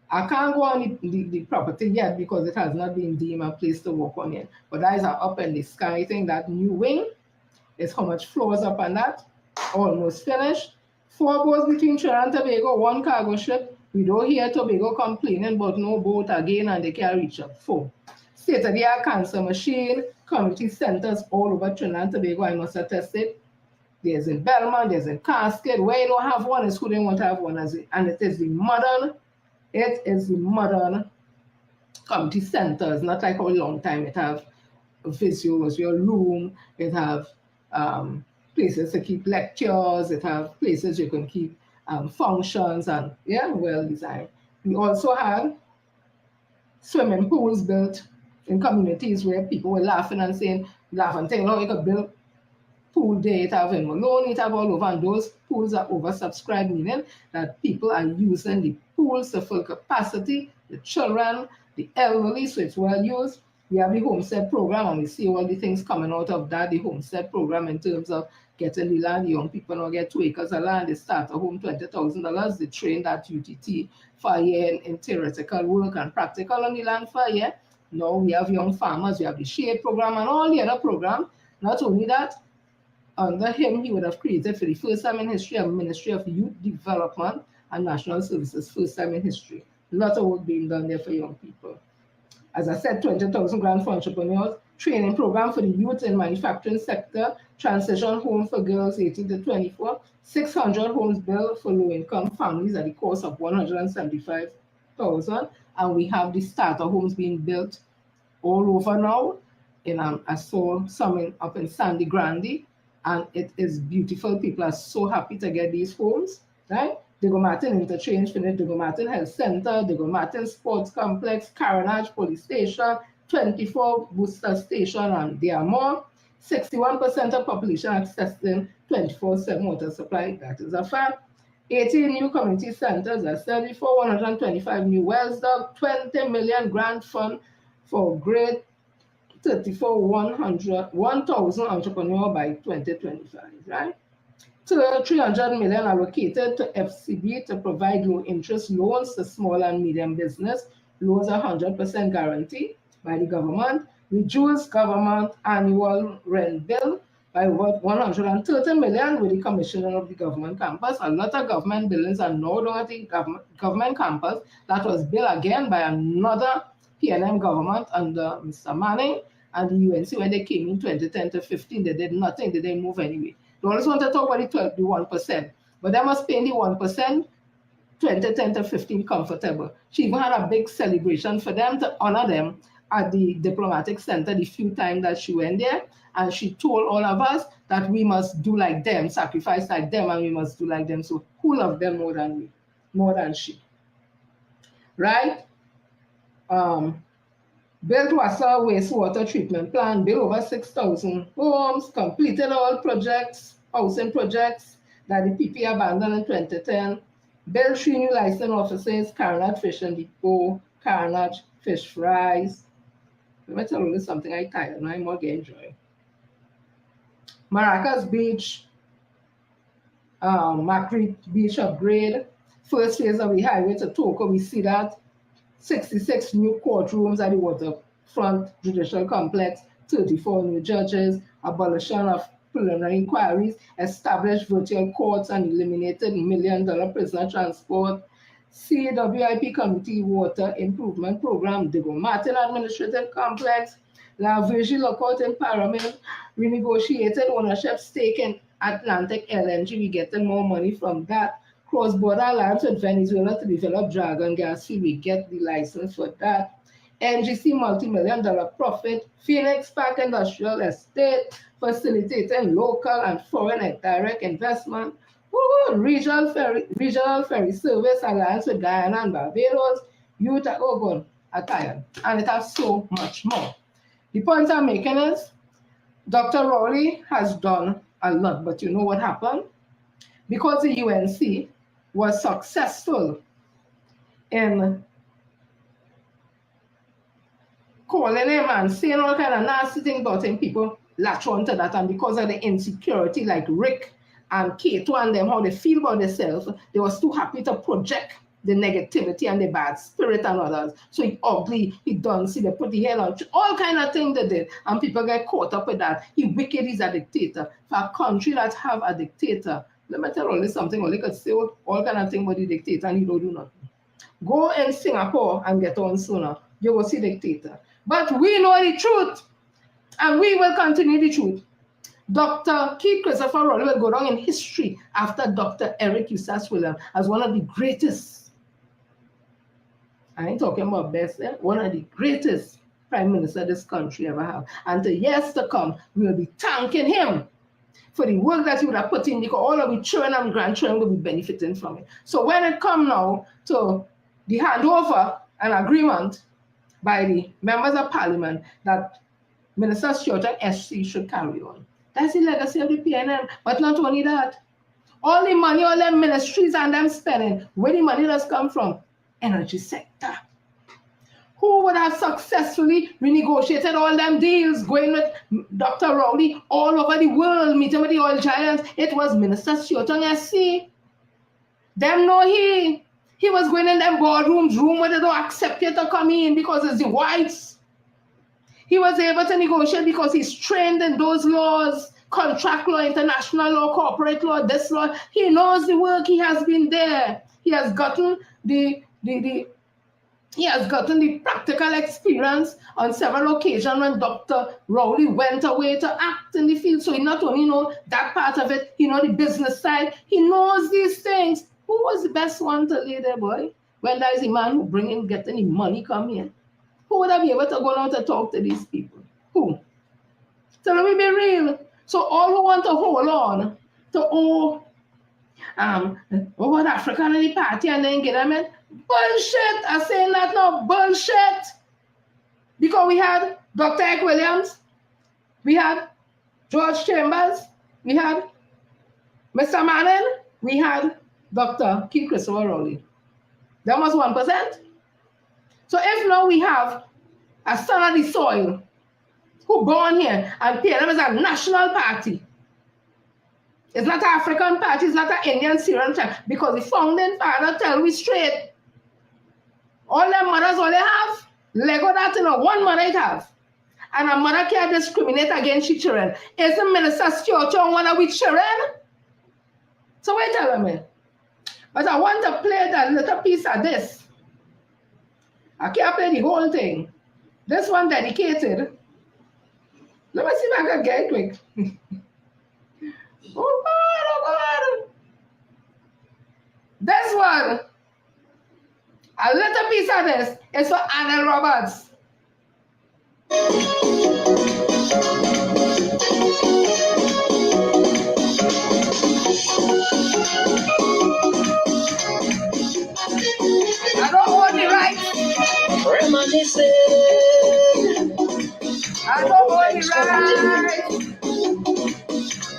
I can't go on the property yet because it has not been deemed a place to work on yet. But that is an up in the sky thing. That new wing is how much floors up on that. Almost finished. 4 boats between Trinidad and Tobago, 1 cargo ship. We don't hear Tobago complaining about no boat again and they can't reach up. 4. State-of-the-art cancer machine, community centers all over Trinidad and Tobago. I must attest it. There's in Belmont, there's in Cascade. Where you don't have one is who they want to have one. And it is the modern. It is the modern community centers, not like a long time. It have visuals, your room, it have places to keep lectures, it have places you can keep functions, and yeah, well designed. We also had swimming pools built in communities where people were laughing and saying, oh, you could build pool day, it have in Malone, it have all over, and those pools are oversubscribed, meaning that people are using the pools to full capacity, the children, the elderly, so it's well used. We have the homestead program, and we see all the things coming out of that, the homestead program in terms of getting the land. The young people now get 2 acres of land, they start a home, $20,000, they train that UTT for a year in theoretical work and practical on the land for a year, Now we have young farmers, we have the shade program and all the other programs. Not only that, under him, he would have created for the first time in history a Ministry of Youth Development and National Services, first time in history. A lot of work being done there for young people. As I said, 20,000 grant for entrepreneurs, training program for the youth in manufacturing sector, transition home for girls 18 to 24, 600 homes built for low-income families at the cost of 175,000, and we have the starter homes being built all over now. I saw some up in Sandy Grande, and it is beautiful. People are so happy to get these homes, right? Diego Martin Interchange finished, Diego Martin Health Center, Diego Martin Sports Complex, Carenage Police Station, 24 booster station, and there are more. 61% of population accessing 24/7 water supply, that is a fact. 18 new community centers, I said before, 125 new wells dug, 20 million grant fund for grade 34, 1,000 entrepreneurs by 2025, right? 300 million allocated to FCB to provide low interest loans to small and medium business. Loans are 100% guaranteed by the government. Reduce government annual rent bill by about 130 million with the commissioning of the government campus. A lot of government buildings are now down at the government campus. That was built again by another PNM government under Mr. Manning and the UNC. When they came in 2010 to 15, they did nothing. They didn't move anyway. They always want to talk about the 1%, but they must pay the 1%, 2010 to 15 comfortable. She even had a big celebration for them to honor them at the diplomatic center the few times that she went there, and she told all of us that we must do like them, sacrifice like them, and we must do like them. So who loved them more than we, more than she, right? Built Wassa wastewater treatment plant, built over 6,000 homes, completed all projects, housing projects that the PP abandoned in 2010, built 3 new licensed offices, Carenage Fish and Depot, Carenage Fish Fries. Let me tell you something, I'm tired now, I'm more getting joy. Maracas Beach, Macri Beach upgrade, first phase of the highway to Toco, we see that. 66 new courtrooms at the Waterfront Judicial Complex, 34 new judges, abolition of preliminary inquiries, established virtual courts and eliminated $1 million prisoner transport, CWIP Community Water Improvement Program, Diego Martin Administrative Complex, La Virgie Lookout in Pyramid, renegotiated ownership stake in Atlantic LNG, we getting more money from that. Cross-border alliance with Venezuela to develop dragon gas field, we get the license for that. NGC multi-million-dollar profit, Phoenix Park Industrial Estate, facilitating local and foreign direct investment. Regional ferry service alliance with Guyana and Barbados, Utah, Oregon, Atayal, and it has so much more. The point I'm making is, Dr. Rowley has done a lot, but you know what happened? Because the UNC was successful in calling him and saying all kind of nasty things about him, people latch on to that, and because of the insecurity, like Rick and Kato and them, how they feel about themselves, they was too happy to project the negativity and the bad spirit and others. So he ugly, he don't see, they put the hair on, all kind of things they did, and people get caught up with that. He wicked, he's a dictator. For a country that have a dictator, let me tell you something, or they could say all kind of things about the dictator and he don't do nothing. Go in Singapore and get on sooner, you will see dictator. But we know the truth, and we will continue the truth. Dr. Keith Christopher Rowley will go down in history after Dr. Eric Eustace Williams as one of the greatest, I ain't talking about best, one of the greatest prime minister this country ever have. And the years to come, we will be thanking him for the work that he would have put in, because all of the children and grandchildren will be benefiting from it. So when it comes now to the handover and agreement by the members of parliament that Minister Stewart and SC should carry on, that's the legacy of the PNM. But not only that, all the money, all them ministries and them spending, where the money does come from? Energy sector. Who would have successfully renegotiated all them deals, going with Dr. Rowley all over the world, meeting with the oil giants? It was Minister Stewart and SC. Them know he was going in them boardrooms, room where they don't accept you to come in because it's the whites. He was able to negotiate because he's trained in those laws, contract law, international law, corporate law, this law. He knows the work. He has been there. He has gotten the practical experience on several occasions when Dr. Rowley went away to act in the field. So he not only knows that part of it, he knows the business side. He knows these things. Who was the best one to lay there, boy? When there is a man who get any money come here. Who would have been able to go out to talk to these people? Who? So let me be real. So all who want to hold on to what African in the party and then get them in, bullshit. I'm saying that now, bullshit. Because we had Dr. Ike Williams, we had George Chambers, we had Mr. Manning, we had Dr. Keith Christopher Rowley. That was 1%. So if now we have a son of the soil who born here and PLM is a national party, it's not an African party, it's not an Indian Syrian tribe, because the founding father tell we straight, all their mothers, all they have, Lego that, one mother it have. And a mother can't discriminate against her children. Is the minister Stewart one of which children? So wait a minute. But I want to play that little piece of this. I can't play the whole thing. This one dedicated. Let me see if I can get it quick. Oh God. This one, a little piece of this is for Anna Roberts. I don't want the right. Reminiscing. I don't want the right.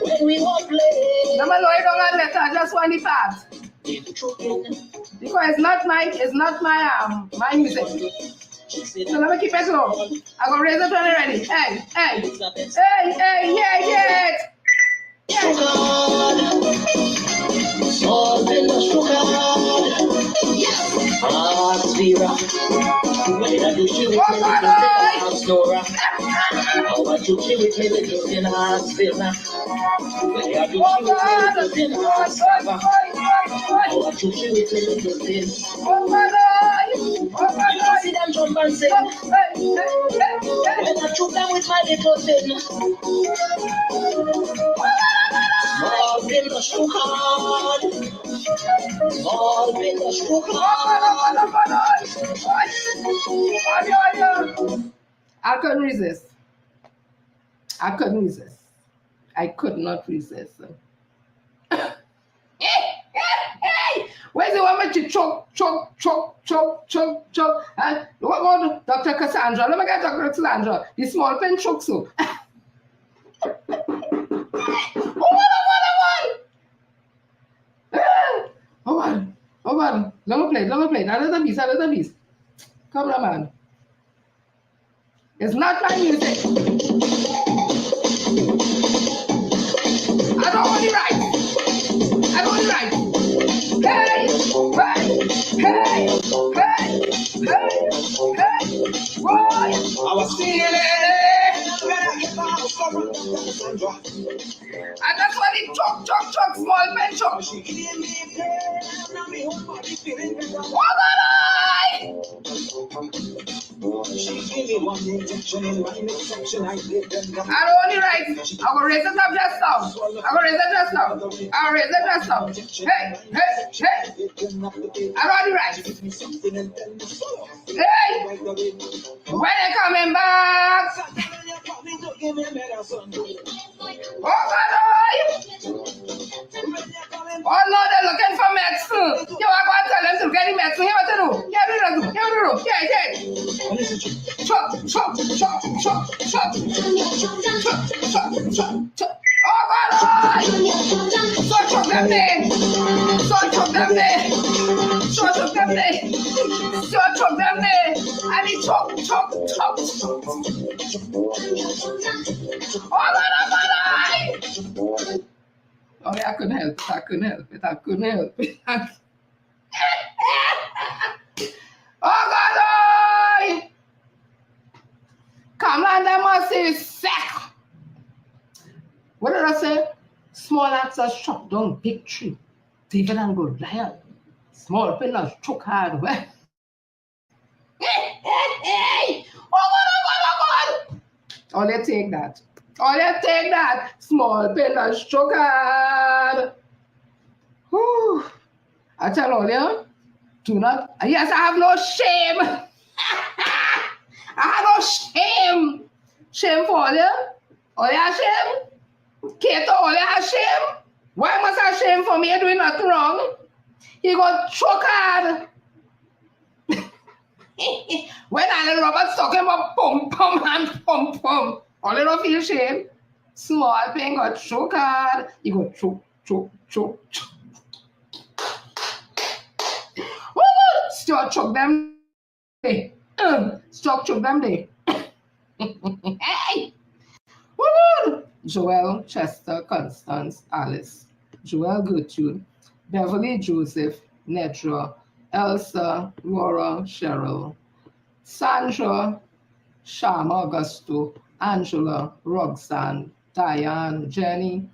When we were playing. No, I don't let I just want the part. Because it's not my music. So let me keep it low. I'm gonna raise it when you're ready. Hey, yeah. Salt in the sugar. Sphera. When I do you with me, little Snora. How about you kill with me, little in Sphera? When I do you with me, little in Sphera? How about you kill with me, little in? You see them jump and sing. When I choke them with my little thing. Small in the sugar. Small in the sugar. I couldn't resist. I could not resist. Where's the one to choke? And what about Dr. Cassandra? Let me get Dr. Cassandra. The small pen choke so. Hold on. Let me play. Another piece. Come on, man. It's not my music. I don't want it right. Hey, boy. I was feeling it. And that's what it choke, small pen choke. What I? I don't want it right. I'm going to raise it up just now. Hey. I don't want it right. Hey. When they coming back? Oh no, they're looking for medicine. You are going to tell them to get the medicine. Here what to do. Chop. Oh God! So choke them there. And he choke. Oh God! Oh, I couldn't help it. Oh God! Come on, masters chop down big tree. David and Goliath. Small pillars choke hard. Hey! Oh God! All you take that. Small pillars choke hard. Whew. I tell all you, do not. Yes, I have no shame. I have no shame. Shame for all you. All you have shame. Kato, all you have shame. Why must I have shame for me doing nothing wrong? He got choke hard. When Alan Roberts talking about pum pum and pum pum, all you don't feel shame. Small thing got choke hard. He got choke. Stuart choke them day. Stuart choke them day. Hey! Woo! Joel, Chester, Constance, Alice, Joel, Gertrude, Beverly, Joseph, Nedra, Elsa, Laura, Cheryl, Sandra, Shama, Augusto, Angela, Roxanne, Diane, Jenny,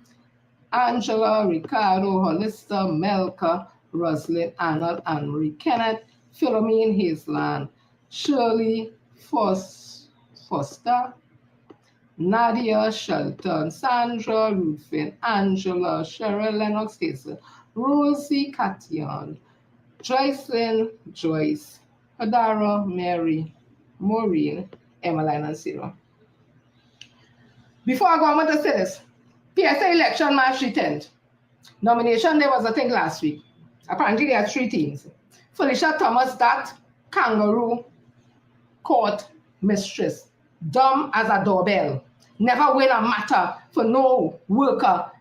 Angela, Ricardo, Hollister, Melka, Roslyn, Arnold, Anne-Marie, Kenneth, Philomene, Hazeland, Shirley, Foster, Nadia, Shelton, Sandra, Rufin, Angela, Cheryl, Lennox, Hazel, Rosie, Katyon, Joycelyn, Joyce, Hadara, Mary, Maureen, Emmeline, and Sarah. Before I go, I want to say this. PSA election March 10th. Nomination day was a thing last week. Apparently there are 3 teams. Felicia Thomas, that kangaroo court mistress. Dumb as a doorbell. Never win a matter for no worker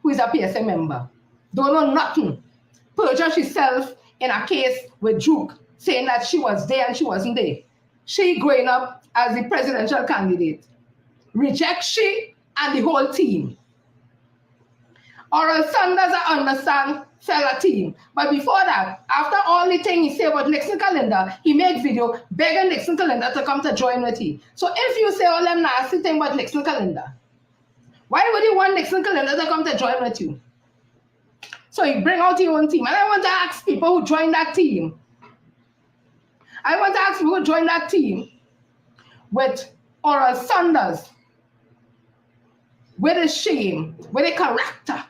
who is a PSA member. Don't know nothing. Perjure herself in a case with Duke, saying that she was there and she wasn't there. She growing up as the presidential candidate. Reject she and the whole team. Oral Sanders, I understand, fell a team. But before that, after all the things he said about Nixon calendar, he made video begging Nixon calendar to come to join with him. So if you say all them nasty things about Nixon calendar, why would you want Nixon calendar to come to join with you? So you bring out your own team. And I want to ask people who joined that team. With Oral Sanders, with a shame, with a character.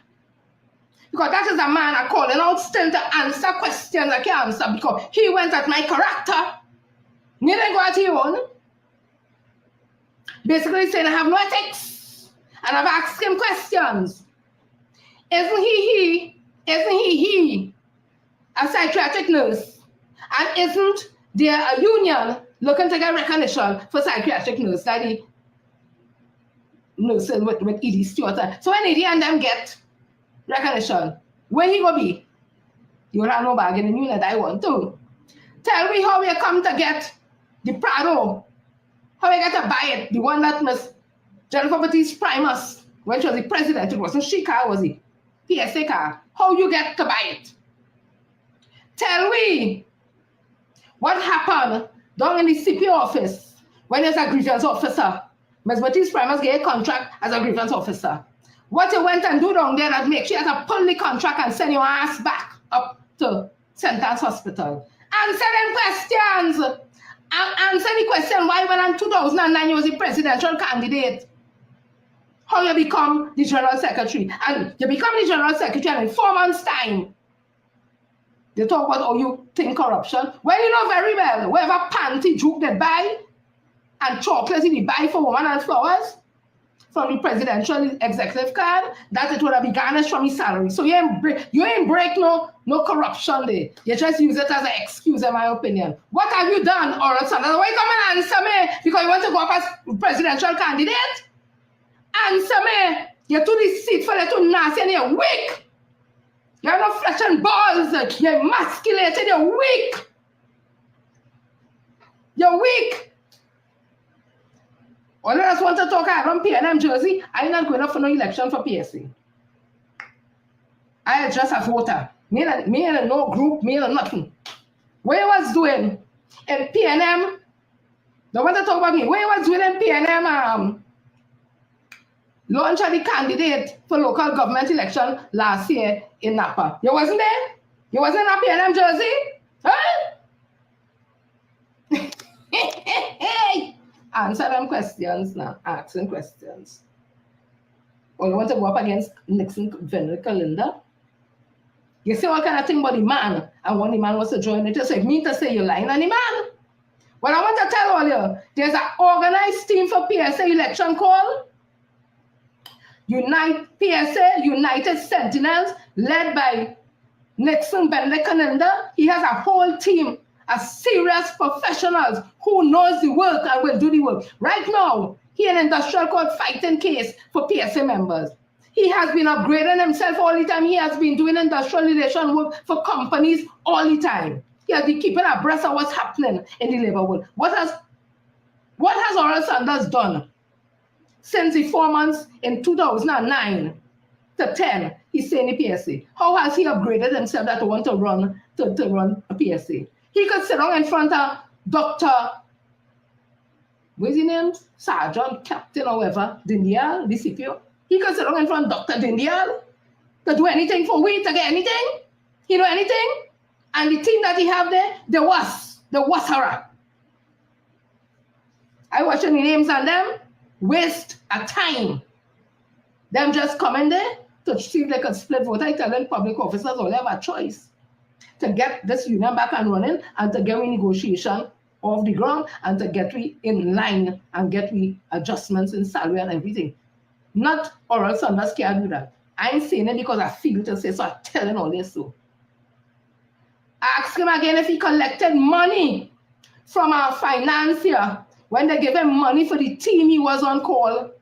Because that is a man I calling out still to answer questions I can't answer because he went at my character. He didn't go at his own. Basically saying I have no ethics. And I've asked him questions. Isn't he a psychiatric nurse? And isn't there a union looking to get recognition for psychiatric nurse that he nursing with Edie Stewart? So when Edie and them get recognition, where he gonna be? You will have no bargaining unit, I want to. Tell me how we come to get the Prado. How we get to buy it, the one that Miss Jennifer Baptiste Primus, when she was the president, it wasn't she car, was it? PSA car. How you get to buy it? Tell me what happened down in the CP office when there's a grievance officer. Ms. Baptiste Primus get a contract as a grievance officer. What you went and do down there that makes you have to pull the contract and send your ass back up to Sentence Hospital. Answer them questions. Answer the question why when in 2009 you was a presidential candidate. How you become the general secretary. And you become the general secretary and in 4 months' time, you talk about how you think corruption. Well, you know very well, whatever panty Duke they buy and chocolates he buy for women and flowers from the presidential executive card, that it would have been garnished from his salary. So you ain't break no corruption there. You just use it as an excuse, in my opinion. What have you done, Oral Sanders? Why come and answer me? Because you want to go up as presidential candidate? Answer me. You're too deceitful, you're too nasty, and you're weak. You have no flesh and balls. You're emasculated, you're weak. You're weak. All of us want to talk around PNM Jersey. I'm not going up for no election for PSA. I am just a voter. Me and no group, me and nothing. What you was doing in PNM? Don't want to talk about me. What you was doing in PNM launched the candidate for local government election last year in Napa. You wasn't there? You wasn't in a PNM jersey? Huh? Answer them questions now, asking questions. Or you want to go up against Nixon Veneca Linda? You say all kind of thing about the man, and when the man wants to join it, you say, me to say you're lying on the man. Well, I want to tell all you, there's an organized team for PSA election called PSA United Sentinels, led by Nixon Benlekanenda. He has a whole team of serious professionals who knows the work and will do the work. Right now, he an industrial court fighting case for PSA members. He has been upgrading himself all the time. He has been doing industrial relation work for companies all the time. He has been keeping abreast of what's happening in the labor world. What has Oral Sanders done since the 4 months in 2009 to 10? He's saying the PSA. How has he upgraded himself that to want to run a PSA? He could sit down in front of Dr. What's his name? Sergeant, Captain, or whatever, Dindial, the CPO. He could sit down in front of Dr. Dindial to do anything for we, to get anything. He know anything. And the team that he have there, the Wasara. I watching the names on them, waste a time. Them just come in there to see if they can split vote. I tell them public officers will have a choice to get this union back and running and to get renegotiation off the ground and to get we in line and get we adjustments in salary and everything. Not Oral Sanders can't do that. I'm saying it because I feel to say so. I'm telling all this so. Ask him again if he collected money from our financier when they gave him money for the team he was on call.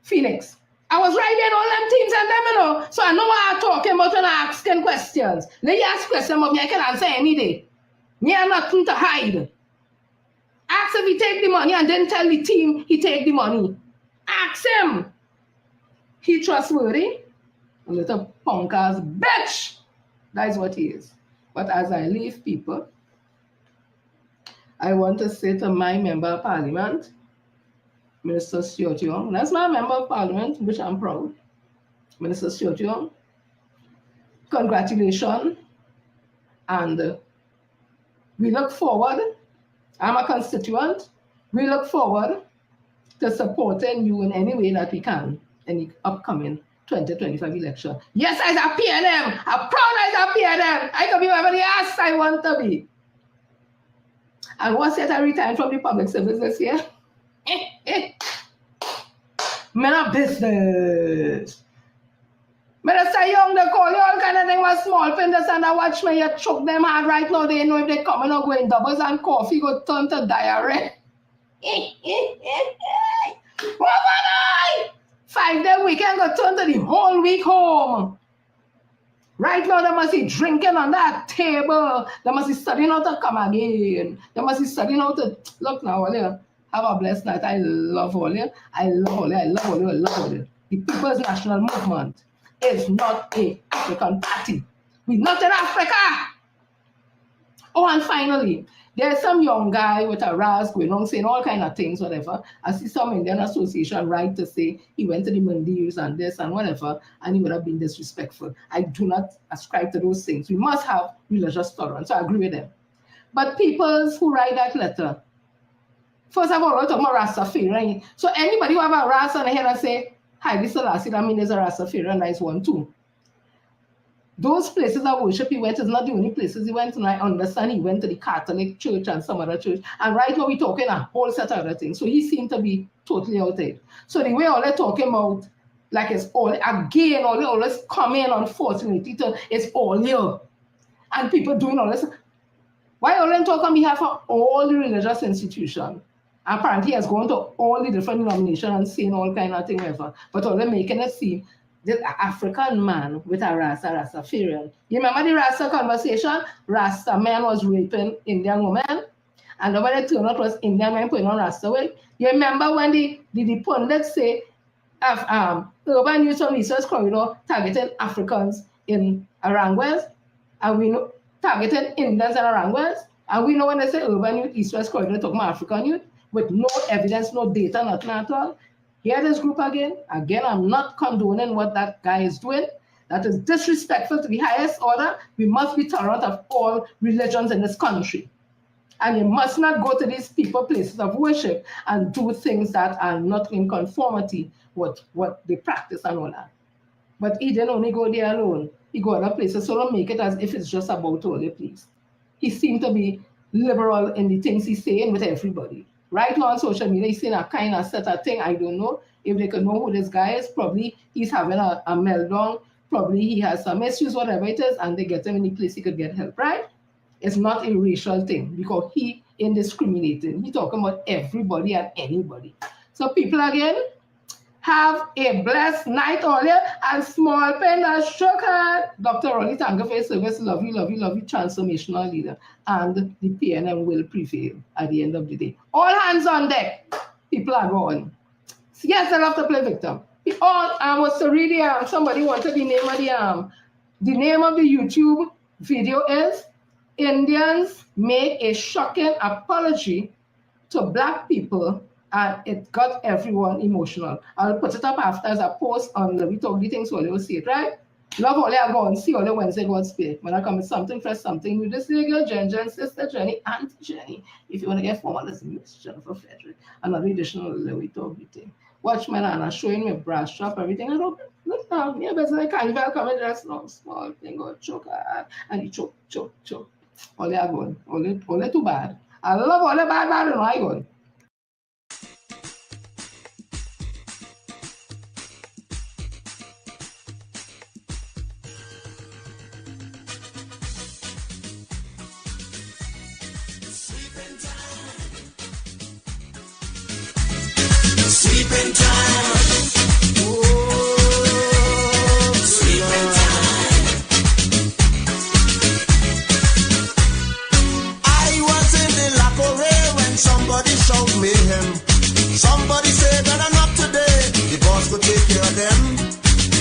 Phoenix. I was writing all them teams and them, you know. So I know what I'm talking about when I asking questions. Let you ask questions of me, I can answer any day. Me have nothing to hide. Ask if he take the money and then tell the team he take the money. Ask him. He trustworthy? A little punk ass bitch. That is what he is. But as I leave people, I want to say to my member of parliament, Minister Stuart Young, that's my member of parliament, which I'm proud. Minister Stuart Young, congratulations. And we look forward, I'm a constituent, we look forward to supporting you in any way that we can in the upcoming 2025 election. Yes, as a PNM, I'm proud as a PNM. I can be whatever the ass I want to be. And once yet I retire from the public service this year, men of business. Minister Young, they call you all kind of thing with small fingers and I watch me, you choke them hard right now. They know if they come and go in doubles and coffee go turn to diarrhea. 5-day weekend go turn to the whole week home. Right now, they must be drinking on that table. They must be studying how to come again. They must be studying how to... Look now, all you. Have a blessed night. I love all you. I love all you. I love all you. I love all you. The People's National Movement is not an African party. We're not in Africa. Oh, and finally, there's some young guy with a ras going on saying all kind of things, whatever. I see some Indian association right to say he went to the Maldives and this and whatever, and he would have been disrespectful. I do not ascribe to those things. We must have religious tolerance, so I agree with them. But people who write that letter, first of all, we're talking about Rastafari. So anybody who have a ras on the head and say, hi, this is Lassie, that means there's a Rastafari, and that's one too. Those places of worship he went is not the only places he went, and I understand he went to the Catholic Church and some other church. And right now we're talking a whole set of other things. So he seemed to be totally out there. So the way all they're talking about, like it's all again, all they always come in, unfortunately, it's all here. And people doing all this. Why all them talk on behalf of all the religious institutions? Apparently he has gone to all the different denominations and saying all kind of things, whatever. But all they're making it seem this African man with a Rastafarian. You remember the Rasta conversation? Rasta man was raping Indian women, and when it turned out was Indian man putting on Rasta wig. You remember when the pundits say urban youth on research corridor targeting Africans in Aranguez, and we know targeting Indians in Aranguez, and we know when they say urban youth, east-west corridor, talking about African youth, with no evidence, no data, nothing at all. Hear this group again. Again, I'm not condoning what that guy is doing. That is disrespectful to the highest order. We must be tolerant of all religions in this country. And you must not go to these people places of worship and do things that are not in conformity with what they practice and all that. But he didn't only go there alone. He go other places, so don't make it as if it's just about Holy Place. He seemed to be liberal in the things he's saying with everybody. Right now on social media, he's saying a kind of set of thing. I don't know if they can know who this guy is. Probably he's having a meltdown. Probably he has some issues, whatever it is, and they get him in the place he could get help, right? It's not a racial thing because he indiscriminating. He talking about everybody and anybody. So people again, have a blessed night all here and small pen and sugar. Dr. Rolly, thank you for your service. Love you, transformational leader. And the PNM will prevail at the end of the day. All hands on deck. People are gone. Yes, I love to play victim. I was to read somebody wanted the name of the name of the YouTube video is Indians made a shocking apology to Black people, and it got everyone emotional. I'll put it up after as a post on the We Talk D Ting, so you'll see it, right? Love all you go and see all the Wednesday God speak. When I come with something fresh, something new, this girl, Jen, Sister Jenny, Auntie Jenny. If you want to get formal, listen to Miss Jennifer Frederick. Another edition of the We Talk D Ting. Watch my Nana showing me brass shop, everything. I don't look down. Me, I can't even come and dress now. Small thing, go choke, and he choke. All you going, all too bad. I love all the bad, and I going. Sleeping time. Oh, sleeping time. I was in the locker when somebody shout mayhem. Somebody said that I'm up today. The boss could take care of them.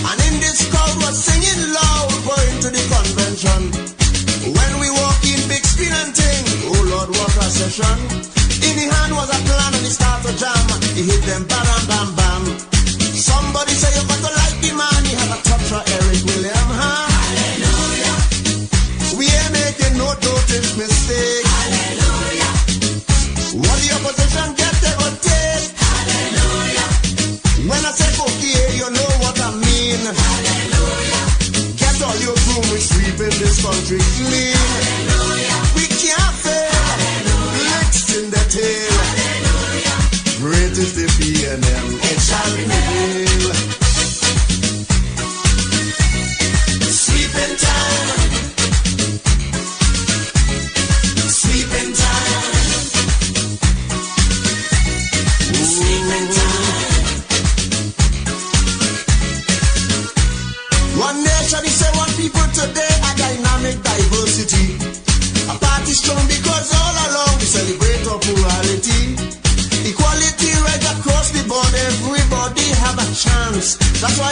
And in this crowd was singing loud, going to the convention. When we walk in big screen and ting, oh Lord, what a session. In the hand was a plan and he start to jam. He hit them bam, bam, bam. Somebody say you got to like the man. He had a touch of Eric William, huh? Hallelujah. We ain't making no dotted mistake. Hallelujah. What the opposition get, they will take. Hallelujah. When I say okay, you know what I mean. Hallelujah. Get all your broom, we sweeping this country clean. Hallelujah. We can't fail. In the tail, hallelujah. Great is the PNM, it shall prevail. Sleeping time. Sleeping time. Sleeping time. One nation is say one people today, a dynamic diversity. A party strong because all along we celebrate our plurality. Equality right across the board, everybody have a chance. That's why